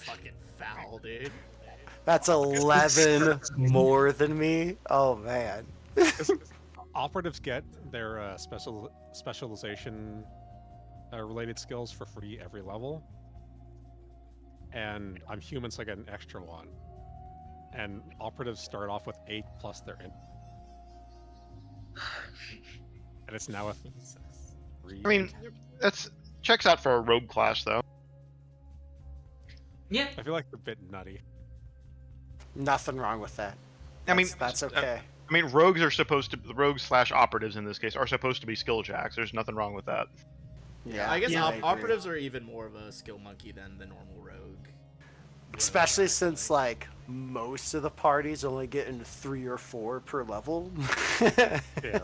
Fucking foul, dude. That's 11 more than me. Oh man. Operatives get their specialization related skills for free every level, and I'm human, so I get an extra one. And operatives start off with 8 plus their int, and it's now a 3. I mean, that's checks out for a rogue class, though. Yeah. I feel like they're a bit nutty. Nothing wrong with that. I mean, That's okay. I mean, rogues are supposed to, the rogues / operatives in this case are supposed to be skill jacks. There's nothing wrong with that. Yeah, I guess I agree. operatives are even more of a skill monkey than the normal rogue. Especially since like most of the parties only getting 3 or 4 per level. Yeah.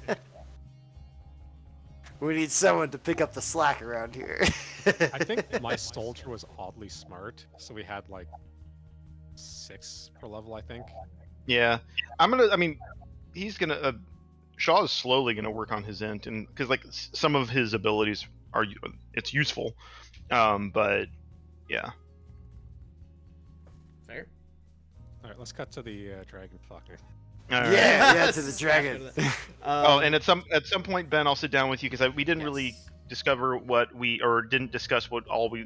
We need someone to pick up the slack around here. I think my soldier was oddly smart, so we had like 6 per level, I think. Yeah, I mean, he's gonna. Shaw is slowly gonna work on his int, and because like some of his abilities are, it's useful, but yeah. Fair. All right, let's cut to the dragon fucker. All right. Yeah, to the dragon. Oh, and at some point, Ben, I'll sit down with you because we didn't really yes. discover what we, or didn't discuss what all we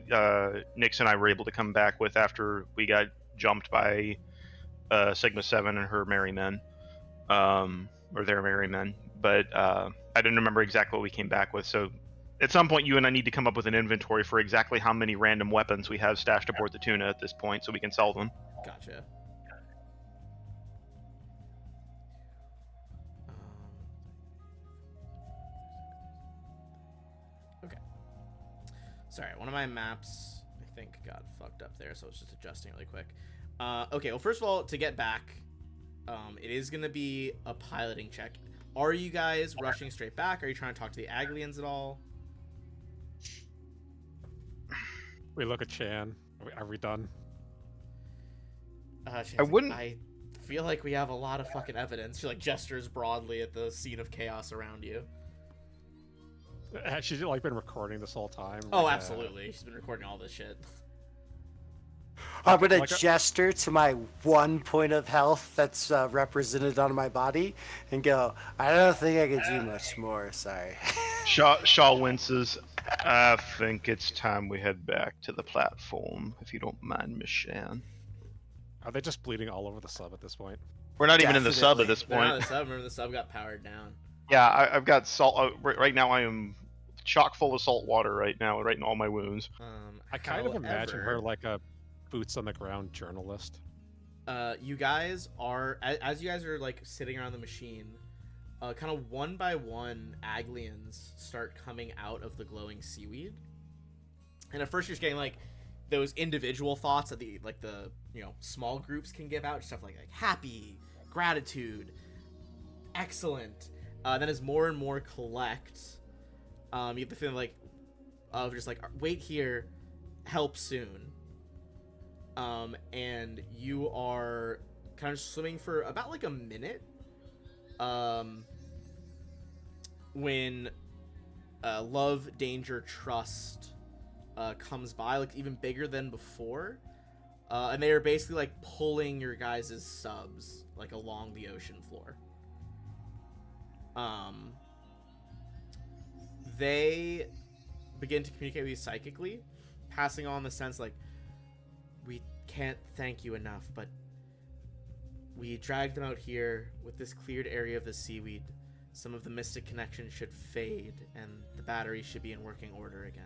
Nix and I were able to come back with after we got jumped by Sigma 7 and her merry men, or their merry men. But I didn't remember exactly what we came back with. So at some point, you and I need to come up with an inventory for exactly how many random weapons we have stashed aboard the tuna at this point, so we can sell them. Gotcha. Okay. Sorry, one of my maps, I think, got fucked up there, so I was just adjusting really quick. Okay, well, first of all, to get back, it is going to be a piloting check. Are you guys rushing straight back? Are you trying to talk to the Aglians at all? We look at Chan. Are we done? I wouldn't- I feel like we have a lot of fucking evidence. She like gestures broadly at the scene of chaos around you. Has she like been recording this whole time? Oh, Like, absolutely. She's been recording all this shit. I'm gonna Like a- gesture to my 1 point of health that's represented on my body and go, I don't think I can do much more, sorry. Shaw winces. I think it's time we head back to the platform, if you don't mind, Miss Shan. Are they just bleeding all over the sub at this point? We're not even in the sub at Definitely. this They're not point. the sub. Remember, the sub got powered down. Yeah, I've got salt. Right now, I am chock full of salt water right now, right in all my wounds. I kind of imagine her however, like a boots on the ground journalist. you guys are, as you guys are like sitting around the machine, kind of one by one, Aglians start coming out of the glowing seaweed. And at first, you're just getting like those individual thoughts that the small groups can give out, stuff like happy, gratitude, excellent. Then as more and more collect, you get the feeling of just like, wait here, help soon. And you are kind of swimming for about like a minute. When love, danger, trust comes by, like even bigger than before. And they are basically like pulling your guys' subs like along the ocean floor. They begin to communicate with you psychically, passing on the sense like, we can't thank you enough, but we dragged them out here with this cleared area of the seaweed. Some of the mystic connections should fade, and the battery should be in working order again.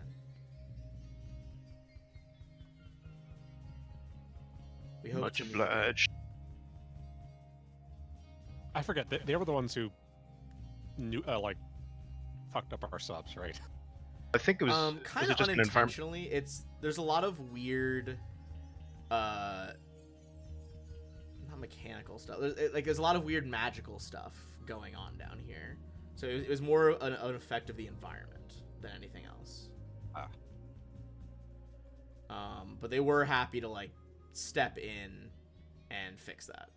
We hope Much to meet again. obliged. I forget. They were the ones who new, like fucked up our subs, right? I think it was. Kind Was it of just an environment? unintentionally. There's a lot of weird, not mechanical stuff. There's a lot of weird magical stuff going on down here. So it was more an effect of the environment than anything else. Ah. But they were happy to like step in and fix that.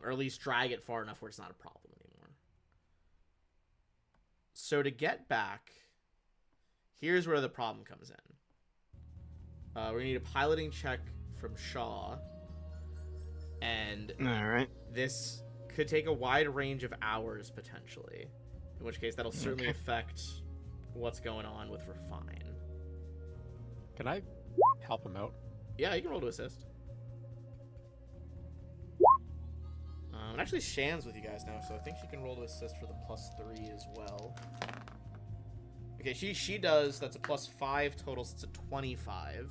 Or at least drag it far enough where it's not a problem anymore. So to get back, here's where the problem comes in. We're gonna need a piloting check from Shaw, and All right. this could take a wide range of hours potentially. In which case, that'll certainly affect what's going on with Refine. Can I help him out? Yeah, you can roll to assist. And actually, Shan's with you guys now, so I think she can roll to assist for the +3 as well. Okay, she does. That's a +5 total, so it's a 25.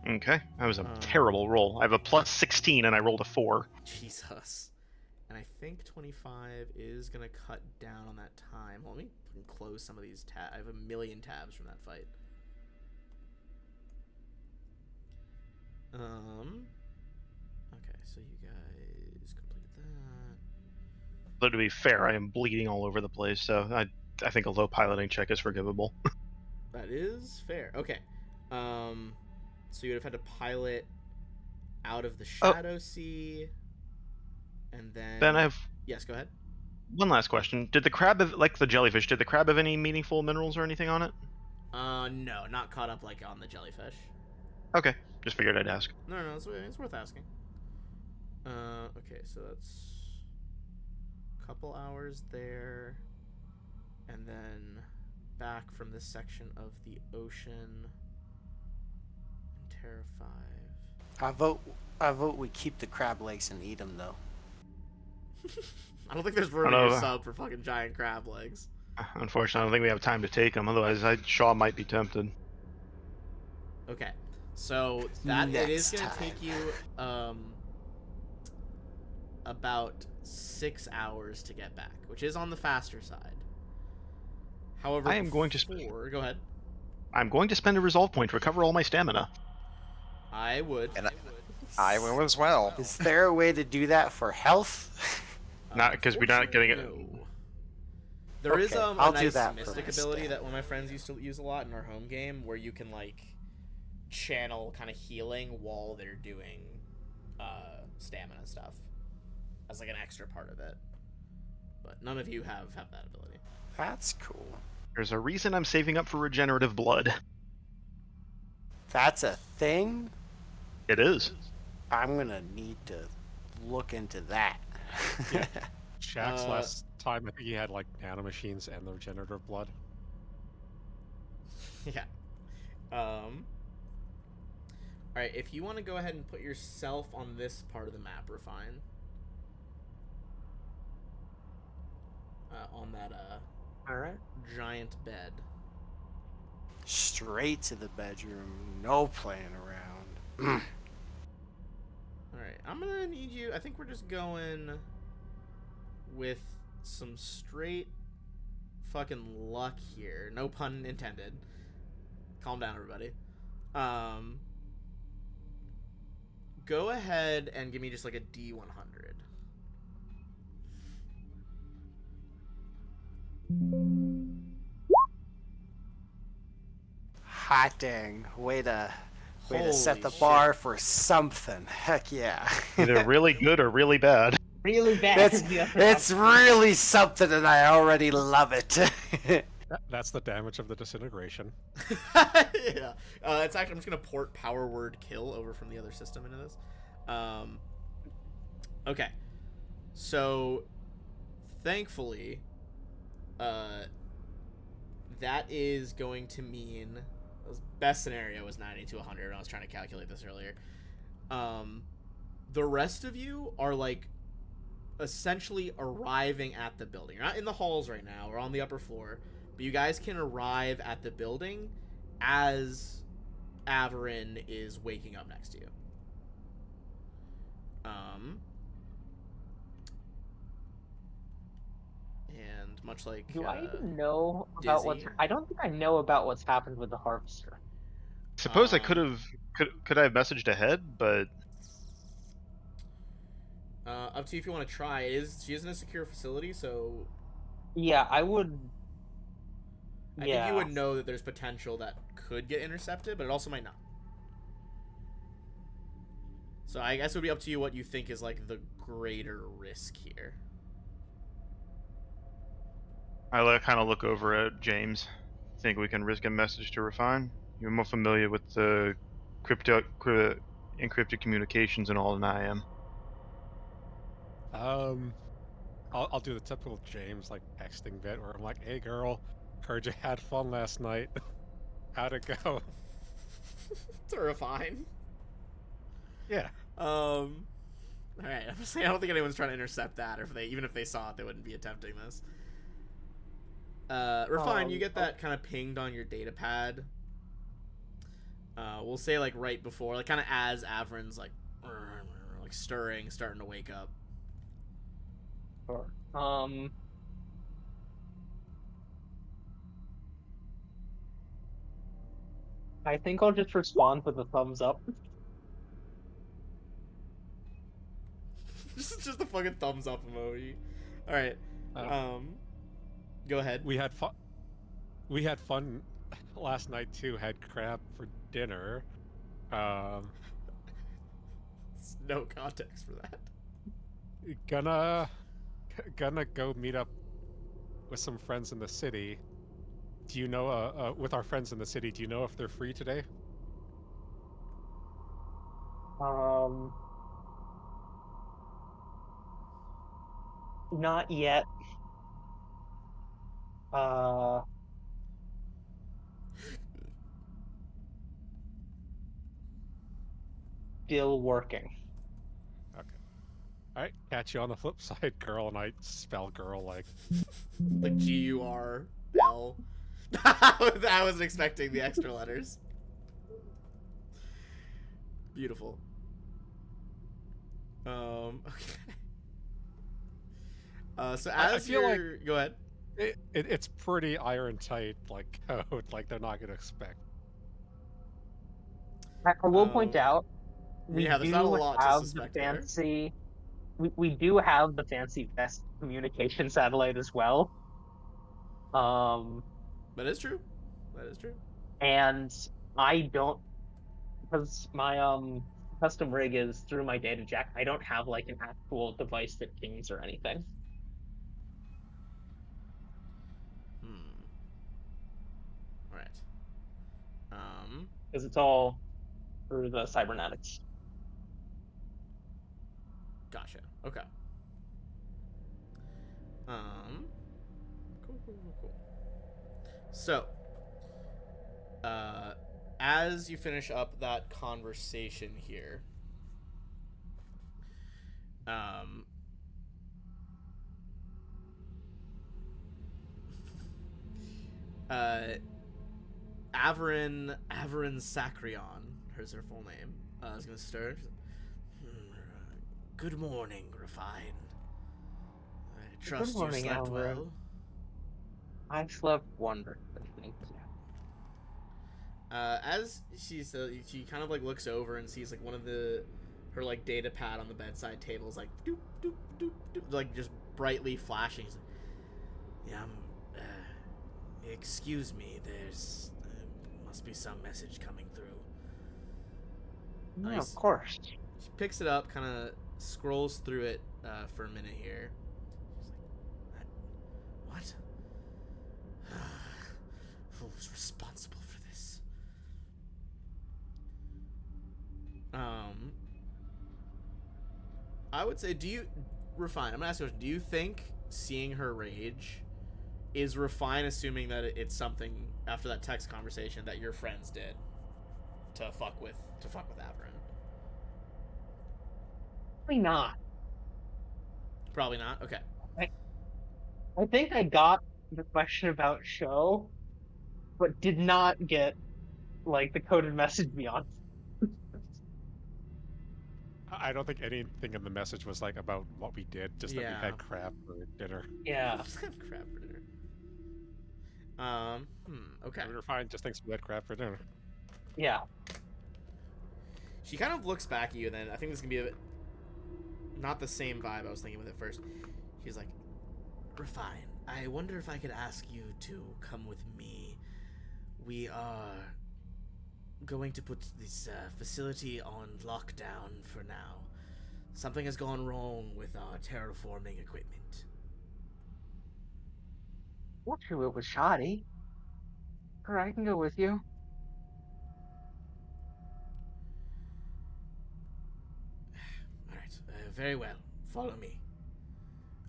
Okay. That was a terrible roll. I have a +16 and I rolled a 4. Jesus. And I think 25 is going to cut down on that time. Well, let me close some of these tabs. I have a million tabs from that fight. Okay, so you guys complete that. But to be fair, I am bleeding all over the place, so I think a low piloting check is forgivable. That is fair. Okay. So you would have had to pilot out of the Shadow Sea, and then... Ben, I have Yes, go ahead. one last question. Did the crab have, like the jellyfish, did the crab have any meaningful minerals or anything on it? No, not caught up like on the jellyfish. Okay, just figured I'd ask. No, it's worth asking. Okay, so that's a couple hours there, and then back from this section of the ocean. Terra 5. I vote we keep the crab legs and eat them though. I don't think there's room in your sub for fucking giant crab legs. Unfortunately, I don't think we have time to take them. Otherwise, Shaw might be tempted. Okay, so that it is going to take you about 6 hours to get back, which is on the faster side. However, I am going to go ahead. I'm going to spend a resolve point to recover all my stamina. I would. And I will as well. Is there a way to do that for health? Not because we're not getting it. No. There is Okay, a I'll do nice that for mystic my ability stat. that one of my friends used to use a lot in our home game, where you can like channel kind of healing while they're doing stamina stuff as like an extra part of it. But none of you have that ability. That's cool. There's a reason I'm saving up for regenerative blood. That's a thing? It is. I'm gonna need to look into that. Yeah. Shaq's last time, I think he had like nanomachines and the regenerative blood. Yeah. All right, if you want to go ahead and put yourself on this part of the map, Refine. On that All right. giant bed. Straight to the bedroom, no playing around. Alright, I'm gonna need you. I think we're just going with some straight fucking luck here. No pun intended. Calm down, everybody. Go ahead and give me just like a D100. Hot dang. Way to set Holy the shit. bar for something. Heck yeah. Either really good or really bad. Really bad. It's, is the other it's option. really something and I already love it. That's the damage of the disintegration. Yeah. It's actually, I'm just gonna port power word kill over from the other system into this. Okay. So, thankfully, that is going to mean the best scenario was 90 to 100. I was trying to calculate this earlier. The rest of you are like essentially arriving at the building. You're not in the halls right now or on the upper floor, but you guys can arrive at the building as Averin is waking up next to you. much like Do I even know about what's? Dizzy. I don't think I know about what's happened with the harvester. Suppose I Um, could I have messaged ahead, but Up to you if you want to try. She is in a secure facility, so Yeah, I would. I think you Yeah. would know that there's potential that could get intercepted, but it also might not. So I guess it would be up to you what you think is like the greater risk here. I kind of look over at James. Think we can risk a message to refine? You're more familiar with the encrypted communications and all than I am. I'll do the typical James like texting bit where I'm like, "Hey girl, heard you had fun last night. How'd it go?" To refine. Yeah. All right. I'm saying I don't think anyone's trying to intercept that, or even if they saw it, they wouldn't be attempting this. Refine, you get that kind of pinged on your data pad. We'll say like right before, like kind of as Avrin's like stirring, starting to wake up. Sure. I think I'll just respond with a thumbs up. This is just a fucking thumbs up emoji. All right. Go ahead. We had fun. We had fun last night too. Had crab for dinner. No context for that. Gonna go meet up with some friends in the city. Do you know with our friends in the city, do you know if they're free today? Not yet. Uh, Still working. Okay. All right, catch you on the flip side, girl. And I spell girl like GURL. I wasn't expecting the extra letters. Beautiful. Okay. So as I feel like go ahead. it's pretty iron tight, like code. Like they're not gonna expect. I will point out we Yeah, there's not a do lot to have the suspect there. fancy. We do have the fancy best communication satellite as well. That is true. That is true. And I don't, because my custom rig is through my data jack. I don't have like an actual device that pings or anything All right. because it's all through the cybernetics. Gotcha. Okay. Cool. So, as you finish up that conversation here, Averin Sacrion, here's her full name, is gonna start. Good morning, Refine. I trust Good morning, you slept Averin. well. I slept wonderfully, thank you. As she kind of like looks over and sees like one of her like data pad on the bedside table is like doop doop doop doop, like just brightly flashing. She's like, yeah, excuse me. There's must be some message coming through. Yeah, of course. She picks it up, kind of scrolls through it for a minute here. She's like, what? Who was responsible for this? I would say, Refine, I'm gonna ask you, do you think seeing her rage is Refine assuming that it's something after that text conversation that your friends did to fuck with Averin? Probably not. Probably not. Okay. I think I got the question about show, but did not get like the coded message beyond. I don't think anything in the message was like about what we did, just that we Yeah. had crab for dinner. Yeah. Just have crab for dinner. Okay. We were fine, just thinks we had crab for dinner. Yeah. She kind of looks back at you, and then I think this is gonna be a bit not the same vibe I was thinking with it first. She's like, Refine, I wonder if I could ask you to come with me. We are going to put this facility on lockdown for now. Something has gone wrong with our terraforming equipment. We'll do it with Shoddy. Or I can go with you. Alright, very well. Follow me.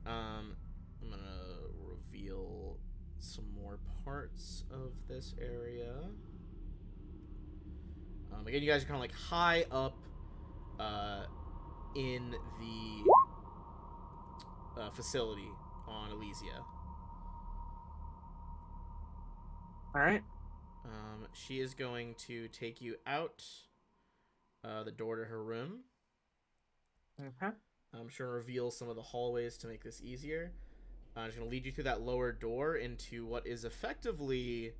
I'm gonna reveal some more parts of this area. Again, you guys are kind of like high up in the facility on Elysia. All right. She is going to take you out the door to her room. Okay. I'm just going to reveal some of the hallways to make this easier. I'm just going to lead you through that lower door into what is effectively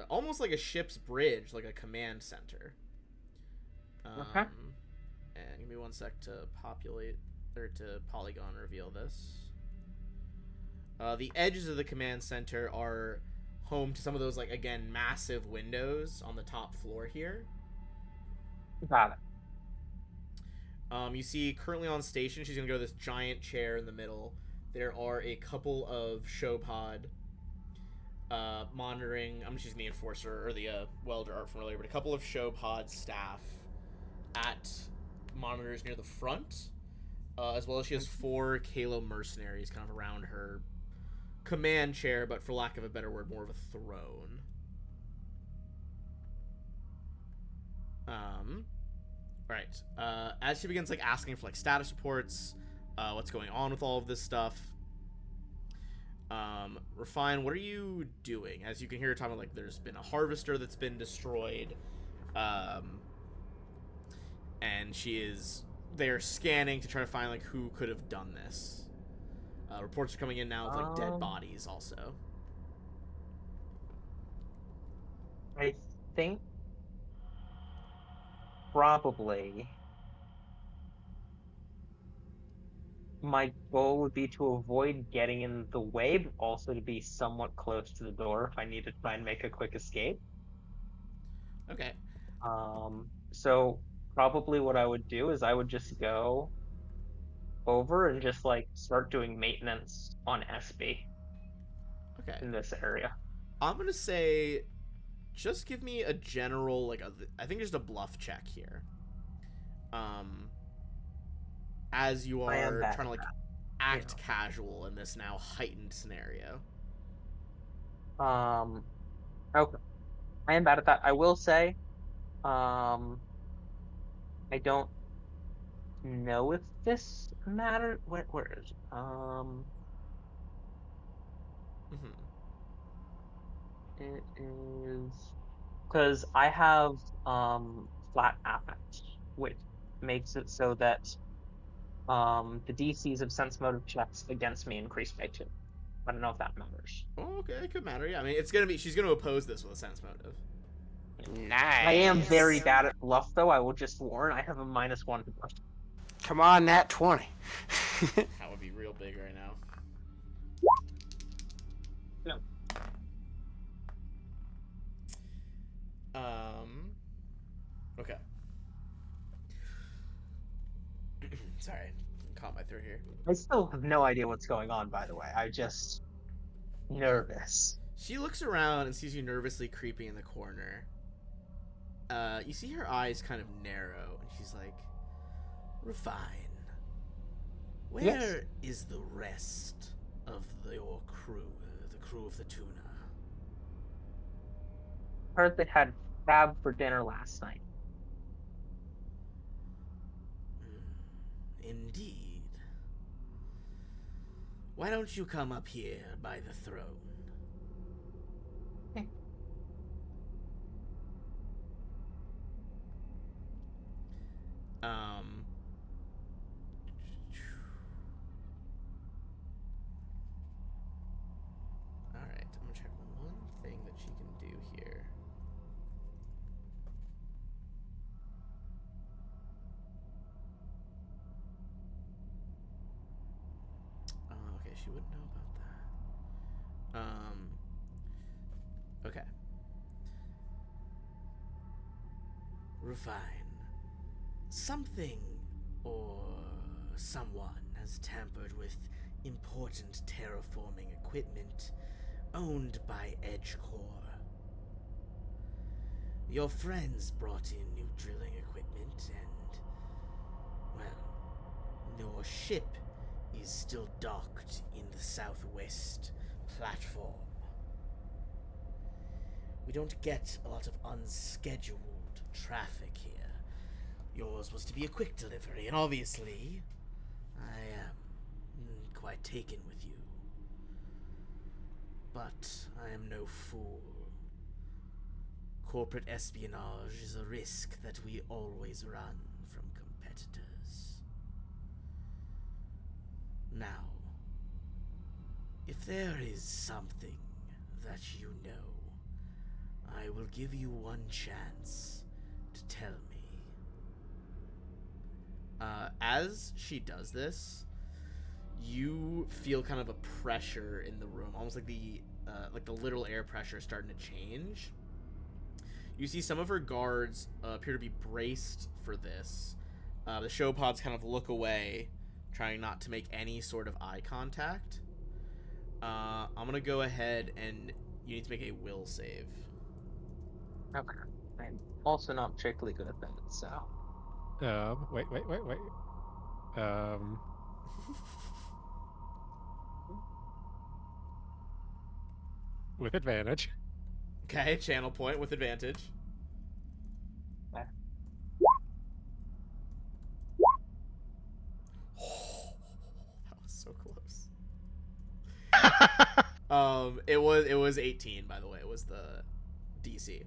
almost like a ship's bridge, like a command center. Okay. And give me one sec to populate, or to polygon reveal this. The edges of the command center are home to some of those, like, again, massive windows on the top floor here. Got it. You see, currently on station, she's going to go to this giant chair in the middle. There are a couple of Showpod monitoring. I'm just using the Enforcer, or the Welder art from earlier, but a couple of Showpod staff at monitors near the front. As well as she has 4 Kalo mercenaries kind of around her command chair, but for lack of a better word, more of a throne. Right. As she begins like asking for like status reports, what's going on with all of this stuff. Refine, what are you doing? As you can hear her talking, like there's been a harvester that's been destroyed, and they're scanning to try to find like who could have done this. Reports are coming in now of like dead bodies also. I think probably my goal would be to avoid getting in the way, but also to be somewhat close to the door if I need to try and make a quick escape. Okay. So probably what I would do is I would just go over and just like start doing maintenance on SB Okay. in this area. I'm gonna say, just give me a general like I think just a bluff check here. As you I am are bad trying to at like act casual in this now heightened scenario. Okay. I am bad at that. I will say, I don't know if this matters. Where is it? Mm-hmm. It is because I have flat affect, which makes it so that the DCs of sense motive checks against me increase by 2. I don't know if that matters. Oh, okay, it could matter. Yeah, I mean, she's gonna oppose this with a sense motive. Nice. I am very bad at bluff, though. I will just warn. I have a -1 to bluff. Come on, nat 20. That would be real big right now. No. Okay. Sorry, caught my throat here. I still have no idea what's going on, by the way. I'm just nervous. She looks around and sees you nervously creeping in the corner. You see her eyes kind of narrow, and she's like, Refine. Where is the rest of your crew, the crew of the tuna? Heard they had crab for dinner last night. Indeed. Why don't you come up here by the throne? She wouldn't know about that. Okay. Refine. Something or someone has tampered with important terraforming equipment owned by EdgeCore. Your friends brought in new drilling equipment and, well, your ship is still docked in the southwest platform. We don't get a lot of unscheduled traffic here. Yours was to be a quick delivery, and obviously, I am quite taken with you. But I am no fool. Corporate espionage is a risk that we always run from competitors. Now, if there is something that you know, I will give you one chance to tell me. As she does this, you feel kind of a pressure in the room, almost like the literal air pressure starting to change. You see some of her guards appear to be braced for this. The show pods kind of look away, trying not to make any sort of eye contact. I'm gonna go ahead and you need to make a will save. Okay. I'm also not particularly good at that, so. Wait. With advantage. Okay, channel point with advantage. Okay. Oh, that was so close. It was 18, by the way. It was the DC.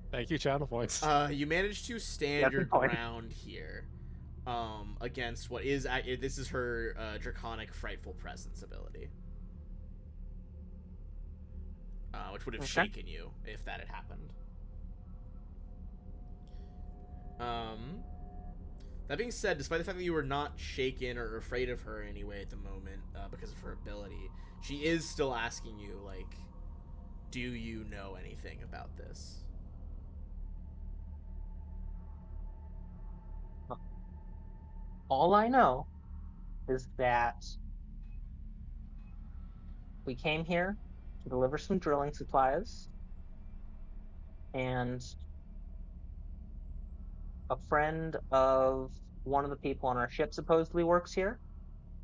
Thank you, channel points. You managed to stand That's your the point. ground here, against what is this is her draconic frightful presence ability, which would have Okay. shaken you if that had happened. That being said, despite the fact that you were not shaken or afraid of her anyway at the moment, because of her ability, she is still asking you, like, do you know anything about this? All I know is that we came here to deliver some drilling supplies, and a friend of one of the people on our ship supposedly works here,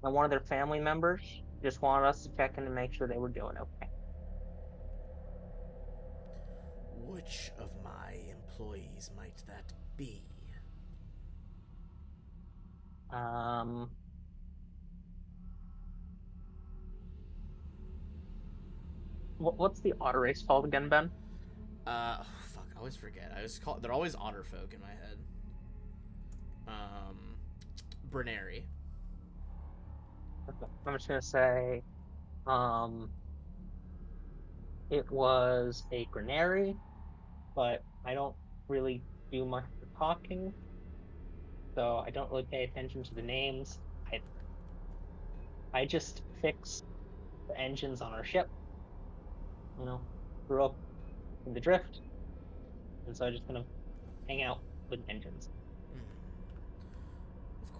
and one of their family members just wanted us to check in and make sure they were doing okay. Which of my employees might that be? What's the otter race called again, Ben? Fuck, I always forget. They're always otter folk in my head. Brenary. Okay. I'm just gonna say, it was a granary, but I don't really do much for talking, so I don't really pay attention to the names either. I just fix the engines on our ship. You know, grew up in the drift, and so I just kind of hang out with engines. Of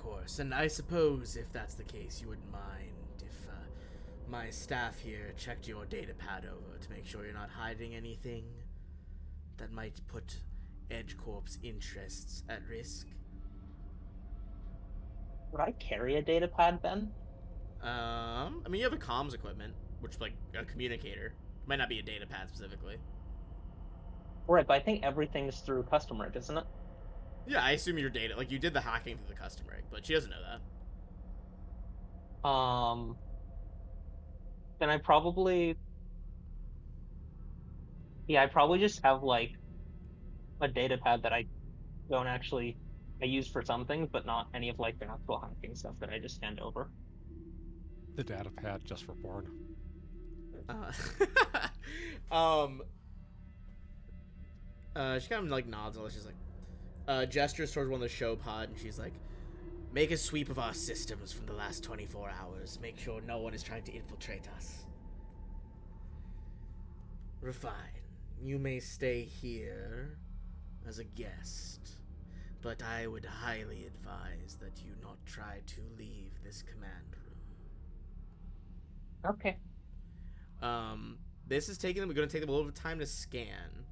course. And I suppose if that's the case, you wouldn't mind if my staff here checked your data pad over to make sure you're not hiding anything that might put EdgeCorp's interests at risk. Would I carry a data pad, Ben? I mean, you have a comms equipment, which is like a communicator. Might not be a data pad specifically. Right, but I think everything's through custom rig, isn't it? Yeah, I assume your data, like you did the hacking through the custom rig, but she doesn't know that. Then I probably just have like a data pad that I don't actually I use for some things, but not any of like the actual hacking stuff that I just hand over. The data pad just for porn. She kind of like nods, and she's like, gestures towards one of the show pod, and she's like, Make a sweep of our systems from the last 24 hours. Make sure no one is trying to infiltrate us. Refine. You may stay here as a guest, but I would highly advise that you not try to leave this command room. Okay. This is going to take them a little bit of time to scan.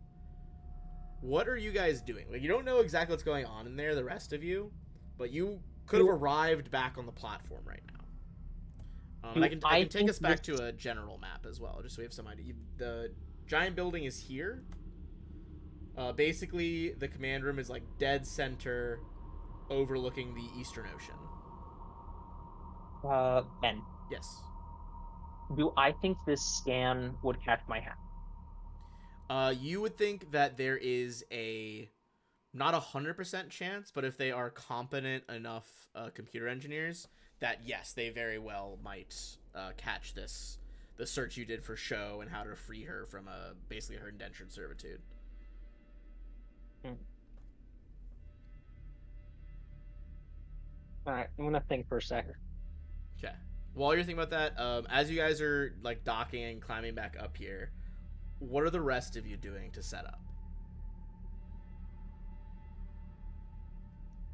What are you guys doing? Like, you don't know exactly what's going on in there, the rest of you, but you could have arrived back on the platform right now. I can take us back to a general map as well, just so we have some idea. The giant building is here. Basically, the command room is like dead center, overlooking the Eastern Ocean. Ben, Yes. do I think this scan would catch my hat? You would think that there is a not 100% chance, but if they are competent enough computer engineers, that yes, they very well might catch this. The search you did for Show and how to free her from basically her indentured servitude. Alright, I'm gonna think for a second. Okay. While you're thinking about that, as you guys are like docking and climbing back up here, what are the rest of you doing to set up?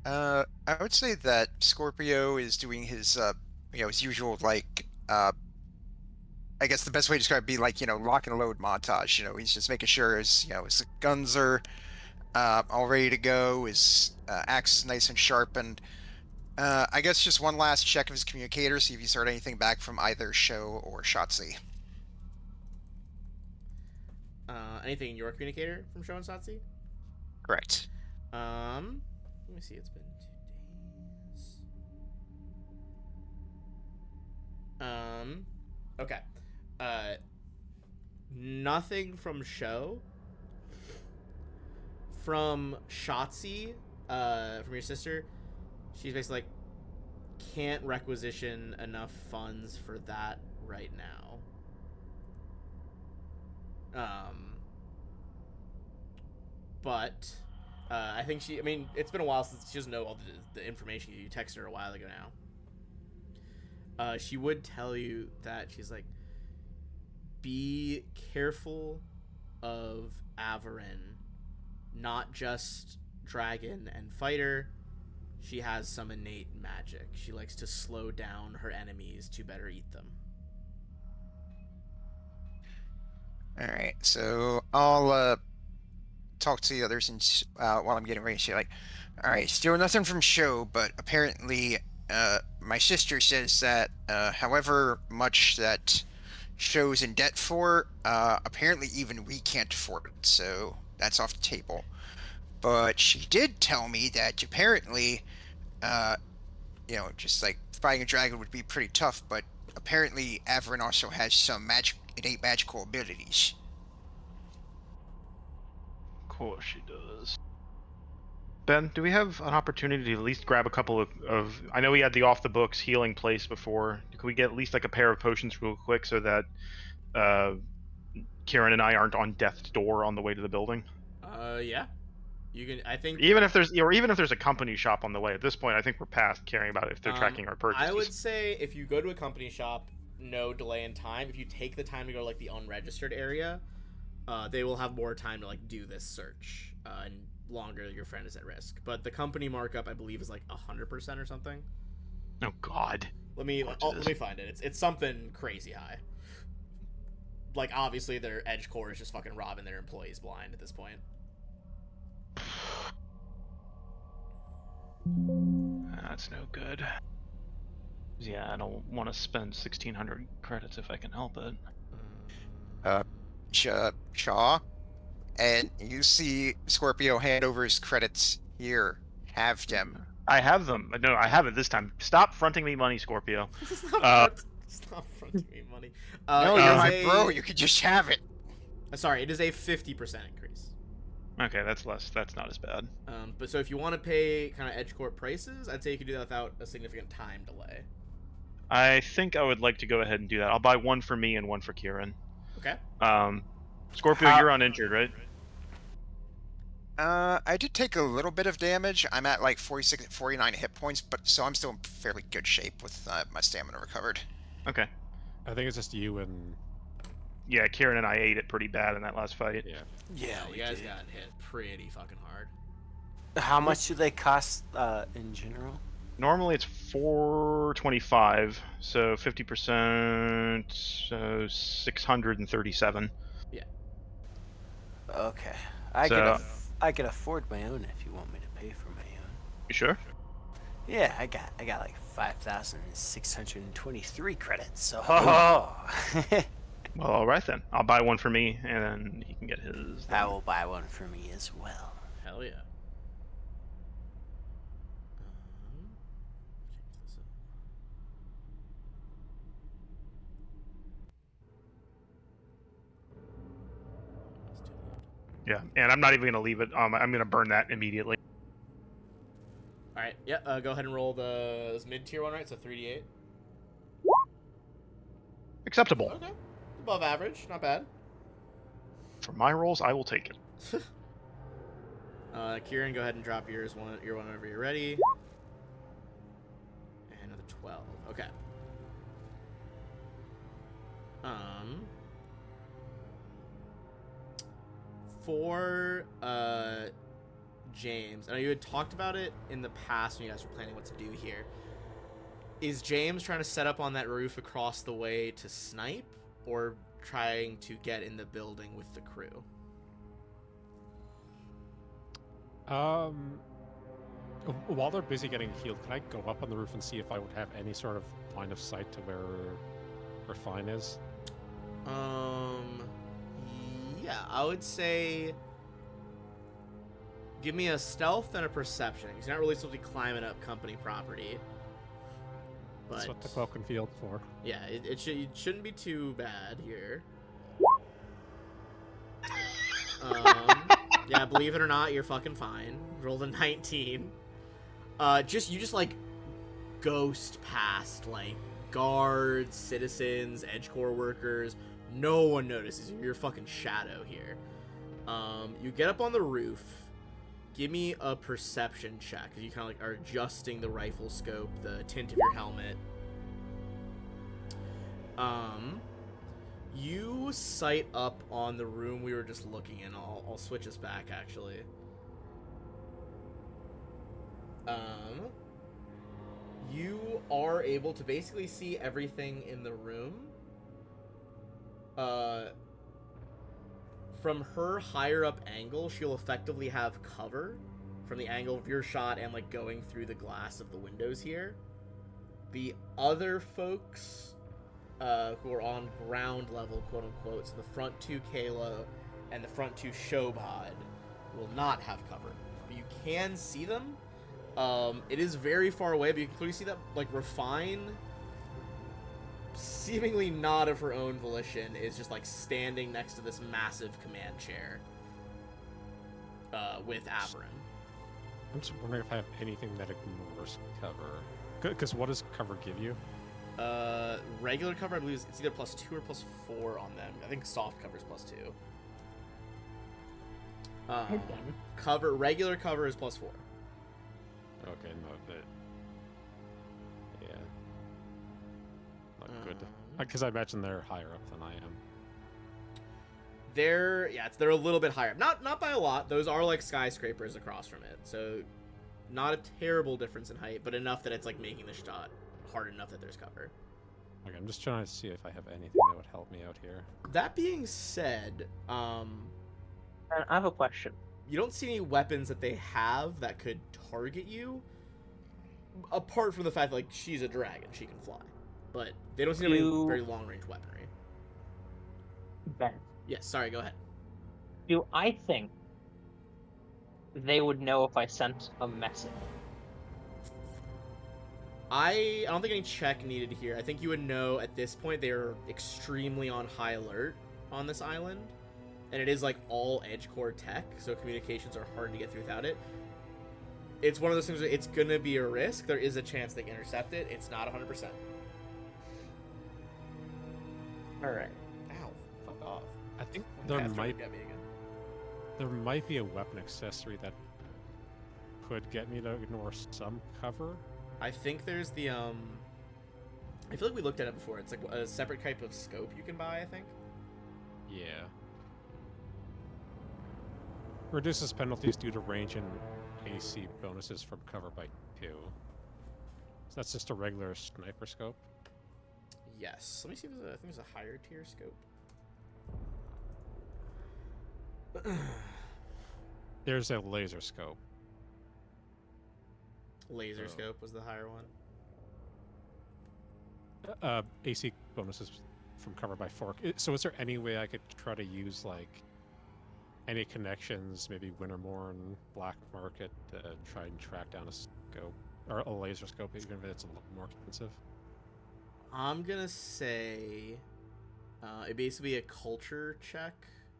I would say that Scorpio is doing his, his usual, like, I guess the best way to describe it would be like, lock and load montage. He's just making sure his guns are all ready to go, his axe is nice and sharpened. I guess just one last check of his communicator, see if he's heard anything back from either Show or Shotzi. Anything in your communicator from Show and Satsi? Correct. Let me see. It's been 2 days. Okay. Nothing from Show. From Shotzi, from your sister, she's basically like, can't requisition enough funds for that right now. But I think it's been a while since she doesn't know all the information. You texted her a while ago now. She would tell you that she's like, be careful of Averin, not just dragon and fighter. She has some innate magic. She likes to slow down her enemies to better eat them. Alright, so I'll talk to the others and while I'm getting ready to say, like, alright, still nothing from Show, but apparently my sister says that however much that Show's in debt for, apparently even we can't afford it, so that's off the table. But she did tell me that apparently, just like fighting a dragon would be pretty tough, but apparently Averin also has some innate magical abilities. Of course she does. Ben, do we have an opportunity to at least grab a couple of I know we had the off-the-books healing place before. Can we get at least like a pair of potions real quick so that Kieran and I aren't on death's door on the way to the building? Yeah. You can. I think even if there's a company shop on the way. At this point, I think we're past caring about it if they're tracking our purchases. I would say if you go to a company shop, no delay in time. If you take the time to go to like the unregistered area, they will have more time to like do this search and longer your friend is at risk. But the company markup, I believe, is like 100% or something. Oh God. Let me find it. It's something crazy high. Like obviously their edge core is just fucking robbing their employees blind at this point. That's no good. Yeah, I don't want to spend 1,600 credits if I can help it. Shaw, and you see Scorpio hand over his credits. Here, have them. I have them. No, I haven't this time. Stop fronting me money, Scorpio. Stop fronting me money. No, you're my bro. You could just have it. Sorry, it is a 50% increase. Okay, that's less. That's not as bad. But so if you want to pay kind of edge court prices, I'd say you could do that without a significant time delay. I think I would like to go ahead and do that. I'll buy one for me and one for Kieran. Okay. Scorpio, you're uninjured, right? I did take a little bit of damage. I'm at like 46, 49 hit points, but so I'm still in fairly good shape with my stamina recovered. Okay. I think it's just you and Yeah, Kieran and I ate it pretty bad in that last fight. yeah. Yeah, you we guys did. got hit pretty fucking hard. How much do they cost in general? Normally it's 425, so 50%, so 637. Yeah. Okay, So, I could afford my own if you want me to pay for my own. you sure? Yeah, I got like 5,623 credits. So, oh, Well, all right then. I'll buy one for me, and then he can get his. I will buy one for me as well. Hell yeah. Check this out. Let's do that. Yeah, and I'm not even gonna leave it. I'm gonna burn that immediately. All right. Yeah. Go ahead and roll the mid-tier one, right? So 3d8. Acceptable. Okay. Above average. Not bad. For my rolls, I will take it. Kieran, go ahead and drop your one whenever you're ready. And another 12. Okay. For James, I know you had talked about it in the past when you guys were planning what to do here. Is James trying to set up on that roof across the way to snipe, or trying to get in the building with the crew? While they're busy getting healed, can I go up on the roof and see if I would have any sort of line of sight to where Fine is? Yeah, I would say give me a stealth and a perception. He's not really supposed to be climbing up company property. But That's what the cloak and field for. yeah, it shouldn't be too bad here. Yeah, believe it or not, you're fucking fine. Roll a 19. You just like ghost past like guards, citizens, edge core workers. No one notices you. You're a fucking shadow here. You get up on the roof. Give me a perception check, because you kind of like are adjusting the rifle scope, the tint of your helmet. You sight up on the room we were just looking in. I'll switch us back, actually. You are able to basically see everything in the room. From her higher up angle, she'll effectively have cover from the angle of your shot and like going through the glass of the windows here. The other folks who are on ground level, quote unquote, so the front two Kayla and the front two Shobhad will not have cover. But you can see them. It is very far away, but you can clearly see that like Refine, seemingly not of her own volition, is just like standing next to this massive command chair with Aberin. I'm just wondering if I have anything that ignores cover. Because what does cover give you? Regular cover, I believe, it's either +2 or +4 on them. I think soft cover is +2. Regular cover is +4. Okay, no, but yeah, not good. Because I imagine they're higher up than I am. They're a little bit higher. Not by a lot. Those are like skyscrapers across from it, so not a terrible difference in height, but enough that it's like making the shot hard enough that there's cover. Okay, I'm just trying to see if I have anything that would help me out here. That being said, And I have a question. you don't see any weapons that they have that could target you, apart from the fact that like she's a dragon, she can fly, but they don't seem to have any very long range weaponry. Ben, Yes, sorry, go ahead. do I think they would know if I sent a message? I don't think any check needed here. I think you would know at this point they're extremely on high alert on this island. And it is like all edge core tech, so communications are hard to get through without it. It's one of those things where it's gonna be a risk. There is a chance they can intercept it. It's not 100%. Alright. Ow, fuck off. I think there Cat's trying might. to get me again. There might be a weapon accessory that could get me to ignore some cover. I think there's the I feel like we looked at it before. It's like a separate type of scope you can buy, I think. Yeah. Reduces penalties due to range and AC bonuses from cover by 2. So that's just a regular sniper scope. Yes. Let me see if there's I think there's a higher tier scope. There's a laser scope. Laser scope was the higher one. AC bonuses from cover by 4. So is there any way I could try to use like any connections, maybe Wintermorn, Black Market, to try and track down a scope or a laser scope, even if it's a little more expensive? I'm gonna say it basically a culture check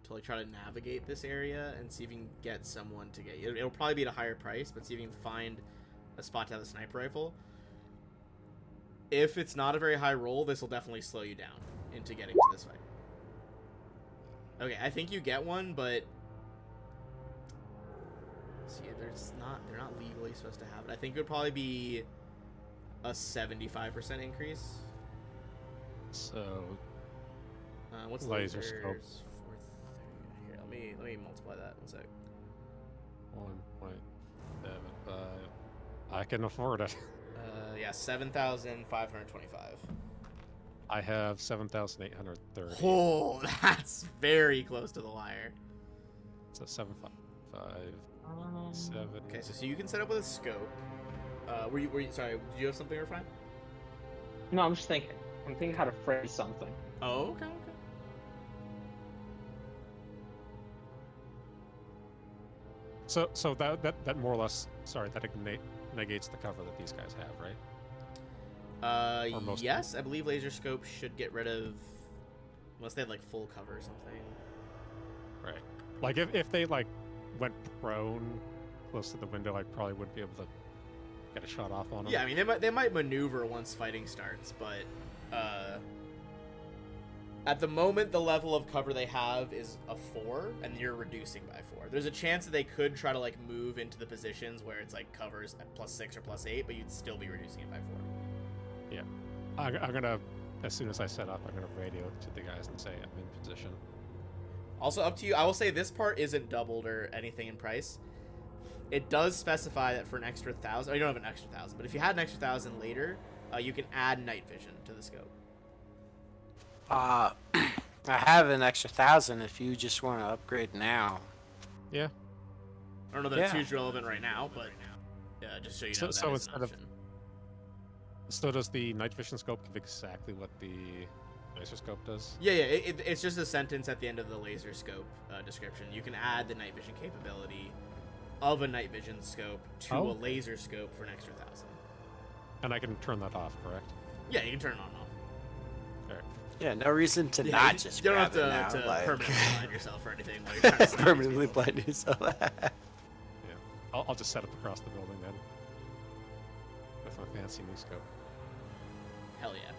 to like try to navigate this area and see if you can get someone to get you. It'll probably be at a higher price, but see if you can find a spot to have a sniper rifle. If it's not a very high roll, this will definitely slow you down into getting to this fight. Okay, I think you get one, but see, they're not legally supposed to have it. I think it would probably be a 75% increase. So What's laser lasers? scope. 430. Here, let me multiply that 1 sec. 1.75. I can afford it. Yeah, 7,525. I have 7,830. Oh, that's very close to the wire. So 755. Um, 7. Okay, so you can set up with a scope. Were you sorry? Did you have something, Refine? No, I'm just thinking. I'm thinking how to phrase something. Oh, okay. So that more or less, sorry, that negates the cover that these guys have, right? Or most of Yes, I believe laser scope should get rid of unless they had like full cover or something. Right. Like if they like went prone close to the window, I probably wouldn't be able to get a shot off on them. Yeah, I mean they might maneuver once fighting starts, but at the moment the level of cover they have is a 4, and you're reducing by 4. There's a chance that they could try to like move into the positions where it's like covers at +6 or +8, but you'd still be reducing it by 4. Yeah. I'm gonna, as soon as I set up, I'm gonna radio to the guys and say I'm in position. Also, up to you. I will say this part isn't doubled or anything in price. It does specify that for an extra 1,000, you don't have an extra 1,000, but if you had an extra 1,000 later, you can add night vision to the scope. I have an extra 1,000 if you just want to upgrade now. Yeah. I don't know that it's Yeah. huge relevant right now, but just so you know, So that is an instead of- option. So does the night vision scope give exactly what the laser scope does? Yeah, it's just a sentence at the end of the laser scope description. You can add the night vision capability of a night vision scope to a laser scope for an extra 1,000. And I can turn that off, correct? Yeah, you can turn it on and off. Yeah, no reason to Yeah, not you just don't grab have it now. to like, permanently blind yourself or anything. While you're trying to snipe these permanently people. blind yourself. Yeah. I'll just set up across the building then. With my fancy new scope. Hell yeah.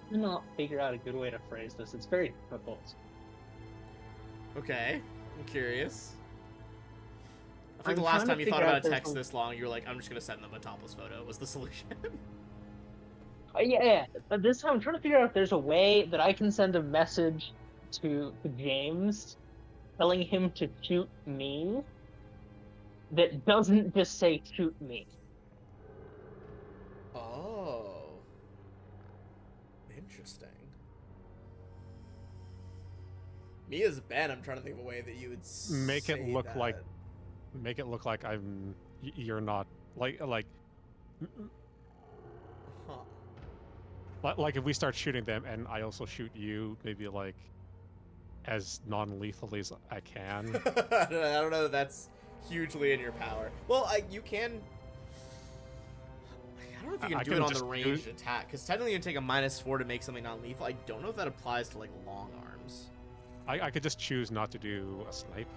I cannot figure out a good way to phrase this. It's very difficult. Okay, I'm curious. I think I'm the last trying to time you thought figure out about a there's text a- this long, you were like, I'm just gonna send them a topless photo. Was the solution? Yeah, but this time I'm trying to figure out if there's a way that I can send a message to James telling him to shoot me that doesn't just say shoot me. Oh. Interesting. Me as Ben, I'm trying to think of a way that you would Make it say look that. like I'm you're not like Huh. like if we start shooting them and I also shoot you, maybe like as non-lethally as I can. I don't know that that's hugely in your power. Well, you can. I don't know if you can I do can it on just the do- ranged attack, because technically you can take a -4 to make something not lethal. I don't know if that applies to like long arms. I could just choose not to do a snipe.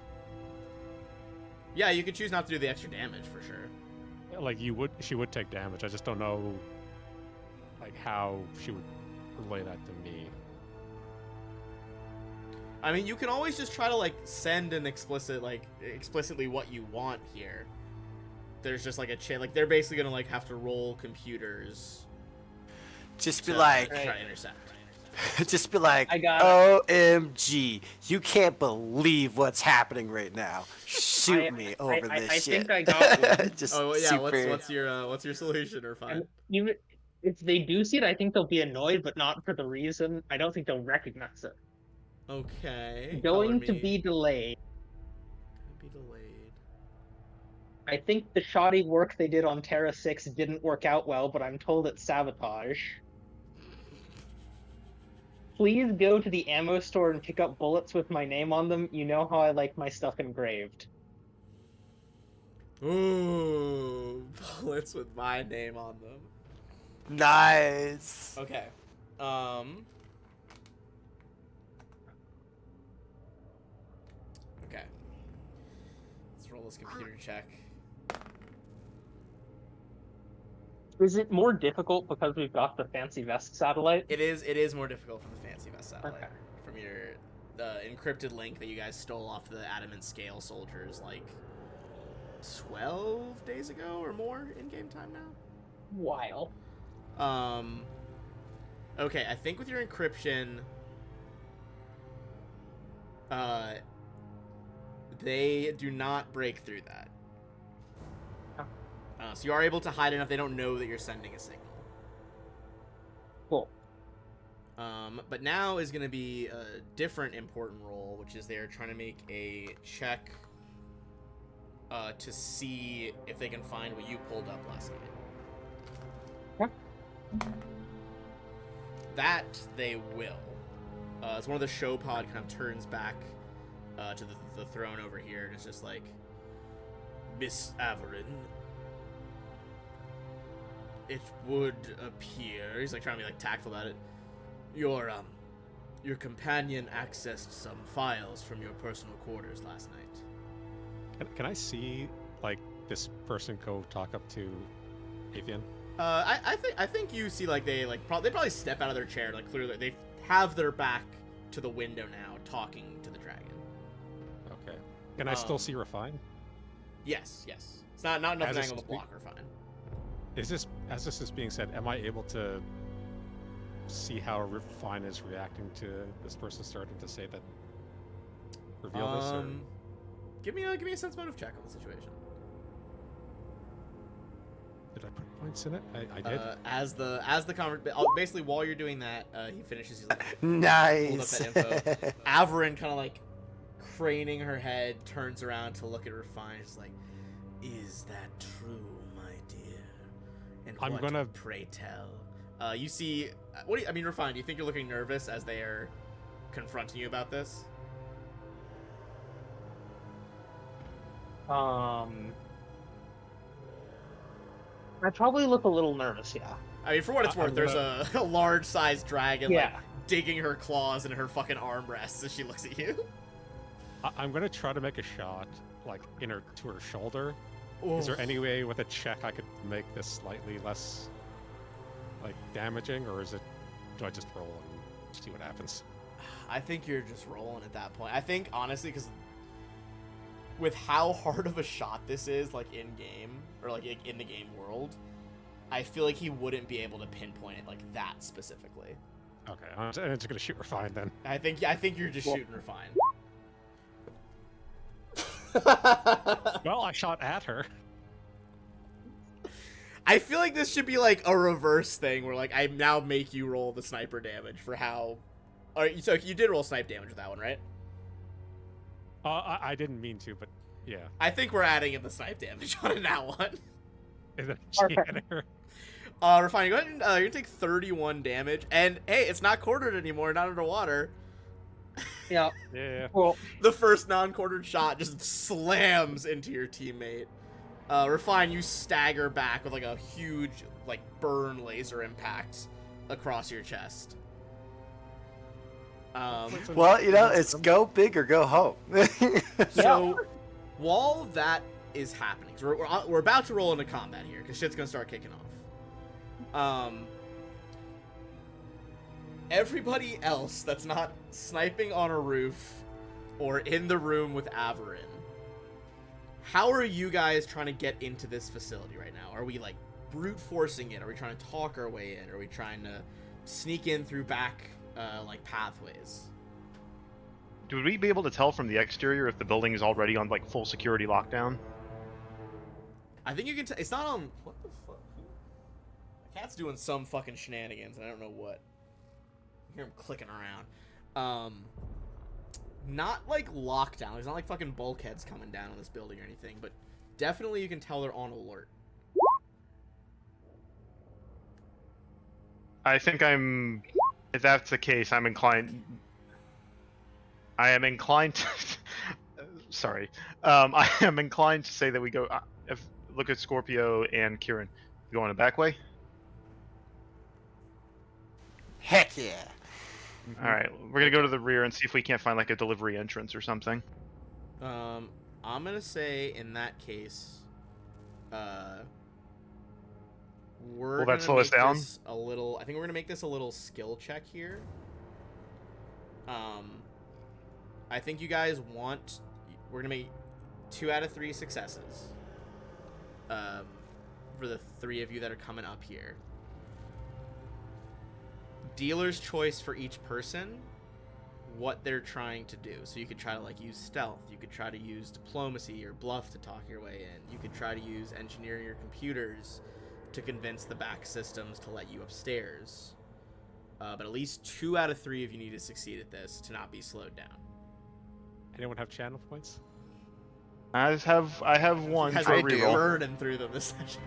Yeah, you could choose not to do the extra damage for sure. Like she would take damage. I just don't know like how she would relay that to me. I mean, you can always just try to like send an explicitly what you want here. There's just like a chain, like they're basically gonna like have to roll computers. Just be to like, try to intercept. just be like, I got OMG, you can't believe what's happening right now. Shoot me over this I shit. think I got one. Just Oh yeah, super. what's your solution or fine? And even if they do see it, I think they'll be annoyed, but not for the reason. I don't think they'll recognize it. Okay. Going color to me. be delayed. Be delayed. I think the shoddy work they did on Terra 6 didn't work out well, but I'm told it's sabotage. Please go to the ammo store and pick up bullets with my name on them. You know how I like my stuff engraved. Ooh, bullets with my name on them. Nice. Okay. Okay. Let's roll this computer check. Is it more difficult because we've got the fancy vest satellite? It is more difficult from the fancy vest satellite. Okay. From your encrypted link that you guys stole off the Adamant Scale soldiers like 12 days ago or more in game time now. While. Okay, I think with your encryption, they do not break through that. So you are able to hide enough they don't know that you're sending a signal. Cool. But now is going to be a different important role, which is they're trying to make a check to see if they can find what you pulled up last night. Okay. That they will. As one of the show pod kind of turns back to the throne over here, and it's just like, Miss Averin, it would appear, he's like trying to be like tactful about it, your companion accessed some files from your personal quarters last night. Can I see like this person go talk up to Avian? I think you see like they probably step out of their chair, like clearly they have their back to the window now, talking to the dragon. Okay. Can I still see Refine? Yes. It's not nothing As this angle to is block Refine. Is this, as this is being said, am I able to see how Refine is reacting to this person starting to say that? Reveal this, or? Give me a sense motive check on the situation. Did I put points in it? I did. As the basically while you're doing that, he finishes. He's like, Nice. hold up that info. Averin kind of like craning her head, turns around to look at Refine. She's like, "Is that true, my dear? And I'm what, gonna- pray tell." You see, Refine? Do you think you're looking nervous as they are confronting you about this? I probably look a little nervous, yeah. I mean, for what it's worth, there's a large-sized dragon like Yeah. digging her claws into her fucking armrests as she looks at you. I'm gonna try to make a shot, like to her shoulder. Is there any way with a check I could make this slightly less, like, damaging, or do I just roll and see what happens? I think you're just rolling at that point. I think, honestly, because with how hard of a shot this is, like, in-game, or, like, in the game world, I feel like he wouldn't be able to pinpoint it, like, that specifically. Okay, I'm just gonna shoot Refine then. I think you're just shooting Refine. Well, I shot at her. I feel like this should be, like, a reverse thing, where, like, I now make you roll the sniper damage for how... Alright, so you did roll snipe damage with that one, right? I didn't mean to, but yeah. I think we're adding in the snipe damage on that one. Is it Okay. her? Refine, go ahead and you're gonna take 31 damage, and hey, it's not quartered anymore, not underwater. Yeah. Yeah. Well, The first non-quartered shot just slams into your teammate. Refine, you stagger back with like a huge like burn laser impact across your chest. Well, it's go big or go home. So while that is happening, so we're about to roll into combat here because shit's gonna start kicking off. everybody else that's not sniping on a roof or in the room with Averin, how are you guys trying to get into this facility right now? Are we like brute forcing it? Are we trying to talk our way in? Are we trying to sneak in through back like pathways? Would we be able to tell from the exterior if the building is already on like full security lockdown? I think you can. It's not on. What the fuck? My cat's doing some fucking shenanigans, and I don't know what. I hear him clicking around. Not like lockdown. There's not like fucking bulkheads coming down on this building or anything, but definitely you can tell they're on alert. I think if that's the case, I am inclined to, sorry. I am inclined to say that we go, look at Scorpio and Kieran. You go on a back way? Heck yeah. Alright, we're gonna go to the rear and see if we can't find like a delivery entrance or something. I'm gonna say in that case, we're Will that gonna slow us make down? this a little. I think we're gonna make this a little skill check here. I think you guys want. We're gonna make 2 out of 3 successes. For the 3 of you that are coming up here. Dealer's choice for each person, what they're trying to do. So you could try to like use stealth, you could try to use diplomacy or bluff to talk your way in, you could try to use engineering your computers to convince the back systems to let you upstairs. But at least 2 out of 3 of you need to succeed at this to not be slowed down. Anyone have channel points? I have one You guys for are a reroll. burning through them this session.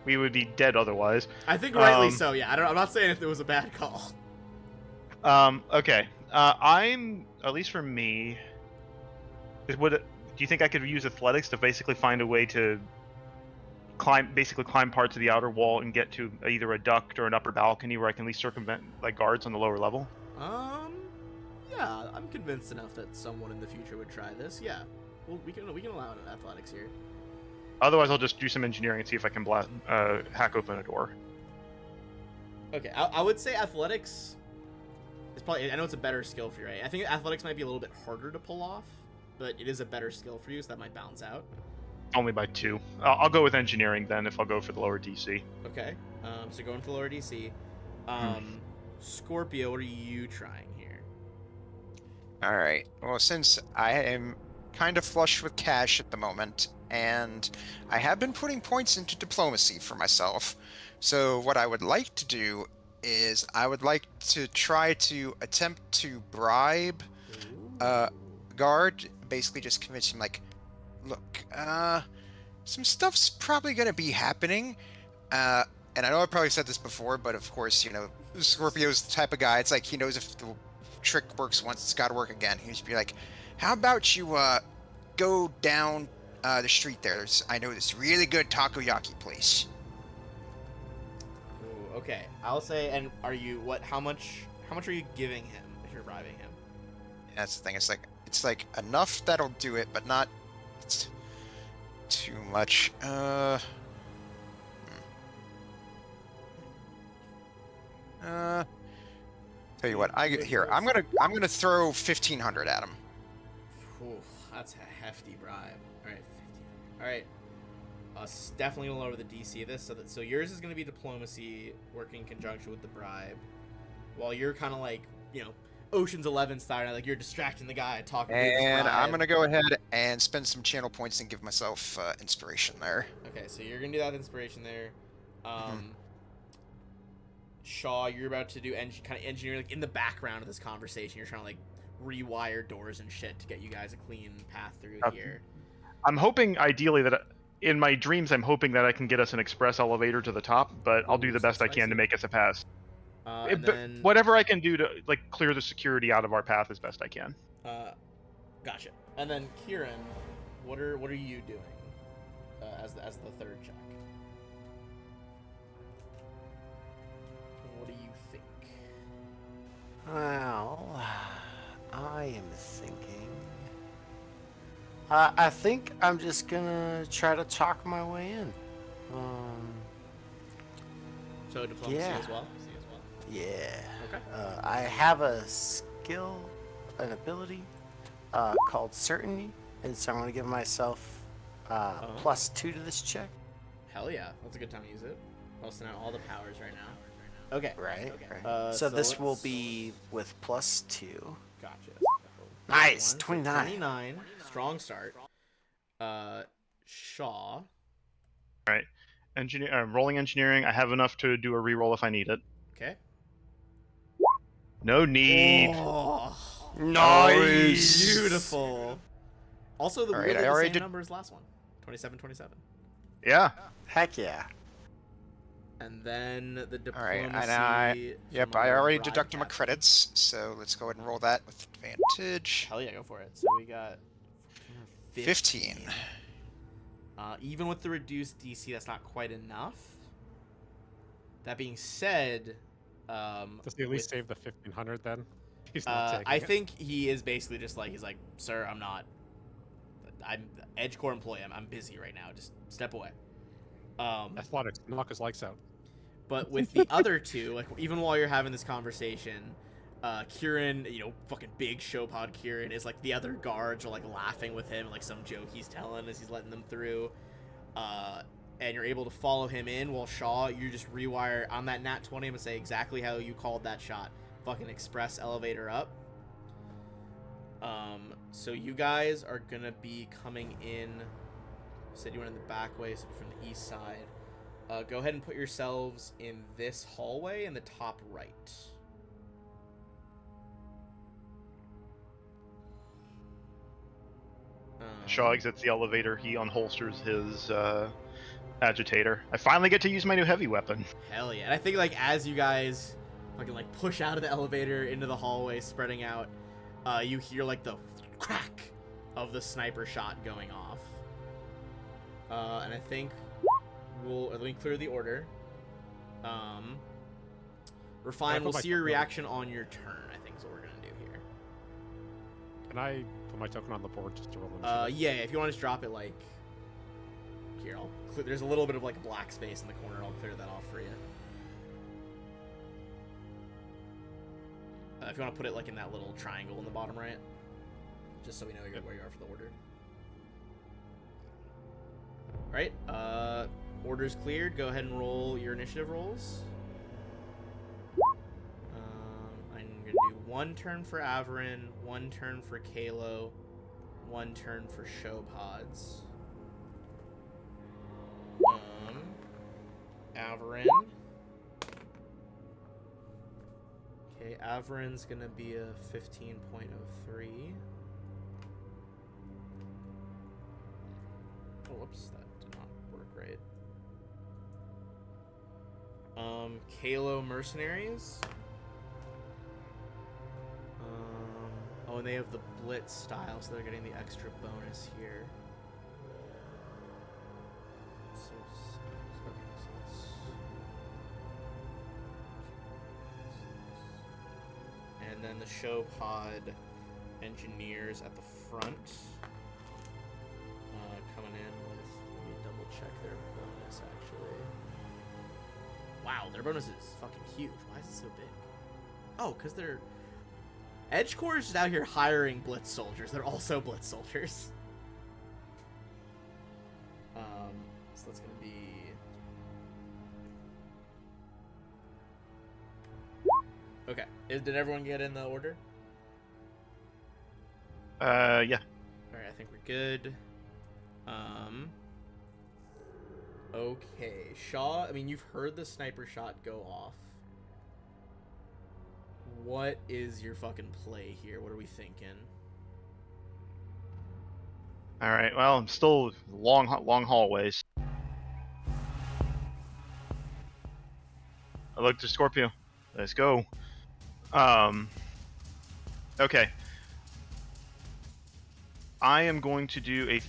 We would be dead otherwise. I think rightly so. Yeah, I'm not saying if it was a bad call. Okay. I'm, at least for me, do you think I could use athletics to basically find a way to climb parts of the outer wall and get to either a duct or an upper balcony where I can at least circumvent like guards on the lower level? Yeah, I'm convinced enough that someone in the future would try this. Yeah, well, we can allow it in athletics here. Otherwise, I'll just do some engineering and see if I can hack open a door. Okay, I would say athletics is probably. I know it's a better skill for you, right? I think athletics might be a little bit harder to pull off, but it is a better skill for you, so that might balance out. Only by 2. I'll go with engineering then if I'll go for the lower DC. Okay, so going for lower DC. Scorpio, what are you trying here? Alright. Well, since I am kind of flush with cash at the moment, and I have been putting points into diplomacy for myself, so what I would like to do is I would like to try to attempt to bribe guard, basically just convince him, like, look, some stuff's probably gonna be happening, and I know I probably said this before, but of course, you know, Scorpio's the type of guy, it's like he knows if the trick works once, it's gotta work again. He'd just be like, how about you, go down the street there. I know this really good takoyaki place. Ooh, okay, I'll say. And are you what? How much are you giving him if you're bribing him? That's the thing. It's like enough that'll do it, but not too much. Tell you what. I'm gonna throw 1,500 at him. Ooh, that's a hefty bribe. All right, 1,500. All right. Definitely gonna lower the DC of this, so yours is gonna be diplomacy, working in conjunction with the bribe, while you're kind of like, you know, Ocean's 11 style, like you're distracting the guy talking. And I'm gonna go ahead and spend some channel points and give myself inspiration there. Okay, so you're gonna do that inspiration there. Shaw, you're about to do kind of engineering, like in the background of this conversation. You're trying to like rewire doors and shit to get you guys a clean path through here. I'm hoping, ideally, that in my dreams, I'm hoping that I can get us an express elevator to the top, but I'll do the best I can to make us a pass. And then, whatever I can do to like clear the security out of our path as best I can. Gotcha. And then Kieran, what are you doing as the third check? What do you think? Well, I am thinking. I think I'm just gonna try to talk my way in. So So diplomacy Yeah. as well. Yeah. Okay. I have a skill, an ability called Certainty, and so I'm going to give myself +2 to this check. Hell yeah, that's a good time to use it. Busting out all the powers right now. Okay. Right. So So this will let's- be with +2. Gotcha. Nice, So 29. 29. Strong start. Shaw. All right. Rolling engineering. I have enough to do a reroll if I need it. Okay. No need. Oh, Nice. beautiful. Also, the All right, wheel did I the already same did- number as last one. 27, 27. Yeah. Heck yeah. And then the All diplomacy. right, and I from I our already bride deducted my captain. credits, so let's go ahead and roll that with advantage. Hell yeah, go for it. So we got 15. Even with the reduced DC, that's not quite enough. That being said, Does he at least with- save the 1500 then? He's not taking I it. think he is basically just like, he's like, sir, I'm Edge Core employee. I'm busy right now. Just step away. Athletics, knock his lights out. But with the other two, like even while you're having this conversation, Kieran, fucking big showpod Kieran is like the other guards are like laughing with him, like some joke he's telling as he's letting them through. And you're able to follow him in while Shaw, you just rewire on that nat 20 and say exactly how you called that shot. Fucking express elevator up. So you guys are gonna be coming in. Said you went in the back way, so from the east side. Go ahead and put yourselves in this hallway in the top right. Shaw exits the elevator. He unholsters his agitator. I finally get to use my new heavy weapon. Hell yeah. And I think like as you guys fucking like push out of the elevator into the hallway, spreading out, you hear like the crack of the sniper shot going off. And I think let me clear the order. Refine, we'll see your reaction on your turn, I think is what we're gonna do here. Can I put my token on the board just to roll Yeah, if you want to just drop it like here, I'll clear, there's a little bit of like black space in the corner. I'll clear that off for you. If you want to put it like in that little triangle in the bottom right, just so we know where you are for the order. All right, order's cleared. Go ahead and roll your initiative rolls. I'm gonna do 1 turn for Averin, 1 turn for Kalo, 1 turn for Showpods. Averin. Okay, Averin's gonna be a 15.03. Oh, whoops, that did not work right. Kalo Mercenaries. Oh, and they have the Blitz style, so they're getting the extra bonus here. And then the show pod engineers at the front. Coming in with, let me double check their bonus actually. Wow, their bonus is fucking huge. Why is it so big? Oh, because they're... Edge Corps is just out here hiring Blitz soldiers. They're also Blitz soldiers. So that's gonna be... Okay. Did everyone get in the order? Yeah. Alright, I think we're good. Okay. Shaw, I mean, you've heard the sniper shot go off. What is your fucking play here? What are we thinking? All right. Well, I'm still long hallways. I look to Scorpio. Let's go. Okay. I am going to do a...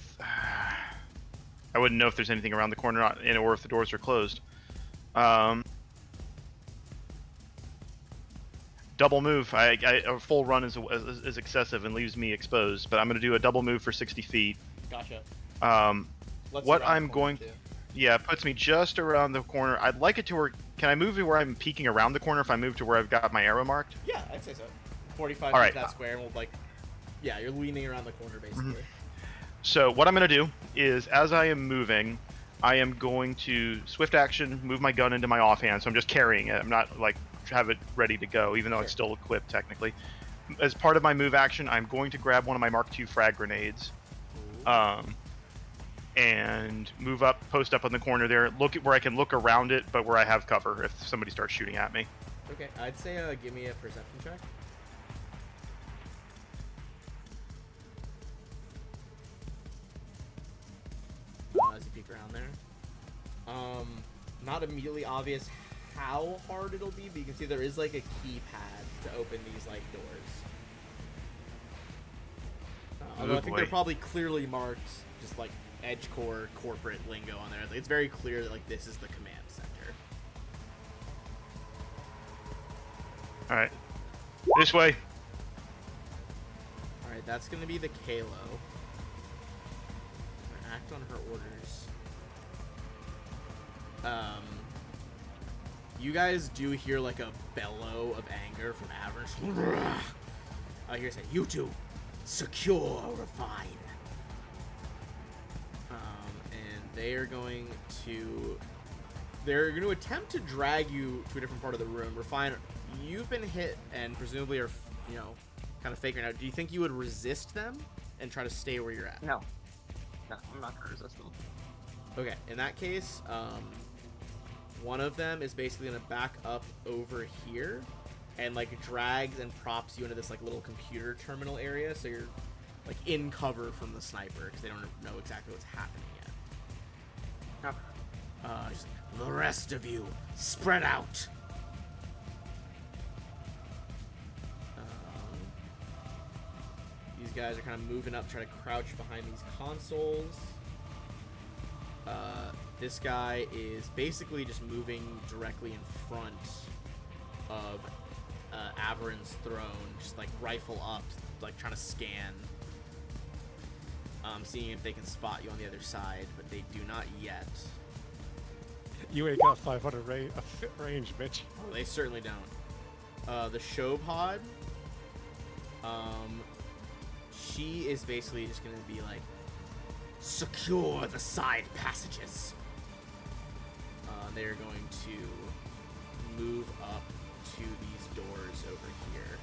I wouldn't know if there's anything around the corner or if the doors are closed. Double move. A full run is excessive and leaves me exposed, but I'm going to do a double move for 60 feet. Gotcha. What I'm going... Yeah, it puts me just around the corner. I'd like it to where... Can I move to where I'm peeking around the corner if I move to where I've got my arrow marked? Yeah, I'd say so. 45 All feet right. that square, and we'll like, yeah, you're leaning around the corner basically. So what I'm going to do is, as I am moving, I am going to swift action, move my gun into my offhand. So I'm just carrying it. I'm not like have it ready to go, even though it's still equipped technically. As part of my move action, I'm going to grab one of my Mark II frag grenades, and move up, post up on the corner there. Look at where I can look around it, but where I have cover if somebody starts shooting at me. Okay, I'd say give me a perception check. As you peek around there. Not immediately obvious how hard it'll be, but you can see there is like a keypad to open these like doors. Although I think they're probably clearly marked, just like edge core corporate lingo on there. It's very clear that like this is the command center. All right, this way. All right, that's gonna be the Kalo. Act on her orders. You guys do hear like a bellow of anger from Avernus. I hear say, "You two, secure, refine." And they're going to attempt to drag you to a different part of the room. Refine, you've been hit and presumably are, kind of faking out. Do you think you would resist them and try to stay where you're at? No. No, I'm not gonna resist them. Okay, in that case, one of them is basically gonna back up over here and like drags and props you into this like little computer terminal area, so you're like in cover from the sniper because they don't know exactly what's happening yet. Okay. Just, the rest of you, spread out. These guys are kind of moving up, trying to crouch behind these consoles. This guy is basically just moving directly in front of Avern's throne, just like rifle up, like trying to scan, seeing if they can spot you on the other side, but they do not yet. You ain't got 500 range, bitch. Oh, they certainly don't. The Shobhod, she is basically just gonna be like, secure the side passages. They're going to move up to these doors over here.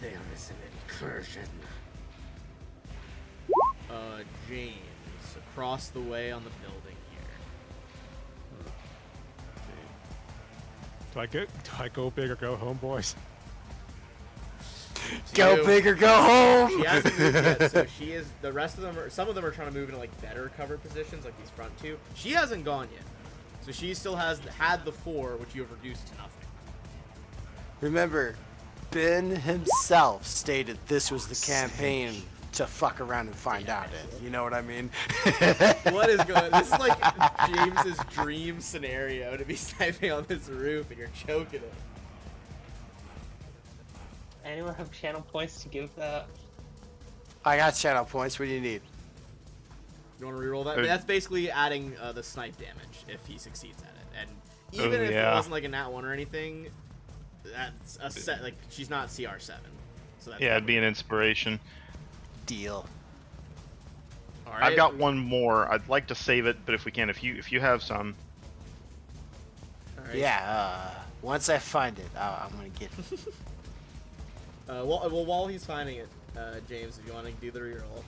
There is an incursion. James, across the way on the building here. Do I go big or go home, boys? Go big or go home. She hasn't moved yet, so she is. The rest of them are. Some of them are trying to move into like better cover positions, like these front two. She hasn't gone yet, so she still has had the 4, which you have reduced to nothing. Remember, Ben himself stated this was the campaign to fuck around and find out in. You know what I mean? What is going? This is like James's dream scenario to be sniping on this roof, and you're choking it. Anyone have channel points to give that? I got channel points. What do you need? You want to reroll that? That's basically adding the snipe damage if he succeeds at it. And even if it wasn't like a nat 1 or anything, that's a set. Like she's not CR7, so that's Yeah, it'd be an inspiration. Deal. All right. I've got one more. I'd like to save it, but if we can, if you have some. All right. Yeah. Once I find it, I'm gonna get it. Well, while he's finding it, James, if you want to do the reroll.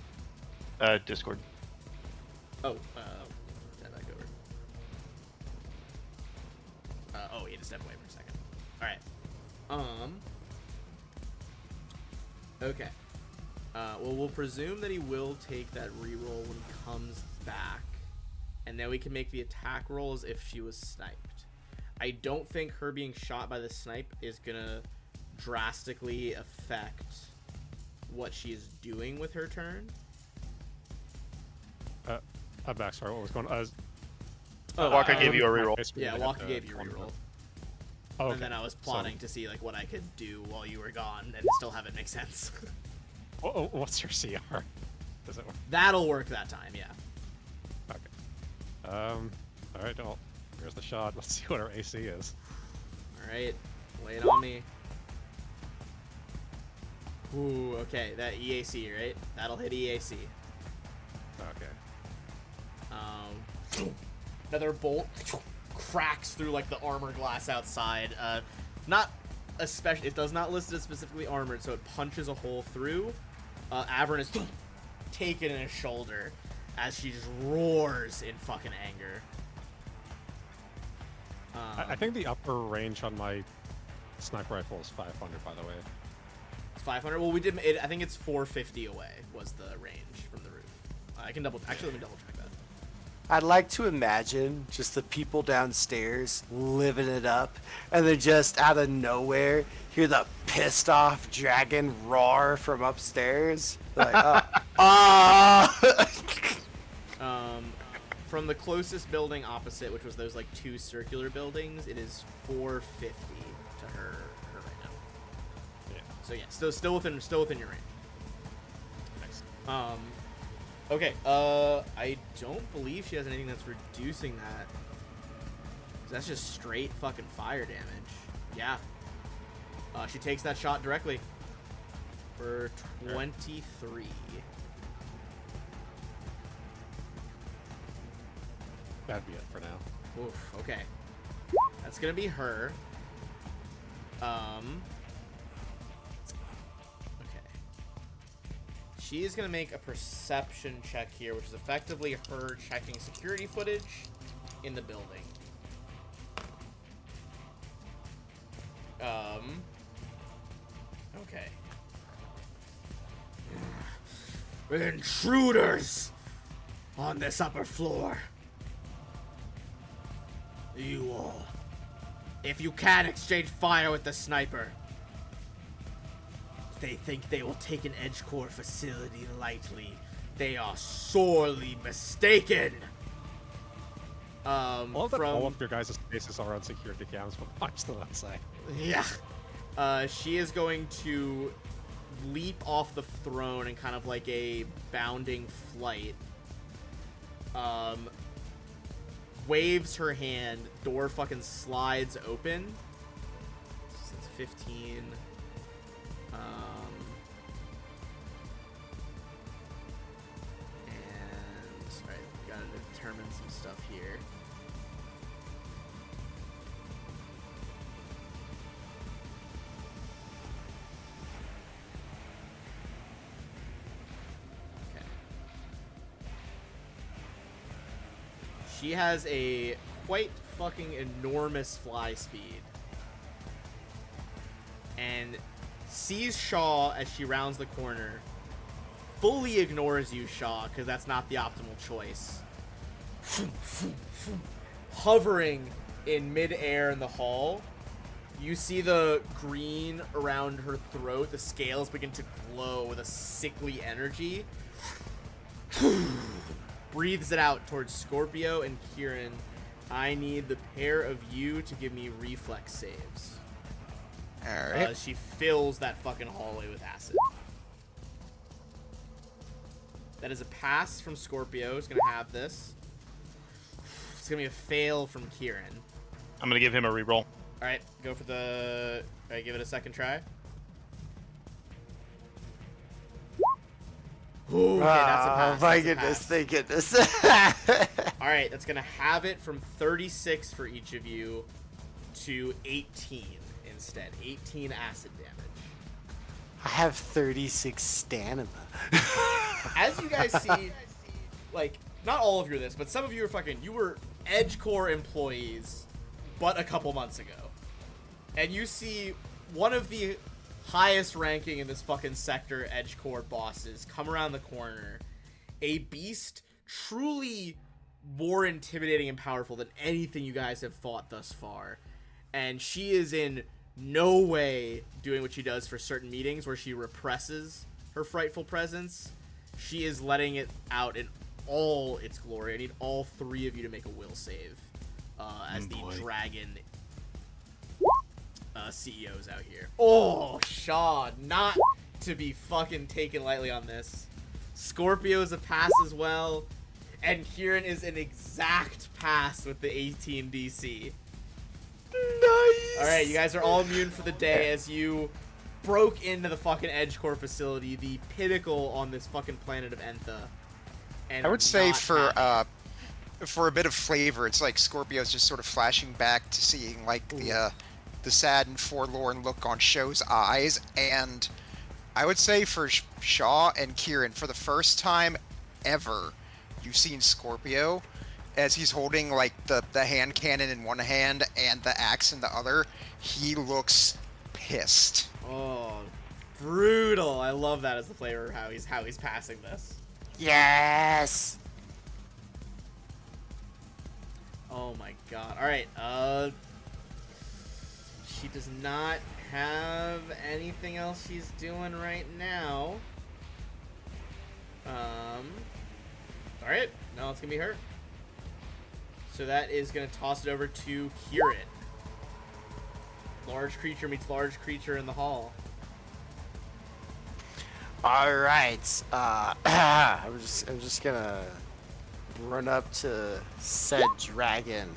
Discord. Oh, step back over. Oh, he had to step away for a second. All right. Okay. Well, we'll presume that he will take that reroll when he comes back, and then we can make the attack roll as if she was sniped. I don't think her being shot by the snipe is gonna drastically affect what she is doing with her turn. I'm back. Sorry, what was going on? Walker gave you a reroll. Yeah, Walker gave you a reroll. Oh, okay. And then I was plotting to see like what I could do while you were gone and still have it make sense. What's your CR? Does it work? That'll work that time, yeah. Okay. All right, well, here's the shot. Let's see what our AC is. All right, lay it on me. Ooh, okay, that EAC, right? That'll hit EAC. Okay. Another bolt cracks through like the armor glass outside. Not especially. It does not list it as specifically armored, so it punches a hole through. Averin is taken in his shoulder as she just roars in fucking anger. I think the upper range on my sniper rifle is 500, by the way. It's 500. Well, we did. I think it's 450 away was the range from the roof. I can double. Actually, let me double check that. I'd like to imagine just the people downstairs living it up, and then just out of nowhere hear the pissed off dragon roar from upstairs. Like, From the closest building opposite, which was those like two circular buildings, it is 450 to her right now. Yeah. So yeah, still within your range. Nice. Okay. I don't believe she has anything that's reducing that. That's just straight fucking fire damage. Yeah. She takes that shot directly for 23. That'd be it for now. Oof, okay. That's gonna be her. Okay. She is gonna make a perception check here, which is effectively her checking security footage in the building. Okay. Intruders on this upper floor. You all. If you can't exchange fire with the sniper, they think they will take an Edge Core facility lightly. They are sorely mistaken. All of your guys' faces are on security cams, but watch the outside. Yeah. She is going to leap off the throne in kind of like a bounding flight. Waves her hand, door fucking slides open. So it's 15. And alright, gotta determine some stuff here. Okay. She has a quite fucking enormous fly speed. And sees Shaw as she rounds the corner. Fully ignores you, Shaw, because that's not the optimal choice. Hovering in midair in the hall, you see the green around her throat. The scales begin to glow with a sickly energy. Breathes it out towards Scorpio and Kieran. I need the pair of you to give me reflex saves. Alright. She fills that fucking hallway with acid. That is a pass from Scorpio. He's gonna have this. It's gonna be a fail from Kieran. I'm gonna give him a reroll. Alright, go for the... Alright, give it a second try. Ooh, okay, that's a pass. Oh my that's a goodness, pass. thank goodness. Alright, that's gonna have it from 36 for each of you to 18 instead. 18 acid damage. I have 36 stamina. As you guys see, like, not all of you are this, but some of you are you were Edge Core employees but a couple months ago. And you see one of the highest ranking in this fucking sector Edge Core bosses come around the corner. A beast truly more intimidating and powerful than anything you guys have fought thus far. And she is in no way doing what she does for certain meetings where she represses her frightful presence. She is letting it out in all its glory. I need all three of you to make a will save as the dragon CEOs out here. Oh, Shaw, not to be fucking taken lightly on this. Scorpio's a pass as well. and Kieran is an exact pass with the 18 DC. Nice. All right, you guys are all immune for the day as you broke into the fucking Edge Core facility, the pinnacle on this fucking planet of Entha. And I would say for for a bit of flavor, it's like Scorpio's just sort of flashing back to seeing like the sad and forlorn look on Show's eyes, and I would say for Shaw and Kieran, for the first time ever, you've seen Scorpio as he's holding like the hand cannon in one hand and the axe in the other. He looks pissed. Oh, brutal! I love that as the flavor of how he's passing this. Yes. Oh my god. All right. She does not have anything else she's doing right now. All right. No, it's gonna be her. So that is gonna toss it over to Kieran. Large creature meets large creature in the hall. All right. I'm just gonna run up to said dragon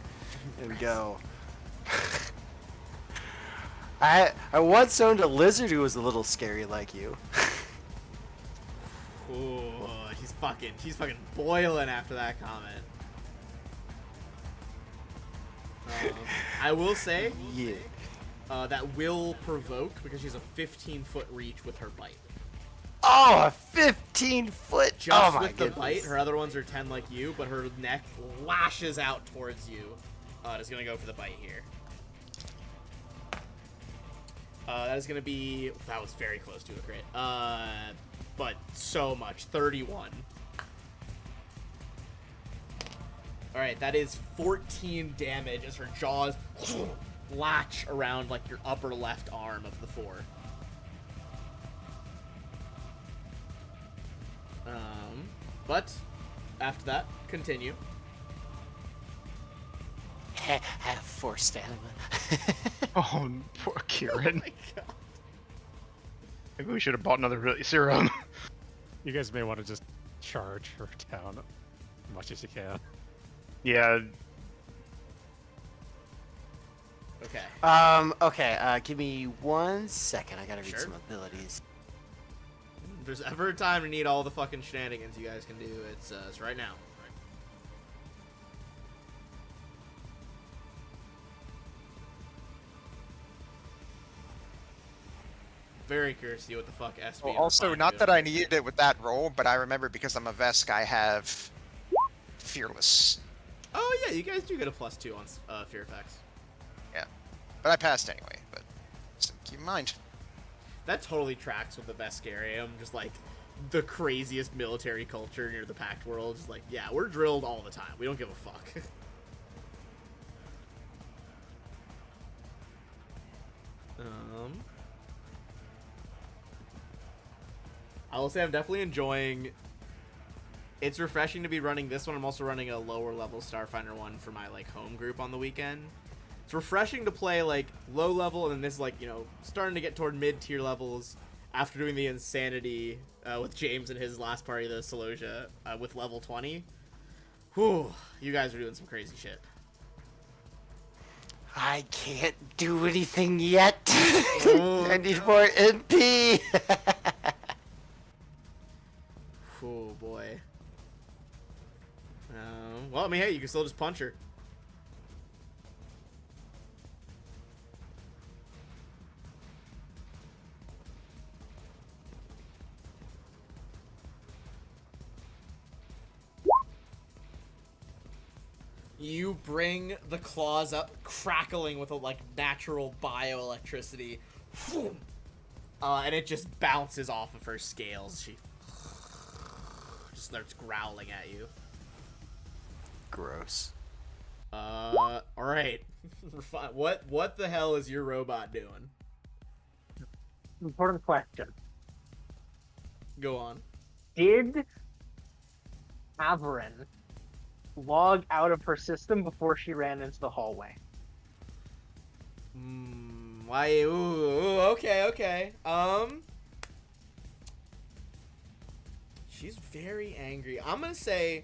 and go. I once owned a lizard who was a little scary like you. Ooh, she's fucking boiling after that comment. I will say, Yeah. that will provoke because she's a 15-foot reach with her bite. Oh, a 15-foot. Just oh my with the goodness. bite, her other ones are 10 like you, but her neck lashes out towards you. It's gonna go for the bite here. That is gonna be. That was very close to a crit. But so much. 31. Alright, that is 14 damage as her jaws latch around like your upper left arm of the four. But after that, continue. Have 4 stamina. Oh, poor Kieran. Oh my god. Maybe we should have bought another serum. You guys may want to just charge her down as much as you can. Yeah. Okay. Okay, give me 1 second. I gotta read Sure. some abilities. If there's ever a time to need all the fucking shenanigans you guys can do, it's right now. Very curious to see what the fuck SB. Well, and also, Refine not do. that I needed it with that roll, but I remember because I'm a Vesk, I have Fearless. Oh yeah, you guys do get a +2 on fear effects. Yeah, but I passed anyway. But just keep in mind. That totally tracks with the Veskarium, just like the craziest military culture near the Pact world. Just like, yeah, we're drilled all the time. We don't give a fuck. I will say I'm definitely enjoying. It's refreshing to be running this one. I'm also running a lower level Starfinder one for my like home group on the weekend. It's refreshing to play like low level and then this like, you know, starting to get toward mid tier levels after doing the insanity with James and his last party, the Celosia, with level 20. Whew, you guys are doing some crazy shit. I can't do anything yet. I need more NP. Oh boy. Well, I mean, hey, you can still just punch her. You bring the claws up, crackling with a like natural bioelectricity, and it just bounces off of her scales. She just starts growling at you. Gross. All right. What the hell is your robot doing? Important question. Go on. Did Averin log out of her system before she ran into the hallway? Why? Ooh, okay. She's very angry. I'm gonna say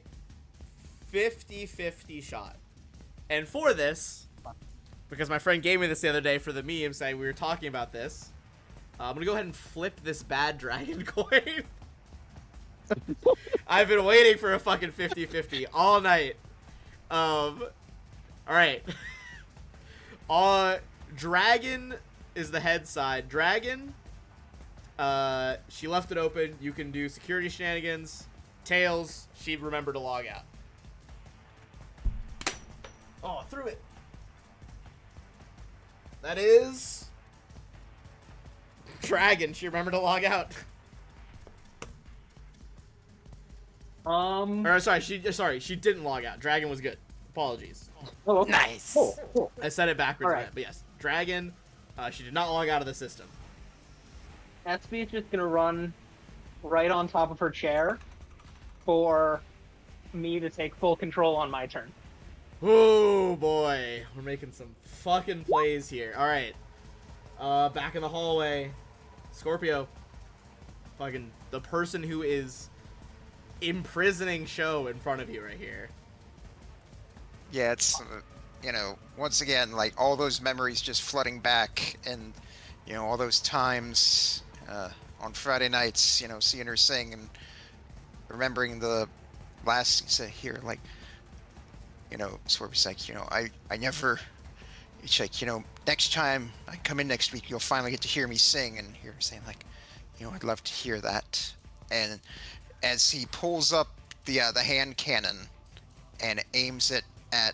50-50 shot. And for this, because my friend gave me this the other day for the meme saying we were talking about this, I'm going to go ahead and flip this bad dragon coin. I've been waiting for a fucking 50-50 all night. Alright. Dragon is the head side. Dragon, she left it open. You can do security shenanigans. Tails, she'd remember to log out. Oh, threw it. That is... Dragon, she remembered to log out. Or sorry, she didn't log out. Dragon was good. Apologies. Oh, okay. Nice. Cool. I said it backwards, All right. but yes, Dragon. She did not log out of the system. SB is just gonna run right on top of her chair for me to take full control on my turn. Oh boy, we're making some fucking plays here. All right, back in the hallway, Scorpio. Fucking the person who is imprisoning Show in front of you right here. Yeah, it's once again, like all those memories just flooding back, and all those times on Friday nights, seeing her sing and remembering the last here, like Scorpio's like, I never. It's like, next time I come in next week, you'll finally get to hear me sing, and hear her saying like, I'd love to hear that. And as he pulls up the hand cannon and aims it at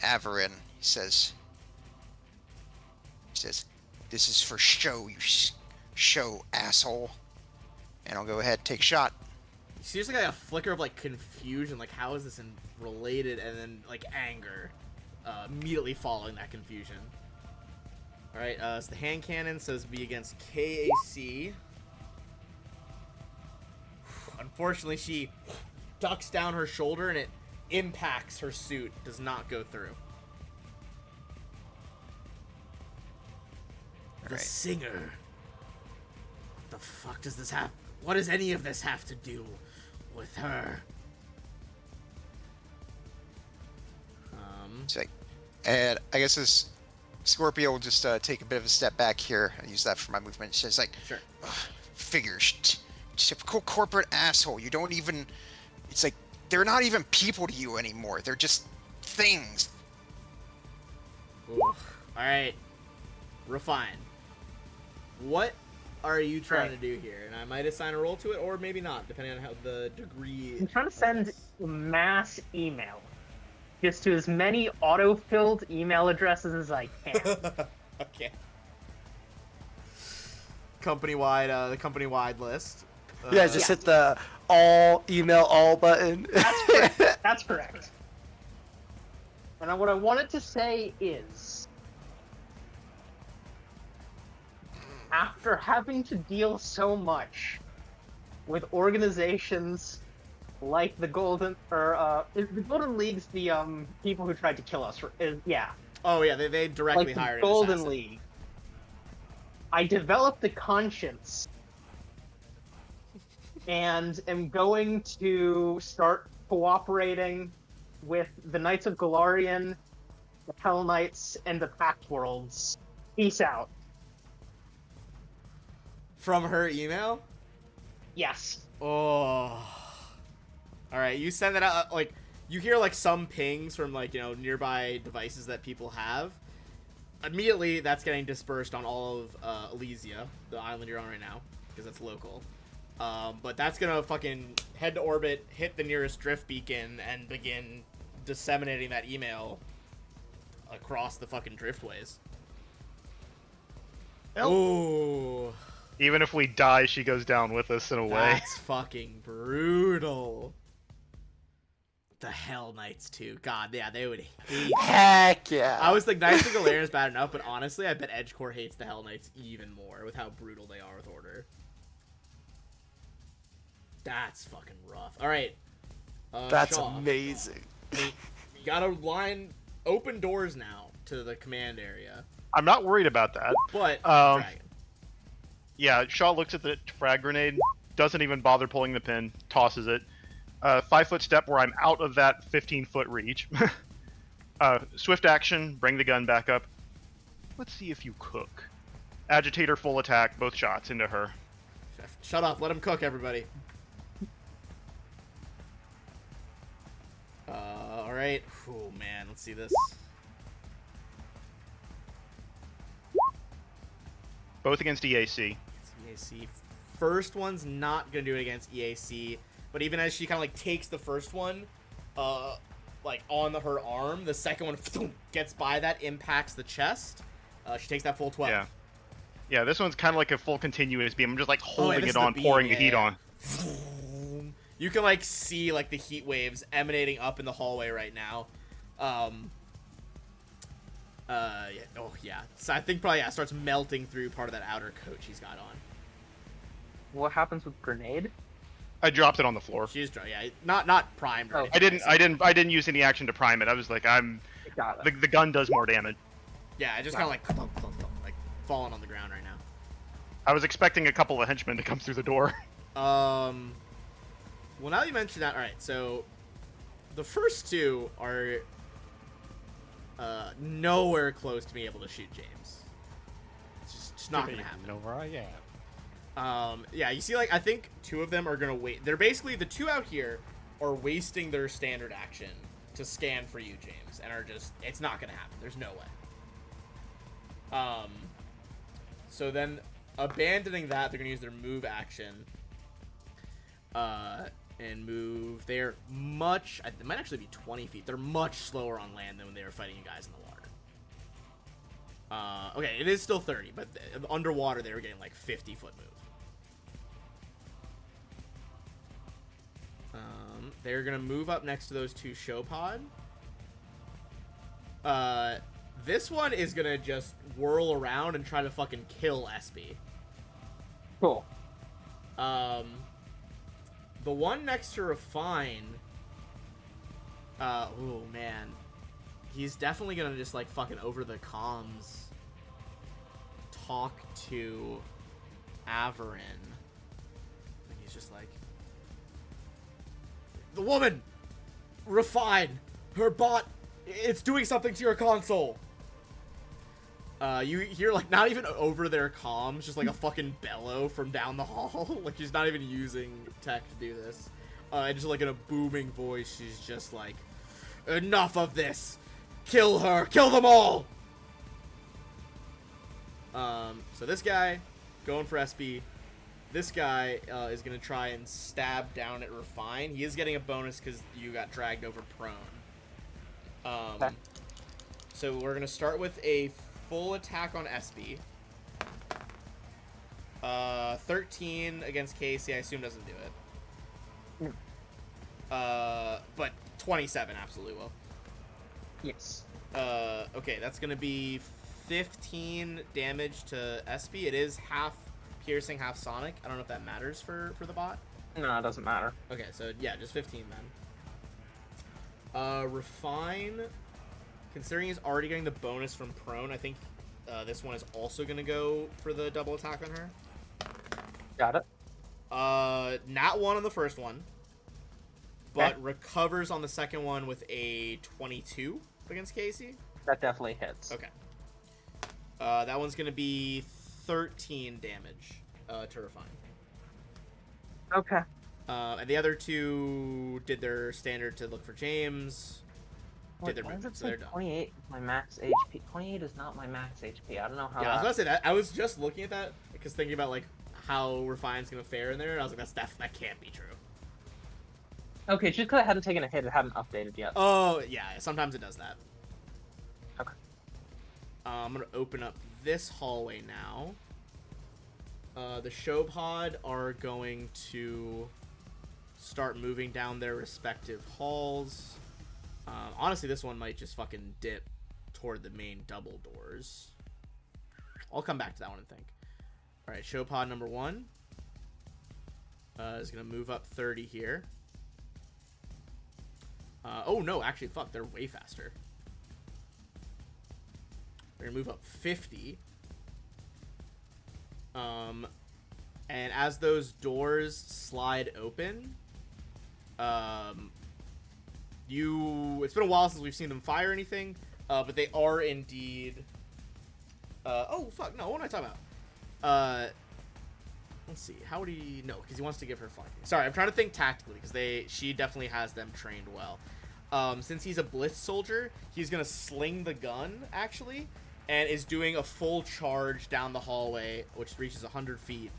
Averin, he says, "This is for show, you show asshole." And I'll go ahead and take a shot. You see, there's like a flicker of like confusion, like how is this related, and then like anger, immediately following that confusion. All right, so the hand cannon says be against KAC. Unfortunately, she ducks down her shoulder and it impacts her suit. Does not go through. The singer. What the fuck does this have? What does any of this have to do with her? It's like, and I guess this Scorpio will just take a bit of a step back here. I use that for my movement. It says like, Sure. Figures, typical corporate asshole. You don't even. It's like they're not even people to you anymore. They're just things. Ooh. All right. Refine. What are you trying to do here? And I might assign a roll to it, or maybe not, depending on how the degree. I'm trying to send mass email. Just to as many auto-filled email addresses as I can. Okay. Company-wide, the company-wide list. Yeah, just hit the all email all button. That's correct. That's correct. And what I wanted to say is, after having to deal so much with organizations like the Golden, or the Golden League's the people who tried to kill us. Yeah. Oh yeah, they directly Like hired the an Golden assassin. League. I developed a conscience, and am going to start cooperating with the Knights of Golarion, the Hell Knights, and the Pact Worlds. Peace out. From her email? Yes. Oh. Alright, you send that out, like, you hear, like, some pings from, like, nearby devices that people have. Immediately, that's getting dispersed on all of Elysia, the island you're on right now, because it's local. But that's gonna fucking head to orbit, hit the nearest drift beacon, and begin disseminating that email across the fucking driftways. Ooh. Even if we die, she goes down with us in a way. That's fucking brutal. The Hell Knights too. God, yeah, they would hate. Heck yeah. I was like, Knights of Galarian is bad enough, but honestly, I bet Edgecore hates the Hell Knights even more with how brutal they are with Order. That's fucking rough. All right. That's Shaw, amazing. you gotta line open doors now to the command area, I'm not worried about that. but Dragon. Yeah, Shaw looks at the frag grenade, doesn't even bother pulling the pin, tosses it. 5-foot step where I'm out of that 15-foot reach. Swift action, bring the gun back up. Let's see if you cook. Agitator full attack, both shots into her. Shut up. Let him cook, everybody. All right. Oh man, let's see this. Both against EAC. It's EAC. First one's not gonna do it against EAC, but even as she kind of like takes the first one, like on her arm, the second one gets by that, impacts the chest. She takes that full 12. Yeah. Yeah, this one's kind of like a full continuous beam. I'm just like holding this it is on, the pouring beam, the heat on. You can like see like the heat waves emanating up in the hallway right now. Yeah. Oh yeah. So I think probably it starts melting through part of that outer coat she's got on. What happens with grenade? I dropped it on the floor. She's yeah, not primed. Or Oh. anything, I didn't use any action to prime it. I was like, Got it. the gun does more damage. Yeah, it just kind of like falling on the ground right now. I was expecting a couple of henchmen to come through the door. Well, now that you mention that, all right. So, the first two are nowhere close to being able to shoot James. It's just not gonna happen. Know where I am. Yeah, you see, like I think two of them are gonna wait. They're basically the two out here are wasting their standard action to scan for you, James, and are just it's not gonna happen. There's no way. So then, abandoning that, they're gonna use their move action. And move. They're much. It might actually be 20 feet. They're much slower on land than when they were fighting you guys in the water. Okay, it is still 30, but underwater they were getting like 50-foot move. They're gonna move up next to those two show pod. This one is gonna just whirl around and try to fucking kill SB. Cool. The one next to Refine, oh man, he's definitely gonna just like fucking over the comms talk to Averin. And he's just like, the woman, Refine, her bot, it's doing something to your console. You hear, like, not even over their comms, just, like, a fucking bellow from down the hall. Like, she's not even using tech to do this. And just, like, in a booming voice, she's just like, enough of this! Kill her! Kill them all! So this guy, going for SB. This guy is going to try and stab down at Refine. He is getting a bonus because you got dragged over prone. Okay. So we're going to start with a full attack on SB. 13 against Casey, I assume doesn't do it. But 27 absolutely will. Yes. Okay, that's gonna be 15 damage to SB. It is half piercing, half sonic. I don't know if that matters for the bot. No, it doesn't matter. Okay, so yeah, just 15 then. Refine, considering he's already getting the bonus from prone, I think this one is also gonna go for the double attack on her. Got it. Not one on the first one, but Okay. recovers on the second one with a 22 against Casey. That definitely hits. Okay. That one's gonna be 13 damage to Refine. Okay. And the other two did their standard to look for James. Did their Why does movement, it so say they're done. 28 is my max HP? 28 is not my max HP. I don't know how Yeah, I was that... gonna say that. I was just looking at that because thinking about like how Refine's gonna fare in there, and I was like, that can't be true. Okay, just because I hadn't taken a hit, it hadn't updated yet. Oh yeah, sometimes it does that. Okay. I'm gonna open up this hallway now. The show pod are going to start moving down their respective halls. Honestly, this one might just fucking dip toward the main double doors. I'll come back to that one and think. Alright, show pod number 1 is going to move up 30 here. Oh no, actually, fuck, they're way faster. They're going to move up 50. And as those doors slide open, It's been a while since we've seen them fire anything, but they are indeed. Oh fuck! No, what am I talking about? Let's see. How would he know? Because he wants to give her flanking. Sorry, I'm trying to think tactically because she definitely has them trained well. Since he's a blitz soldier, he's gonna sling the gun actually, and is doing a full charge down the hallway, which reaches 100 feet,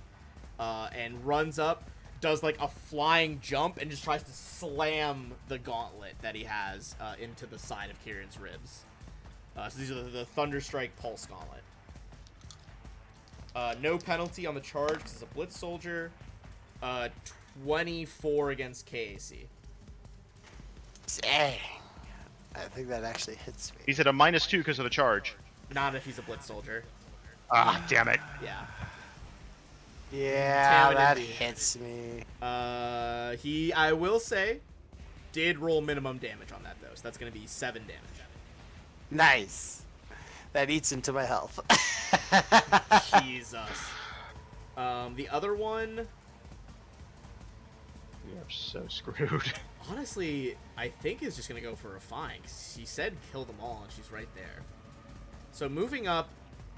and runs up, does like a flying jump, and just tries to slam the gauntlet that he has into the side of Kieran's ribs. So these are the Thunderstrike Pulse Gauntlet. No penalty on the charge because it's a blitz soldier. 24 against KAC. Dang. I think that actually hits me. He's at a -2 because of the charge. Not if he's a blitz soldier. Ah, damn it. Yeah. Yeah, Damn it, that indeed. hits me. He, I will say, did roll minimum damage on that, though. So that's going to be 7 damage. Nice. That eats into my health. Jesus. The other one, We are so screwed. honestly, I think is just going to go for a fine. 'Cause he said kill them all, and she's right there. So moving up,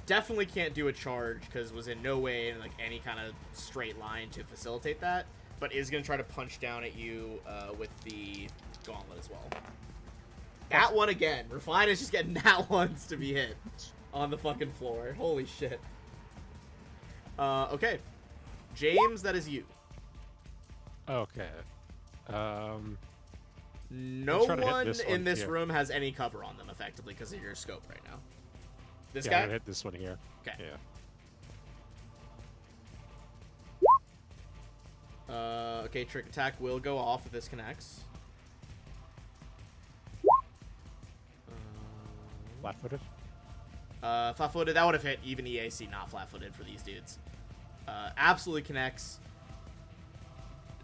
definitely can't do a charge, because was in no way in like any kind of straight line to facilitate that. But is going to try to punch down at you with the gauntlet as well. That one again. Refine is just getting that ones to be hit on the fucking floor. Holy shit. Okay. James, that is you. Okay. No trying to hit one this in one this here. room has any cover on them, effectively, because of your scope right now. This Yeah, I'm guy? gonna hit this one here. Okay. Yeah. Okay, trick attack will go off if this connects. Flat-footed. Flat-footed, that would have hit even EAC, not flat-footed for these dudes. Absolutely connects.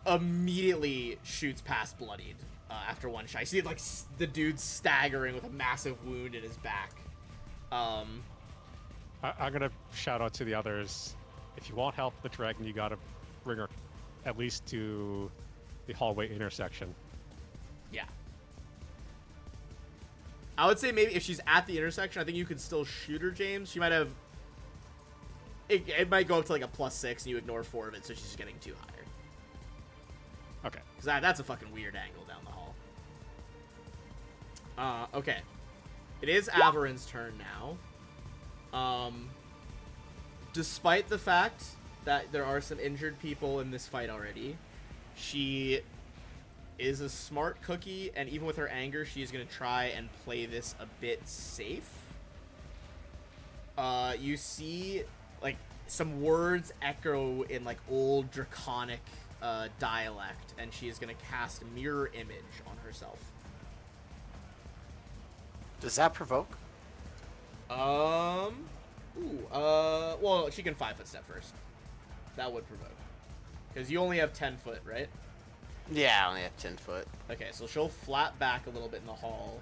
Immediately shoots past bloodied after one shot. You see like the dude staggering with a massive wound in his back. I'm gonna shout out to the others. If you want help with the dragon, you gotta bring her at least to the hallway intersection. Yeah. I would say maybe if she's at the intersection, I think you could still shoot her, James. She might have... It might go up to like a +6 and you ignore 4 of it, so she's just getting too higher. Okay. Because that's a fucking weird angle down the hall. Okay. It is Averin's turn now. Despite the fact that there are some injured people in this fight already, she is a smart cookie, and even with her anger, she is going to try and play this a bit safe. You see, like, some words echo in, like, old draconic dialect, and she is going to cast Mirror Image on herself. Does that provoke? Well, she can 5-foot step first. That would provoke. Because you only have 10 foot, right? Yeah, I only have 10 foot. Okay, so she'll flat back a little bit in the hall.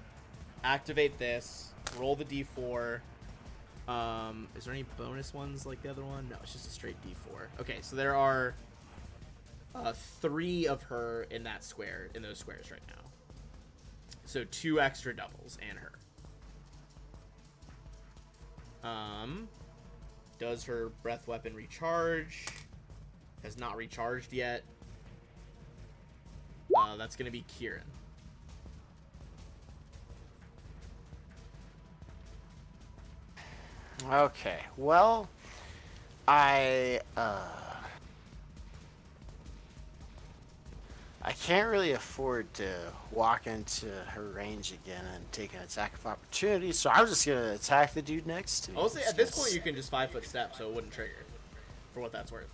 Activate this. Roll the d4. Is there any bonus ones like the other one? No, it's just a straight d4. Okay, so there are 3 of her in that square, in those squares right now. So 2 extra doubles and her. Does her breath weapon recharge? Has not recharged yet. That's gonna be Kieran. Okay, well, I can't really afford to walk into her range again and take an attack of opportunity, so I'm just gonna attack the dude next to me. I'll say at this point you can just 5-foot step, so it wouldn't trigger, for what that's worth.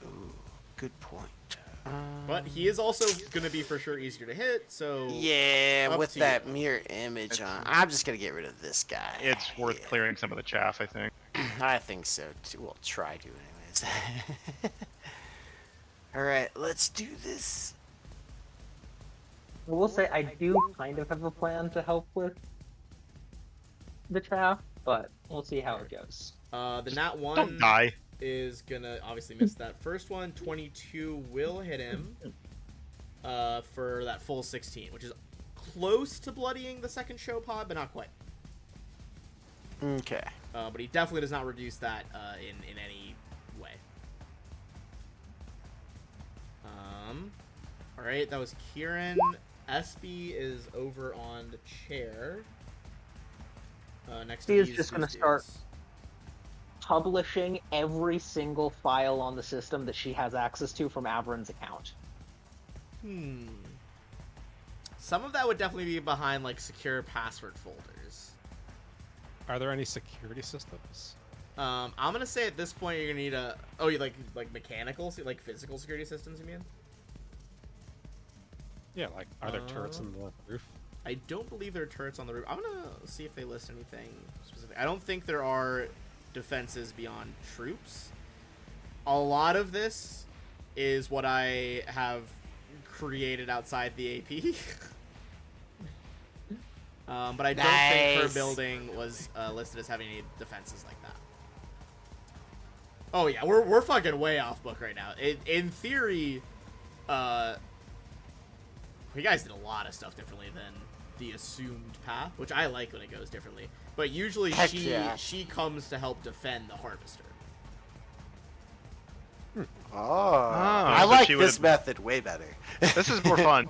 Ooh, good point. But he is also gonna be for sure easier to hit, so Yeah, up with to that you. mirror image on, I'm just gonna get rid of this guy. It's worth clearing some of the chaff, I think. I think so too. We'll try to, anyways. All right, let's do this. I will say I do kind of have a plan to help with the trap, but we'll see how it goes. The nat 1. Don't die. is gonna obviously miss that first one. 22 will hit him for that full 16, which is close to bloodying the second show pod, but not quite. Okay. But he definitely does not reduce that in any way. All right, that was Kieran. SB is over on the chair. Next to He is these just gonna dudes. start publishing every single file on the system that she has access to from Averin's account. Some of that would definitely be behind like secure password folders. Are there any security systems? I'm gonna say at this point you're gonna need a you like mechanical, like physical security systems. You mean? Yeah, like are there turrets in the roof? I don't believe there are turrets on the roof. I'm gonna see if they list anything specific. I don't think there are defenses beyond troops. A lot of this is what I have created outside the AP. But I don't think her Nice. building was listed as having any defenses like that. Oh yeah, we're fucking way off book right now. In theory, you guys did a lot of stuff differently than the assumed path, which I like when it goes differently. But usually Heck yeah. she comes to help defend the harvester. I so like she this would've- method way better. This is more fun.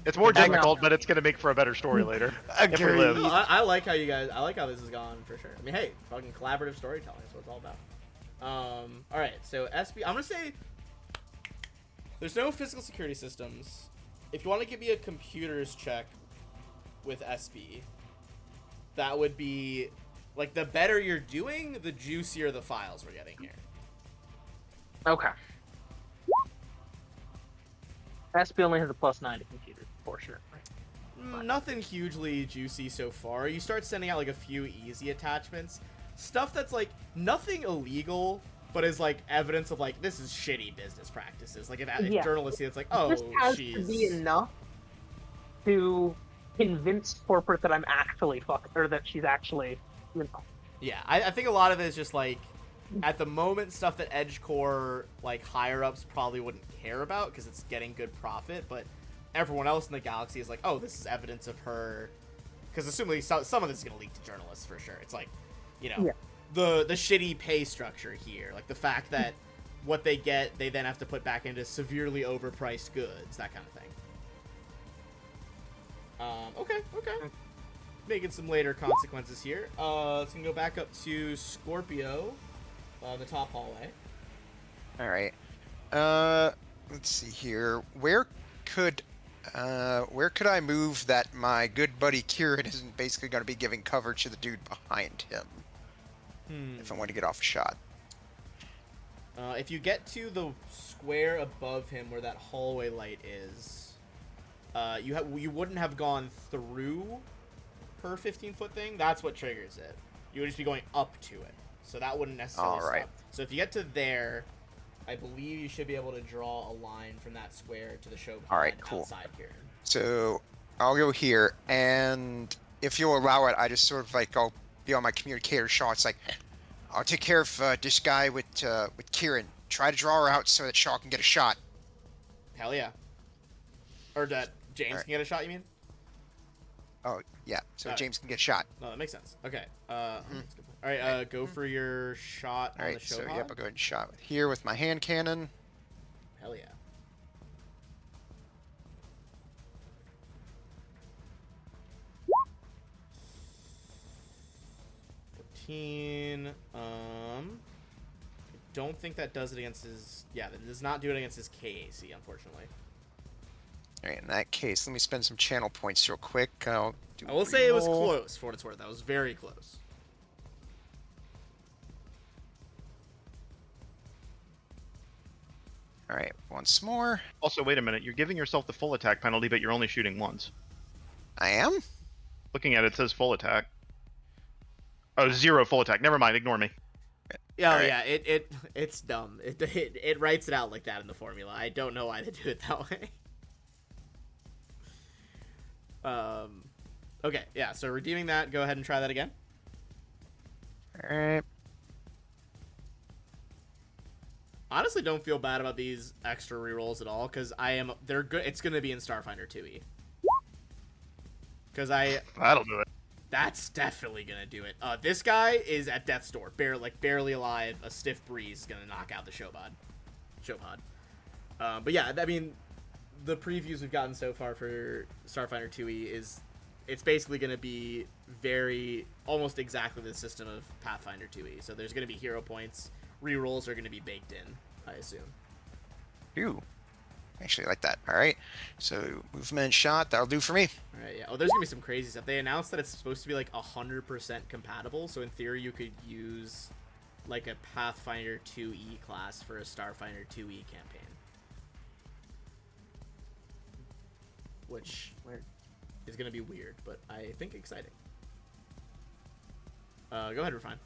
It's more I know. difficult, but it's going to make for a better story later. If we live. Agreed. I like how you guys. I like how this has gone for sure. I mean, hey, fucking collaborative storytelling is what it's all about. All right, so SB. I'm gonna say there's no physical security systems. If you want to give me a computers check with SB, that would be like the better you're doing, the juicier the files we're getting here. Okay. SB only has a +9 to computers, for sure. Nothing hugely juicy so far. You start sending out like a few easy attachments. Stuff that's like nothing illegal, but is like evidence of like this is shitty business practices. Like if Yeah. journalists see it's like, oh, This has she's... to be enough to convince corporate that I'm actually or that she's actually, you know. Yeah, I think a lot of it is just like at the moment stuff that EdgeCore like higher ups probably wouldn't care about because it's getting good profit, but everyone else in the galaxy is like, oh, this is evidence of her, because assuming some of this is gonna leak to journalists for sure. It's like, you know, Yeah. the shitty pay structure here, like the fact that what they get they then have to put back into severely overpriced goods, that kind of thing. Okay. Making some later consequences here. Let's go back up to Scorpio, the top hallway. All right. Let's see here. Where could I move that my good buddy Kieran isn't basically going to be giving cover to the dude behind him? If I want to get off a shot. If you get to the square above him where that hallway light is, you wouldn't have gone through her 15-foot thing. That's what triggers it. You would just be going up to it. So that wouldn't necessarily All right. stop. So if you get to there, I believe you should be able to draw a line from that square to the show All right, pod cool. outside here. So I'll go here, and if you'll allow it, I just sort of like I'll be on my communicator shot. It's like I'll take care of this guy with Kieran. Try to draw her out so that Shaw can get a shot. Hell yeah. Or that James All right. can get a shot, you mean? Oh yeah, so Got it. James can get a shot. No, that makes sense. Okay. That's a good point. All right, go for your shot All on right, the show so pod. yep, I'll go ahead and shot here with my hand cannon. Hell yeah. I don't think that does it against his. Yeah, that does not do it against his KAC, unfortunately. All right, in that case, let me spend some channel points real quick. I'll do I will say it was reroll. close for what it's worth. That was very close. All right, once more. Also, wait a minute. You're giving yourself the full attack penalty, but you're only shooting once. I am. Looking at it, it says full attack. Oh, 0 full attack. Never mind. Ignore me. Yeah, Alright. yeah. It's dumb. It writes it out like that in the formula. I don't know why they do it that way. Okay, yeah. So redeeming that. Go ahead and try that again. All right. honestly don't feel bad about these extra rerolls at all because they're good. It's gonna be in Starfinder 2e. Because That'll do it. that's definitely gonna do it. This guy is at death's door, barely alive. A stiff breeze is gonna knock out the Showpod. But yeah, I mean, the previews we've gotten so far for Starfinder 2e it's basically gonna be almost exactly the system of Pathfinder 2e. So there's gonna be hero points. Rerolls are gonna be baked in, I assume. Ooh. Actually, I like that. All right. So movement shot. That'll do for me. All right, yeah. Oh, there's gonna be some crazy stuff. They announced that it's supposed to be like 100% compatible. So in theory, you could use like a Pathfinder 2e class for a Starfinder 2e campaign, which is gonna be weird, but I think exciting. Go ahead, Refine.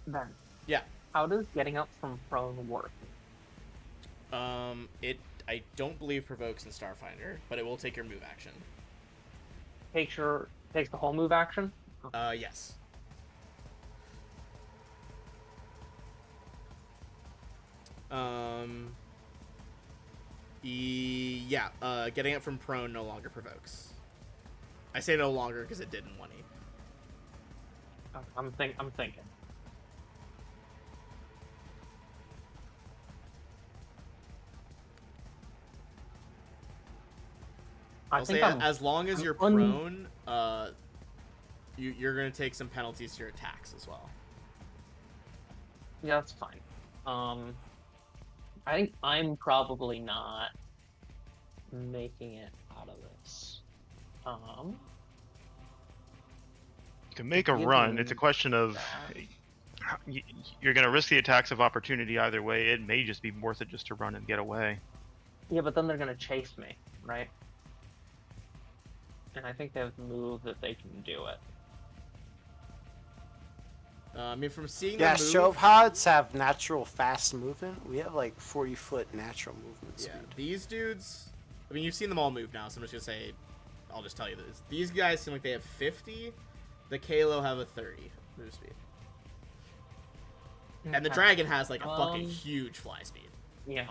Ben, Yeah. how does getting up from prone work? I don't believe provokes in Starfinder, but it will take your move action. Takes the whole move action? Yes. Yeah, getting up from prone no longer provokes. I say no longer because it did in 1e. I'm thinking. I'll say as long as you're prone, you're gonna take some penalties to your attacks as well. Yeah, that's fine. I think I'm probably not making it out of this. You can make a run. It's a question of you're going to risk the attacks of opportunity either way. It may just be worth it just to run and get away. Yeah, but then they're gonna chase me, right? And I think they have the move that they can do it. I mean, from seeing Yeah, the move, Showpods have natural fast movement. We have like 40-foot natural movement yeah, speed. these dudes. I mean, you've seen them all move now, so I'm just gonna say, I'll just tell you this: these guys seem like they have 50. The Kalo have a 30 move speed, and the Okay. dragon has like a fucking huge fly speed. Yeah.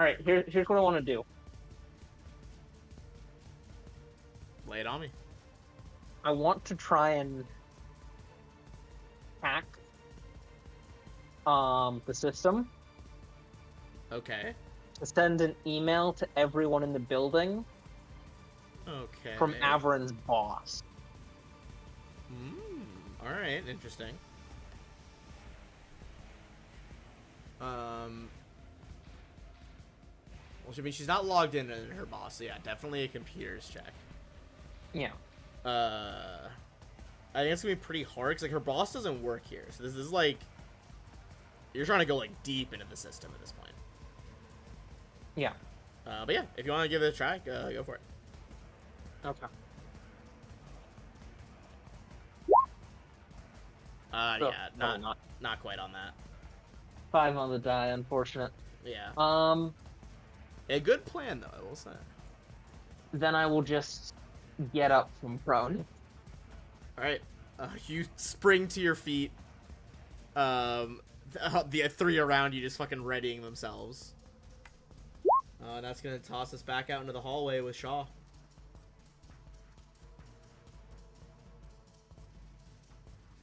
Alright, here's what I want to do. Lay it on me. I want to try and hack the system Okay. to send an email to everyone in the building Okay. from Averin's boss. All right. Interesting. Well, I mean, she's not logged in as her boss, so yeah, definitely a computers check. Yeah. I think it's gonna be pretty hard because like her boss doesn't work here, so this is like you're trying to go like deep into the system at this point. Yeah. But yeah, if you want to give it a try, go for it. Okay. So, Yeah, no, not quite on that. 5 on the die, unfortunate. Yeah. A A good plan though, I will say. Then I will just get up from prone. All right, you spring to your feet. The 3 around you just fucking readying themselves. That's gonna toss us back out into the hallway with Shaw.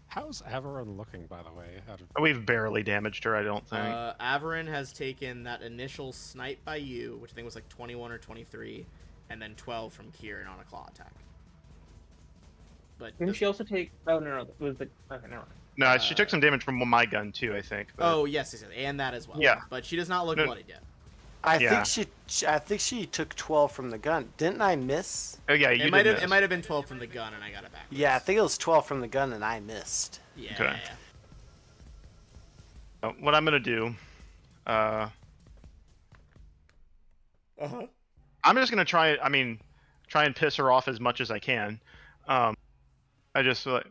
How's Averin looking, by the way? We've barely damaged her, I don't think. Averin has taken that initial snipe by you, which I think was like 21 or 23, and then 12 from Kieran on a claw attack. But Didn't she also take? Oh no, it was the. Okay, never mind. No, she took some damage from my gun too, I think. But... Oh yes, and that as well. Yeah. But she does not look bloodied yet. I Yeah. think she took 12 from the gun. Didn't I miss? Oh yeah, you It might did have been 12 from the gun, and I got it back. Yeah, I think it was 12 from the gun and I missed. Yeah. Okay. What I'm gonna do, Uh-huh. I'm just gonna try. I mean, try and piss her off as much as I can. I just like,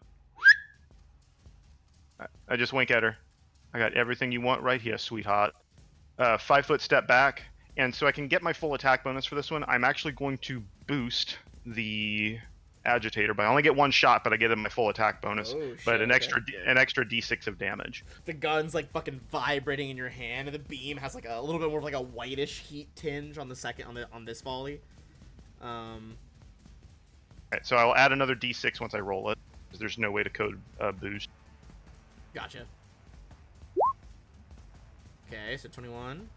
I just wink at her. I got everything you want right here, sweetheart. 5-foot step back, and so I can get my full attack bonus for this one. I'm actually going to boost the agitator, but I only get one shot, but I get my full attack bonus. Oh, But shit, an okay. extra d6 of damage. The gun's like fucking vibrating in your hand, and the beam has like a little bit more of like a whitish heat tinge on the second on this volley. Right, so I'll add another d6 once I roll it, because there's no way to code boost. Gotcha. Okay, so 21.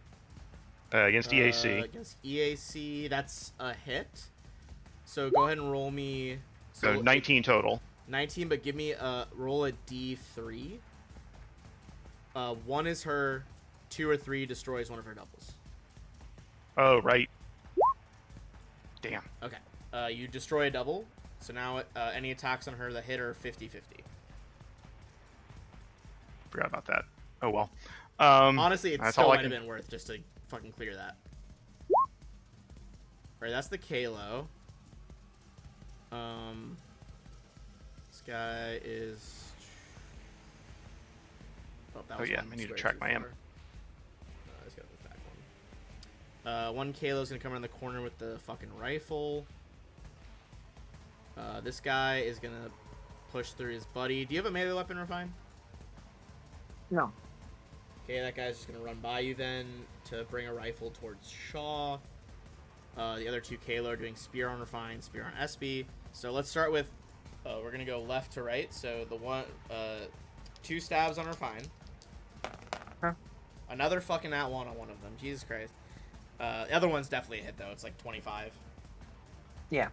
Against EAC. Against EAC, that's a hit. So go ahead and roll me. So 19 total. 19, but give me roll a d3. 1 is her, 2 or 3 destroys one of her doubles. Oh, right. Damn. Okay. You destroy a double, so now any attacks on her that hit are 50-50. Forgot about that. Oh well. Honestly, it that's still all I might have can- been worth just to fucking clear that. Alright, that's the Kalo. This guy is... that was yeah, one I need to square track too my ammo. far. He's got the back one. One Kalo's gonna come around the corner with the fucking rifle. This guy is gonna push through his buddy. Do you have a melee weapon, Refine? No. Okay, that guy's just gonna run by you then to bring a rifle towards Shaw. The other 2 Kalo are doing spear on Refine, spear on SB. So let's start with, we're gonna go left to right. So the 2 stabs on Refine. Huh. Another fucking @1 on one of them. Jesus Christ. The other one's definitely a hit though. It's like 25. Yeah.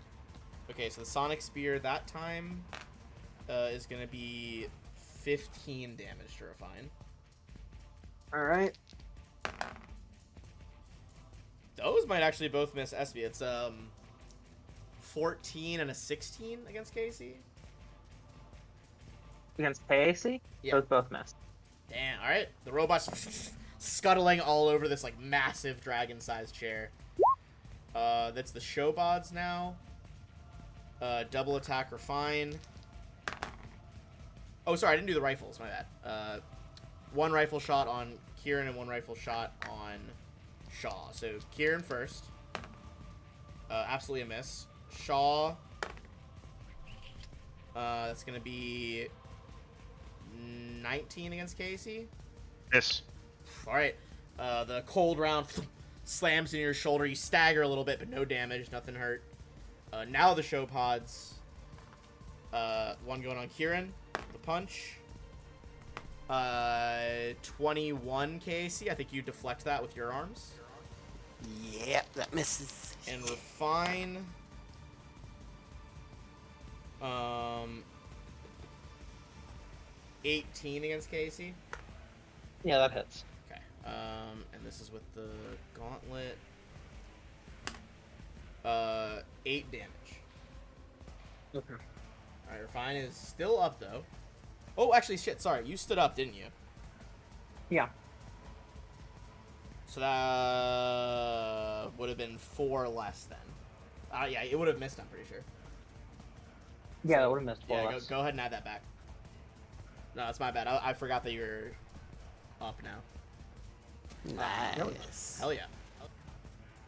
Okay, so the Sonic Spear that time is gonna be 15 damage to Refine. All right. Those might actually both miss SB. It's 14 and a 16 against Casey. Against KAC, Yeah. those both missed. Damn. All right, the robot's scuttling all over this like massive dragon-sized chair. That's the Showbods now. Double attack Refine. Oh, sorry, I didn't do the rifles. My bad. 1 rifle shot on Kieran and 1 rifle shot on Shaw. So Kieran first. Absolutely a miss. Shaw. That's gonna be 19 against Casey. Miss. All right. The cold round slams in your shoulder. You stagger a little bit, but no damage. Nothing hurt. Now the show pods. 1 going on Kieran. The punch. 21 Casey. I think you deflect that with your arms. Yep, that misses. And Refine. 18 against Casey. Yeah, that hits. Okay. And this is with the gauntlet. 8 damage. Okay. Alright, Refine is still up though. Oh, actually, shit, sorry. You stood up, didn't you? Yeah. So that would have been 4 less then. Yeah, it would have missed, I'm pretty sure. Yeah, that would have missed 4 Yeah, less. go ahead and add that back. No, it's my bad. I forgot that you were up now. Nice. Hell yeah.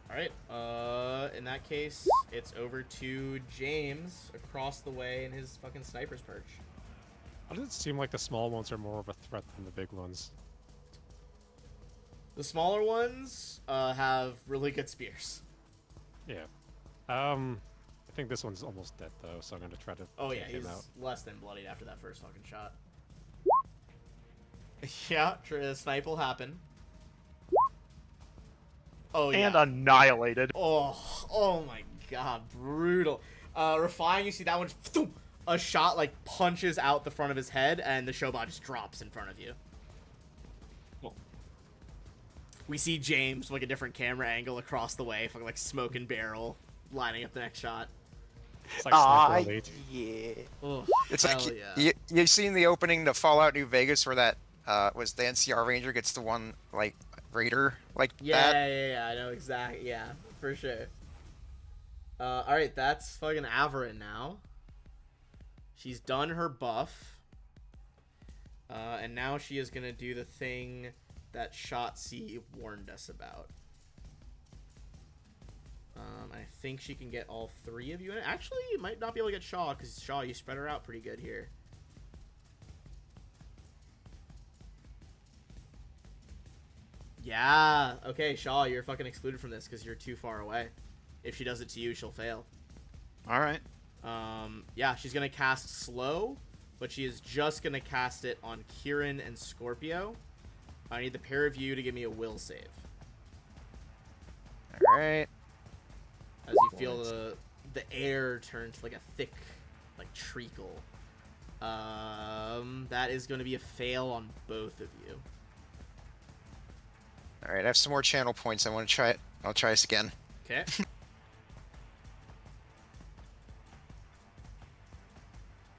Alright, in that case, it's over to James across the way in his fucking sniper's perch. Why does it seem like the small ones are more of a threat than the big ones? The smaller ones have really good spears. Yeah. I think this one's almost dead though, so I'm gonna try to Oh yeah, take him he's out. less than bloodied after that first fucking shot. Yeah, snipe will happen. Oh yeah. And annihilated. Oh my god, brutal. Refine, you see that one, a shot like punches out the front of his head, and the Showbot just drops in front of you. We see James, like a different camera angle across the way, fucking like smoke and barrel, lining up the next shot. It's like Sniper Elite. yeah. Ugh, It's hell like yeah. you've seen the opening to Fallout New Vegas where that was the NCR Ranger gets the one like raider like Yeah, that. yeah, I know exactly. Yeah, for sure. Alright, that's fucking Averin now. She's done her buff. And now she is gonna do the thing that Shotzi warned us about. I think she can get all 3 of you in it. Actually, you might not be able to get Shaw, because Shaw, you spread her out pretty good here. Yeah. Okay, Shaw, you're fucking excluded from this because you're too far away. If she does it to you, she'll fail. All right. Yeah, she's gonna cast slow, but she is just gonna cast it on Kieran and Scorpio. I need the pair of you to give me a will save. All right. As you feel the air turn to like a thick, like treacle. That is going to be a fail on both of you. All right. I have some more channel points. I want to try it. I'll try this again. Okay.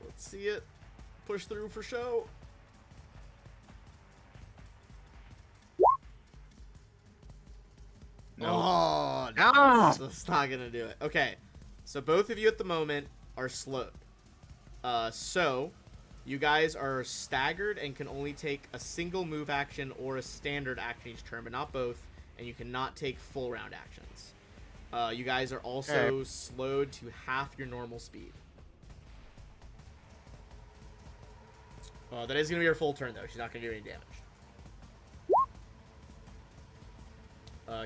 Let's see it. Push through for show. No. Oh, No. that's not gonna do it. Okay, so both of you at the moment are slowed. So you guys are staggered and can only take a single move action or a standard action each turn, but not both, and you cannot take full round actions. You guys are also slowed to half your normal speed. That is gonna be her full turn though. She's not gonna do any damage.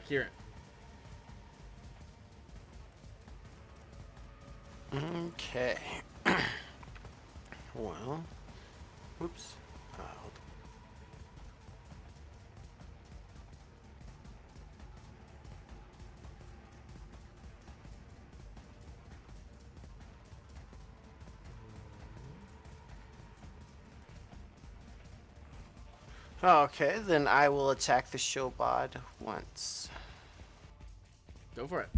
Kieran. Okay. Well, whoops. Hold on. Okay, then I will attack the showbod once. Go for it.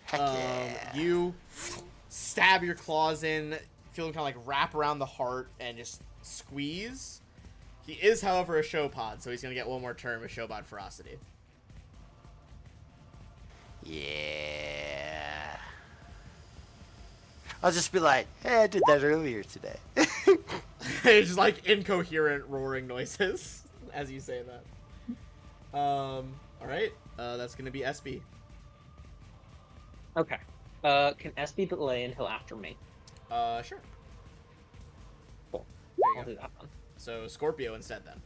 Heck yeah. You stab your claws in, feeling kind of like wrap around the heart and just squeeze. He is, however, a showpod, so he's going to get one more turn with showpod ferocity. Yeah. I'll just be like, hey, I did that earlier today. It's just like incoherent roaring noises as you say that. Alright. That's going to be SB. Okay. Can SB delay until after me? Sure. Cool. There you I'll go. do that then. So Scorpio instead then.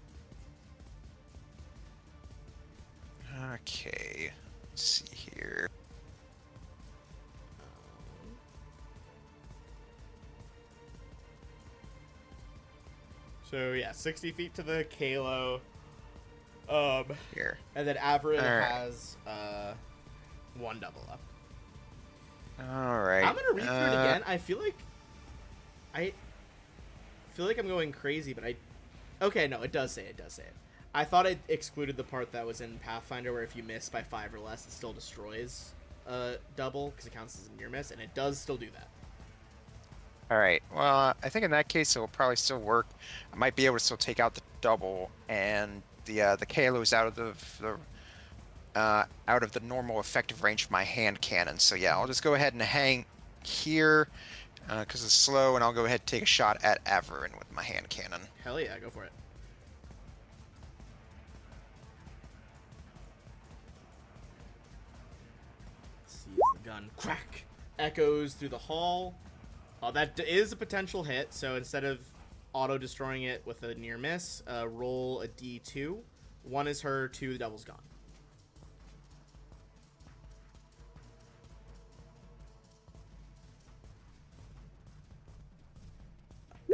Okay. Let's see here. So yeah, 60 feet to the Kalo. Here. And then Averin All right. has one double up. All right. I'm gonna read through it again. I feel like I'm going crazy, but okay, no, it does say it. I thought it excluded the part that was in Pathfinder where if you miss by 5 or less, it still destroys double because it counts as a near miss, and it does still do that. All right. Well, I think in that case it will probably still work. I might be able to still take out the double, and the Kalo is out of the normal effective range of my hand cannon. So yeah, I'll just go ahead and hang here because it's slow, and I'll go ahead and take a shot at Averin with my hand cannon. Hell yeah, go for it. Seize the gun. Crack! Echoes through the hall. That is a potential hit, so instead of auto-destroying it with a near miss, roll a d2. 1 is her, 2, the double's gone.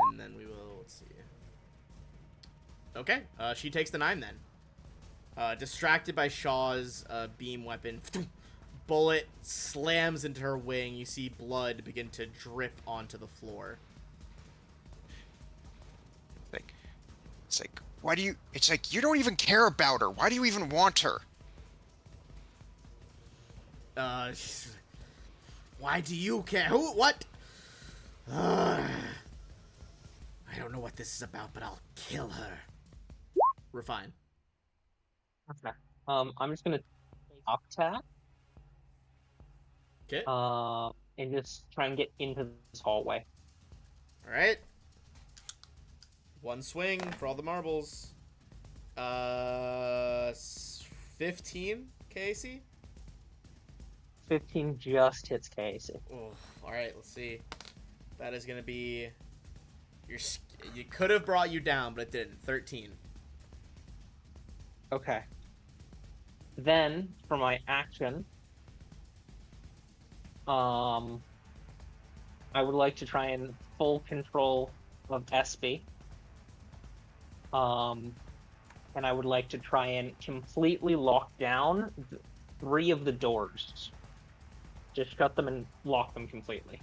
And then we will, let's see. Okay, she takes the 9 then. Distracted by Shaw's beam weapon, bullet slams into her wing. You see blood begin to drip onto the floor. It's like, why do you? It's like you don't even care about her. Why do you even want her? Why do you care? Who? What? I don't know what this is about, but I'll kill her. Refine. Okay. I'm just gonna up attack. Okay. And just try and get into this hallway. All right. One swing for all the marbles. 15 KAC? 15 just hits KAC. Oh, all right. Let's see. That is gonna be. You could have brought you down, but it didn't. 13. Okay. Then, for my action, I would like to try and full control of SB. And I would like to try and completely lock down 3 of the doors. Just shut them and lock them completely.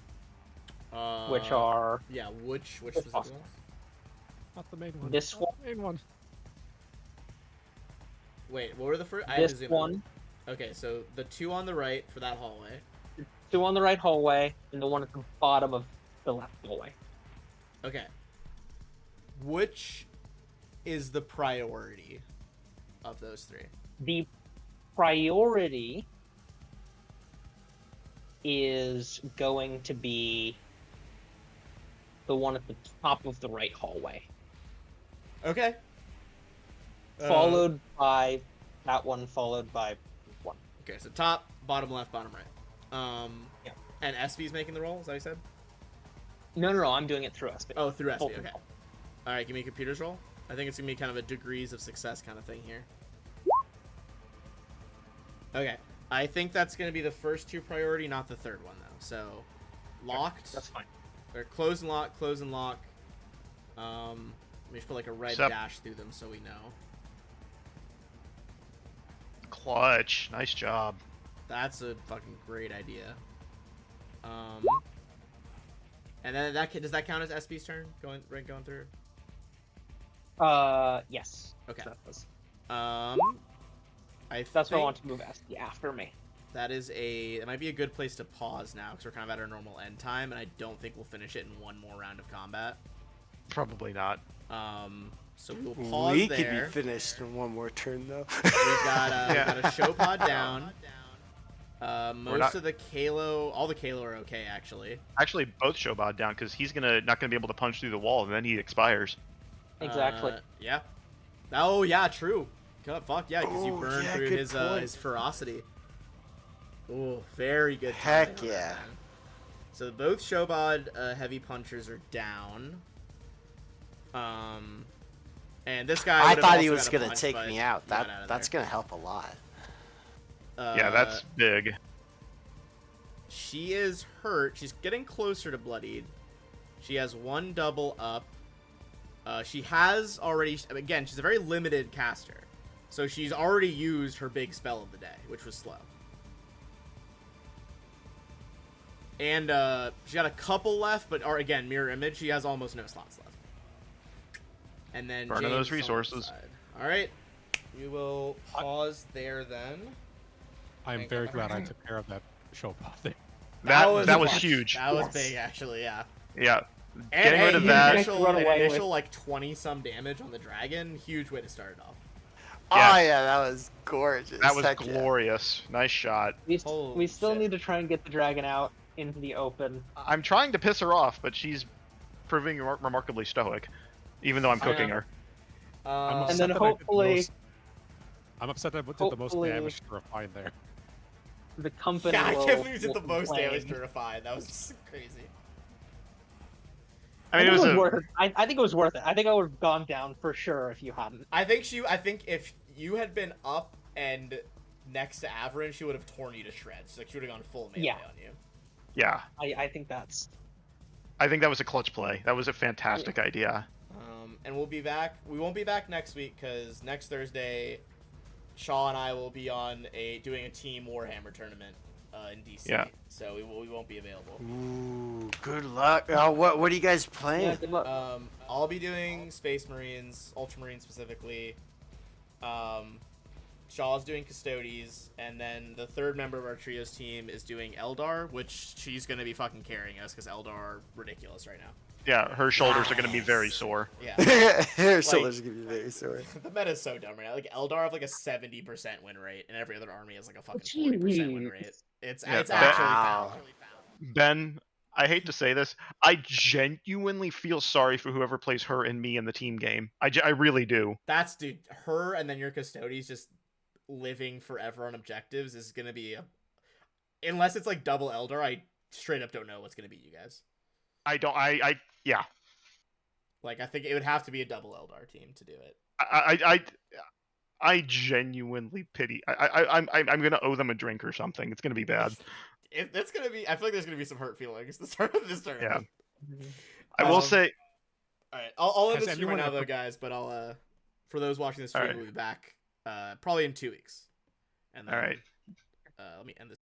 Which are Yeah, which If specific possible. ones? Not the main one. This Not the main one. Wait, what were the first? I had to this zoom in. one, Okay, so the 2 on the right for that hallway. 2 on the right hallway, and the one at the bottom of the left hallway. Okay. Which is the priority of those 3? The priority is going to be the one at the top of the right hallway, Okay. followed by that one, followed by one. Okay, so top, bottom left, bottom right. Yeah. And SB's making the roll, is that what you said? No, I'm doing it through SB. Oh, through Full SB, okay. control. Alright, give me a computer's roll. I think it's gonna be kind of a degrees of success kind of thing here. Okay. I think that's gonna be the first 2 priority, not the third one though. So locked. That's fine. Or close and lock, close and lock. Let me just put like a red Sup. dash through them so we know. Clutch. Nice job. That's a fucking great idea. And then does that count as SB's turn going through? Yes. Okay. That was- think That's why I want to move SB after me. that might be a good place to pause now because we're kind of at our normal end time, and I don't think we'll finish it in one more round of combat. Probably not. So we'll pause We there. could be finished in one more turn, though. We've got Yeah. a show pod down. Most not- of the Kalo, all the Kalo are okay actually. Actually, both Shobad down because he's not gonna be able to punch through the wall, and then he expires. Exactly. Yeah. Oh yeah, true. God, fuck yeah, because you Oh, burn yeah, through good his point. ferocity. Oh, very good. Heck timing on that, yeah. man. So both Shobad heavy punchers are down. And this guy. I would've thought he also was got a gonna punch, take but me out. he got That's there. gonna help a lot. Yeah, that's big. She is hurt. She's getting closer to bloodied. She has 1 double up. She has already, again, she's a very limited caster. So she's already used her big spell of the day, which was slow. And she got a couple left, but again, mirror image, she has almost no slots left. And then Burning James those is on the resources. side. All right, we will pause there then. I'm Thank very God. glad I took care of that show pop thing. That was clutch. huge. That was Yes. big, actually. Yeah. Yeah. And Getting rid of that. Initial, Run away initial with- like 20 some damage on the dragon. Huge way to start it off. Yeah. Oh yeah, that was gorgeous. That was Heck yeah. glorious. Nice shot. Holy We still shit. need to try and get the dragon out into the open. I'm trying to piss her off, but she's proving remarkably stoic, even though I'm I cooking know. her. I'm Uh, upset then that I did the hopefully- most- I'm upset that I did the most hopefully- damage to Refine there. The company. yeah, I will, can't believe you did will the most complain. damage to Refine. That was crazy. I mean, it think was a. worth it. I think it was worth it. I think I would have gone down for sure if you hadn't. I think if you had been up and next to Averin, she would have torn you to shreds. Like she would have gone full melee Yeah. on you. Yeah, I think that's. I think that was a clutch play. That was a fantastic idea. And we'll be back. We won't be back next week because next Thursday, Shaw and I will be doing a team Warhammer tournament in DC. Yeah. So we won't be available. Ooh, good luck. Oh, what are you guys playing? Yeah, good luck. I'll be doing Space Marines, Ultramarines specifically. Shaw's doing Custodes, and then the third member of our trios team is doing Eldar, which she's gonna be fucking carrying us because Eldar are ridiculous right now. Yeah, her shoulders are going to be very sore. Yeah, Her shoulders are gonna be very sore. the meta's so dumb right now. Like Eldar have like a 70% win rate, and every other army has like a fucking 40% win rate. It's Yeah, it's that- actually Wow. foul. Ben, I hate to say this, I genuinely feel sorry for whoever plays her and me in the team game. I really do. That's dude, her and then your Custodes just living forever on objectives is gonna be unless it's like double Eldar. I straight up don't know what's gonna beat you guys. Yeah. Like I think it would have to be a double Eldar team to do it. I genuinely pity. I'm gonna owe them a drink or something. It's gonna be bad. That's gonna be. I feel like there's gonna be some hurt feelings at the start of this tournament. Yeah. I will say. All right, I'll end Has this stream right anyone now, though, ever- guys. But I'll for those watching the stream, All right. we'll be back probably in 2 weeks. And then, All right. let me end this.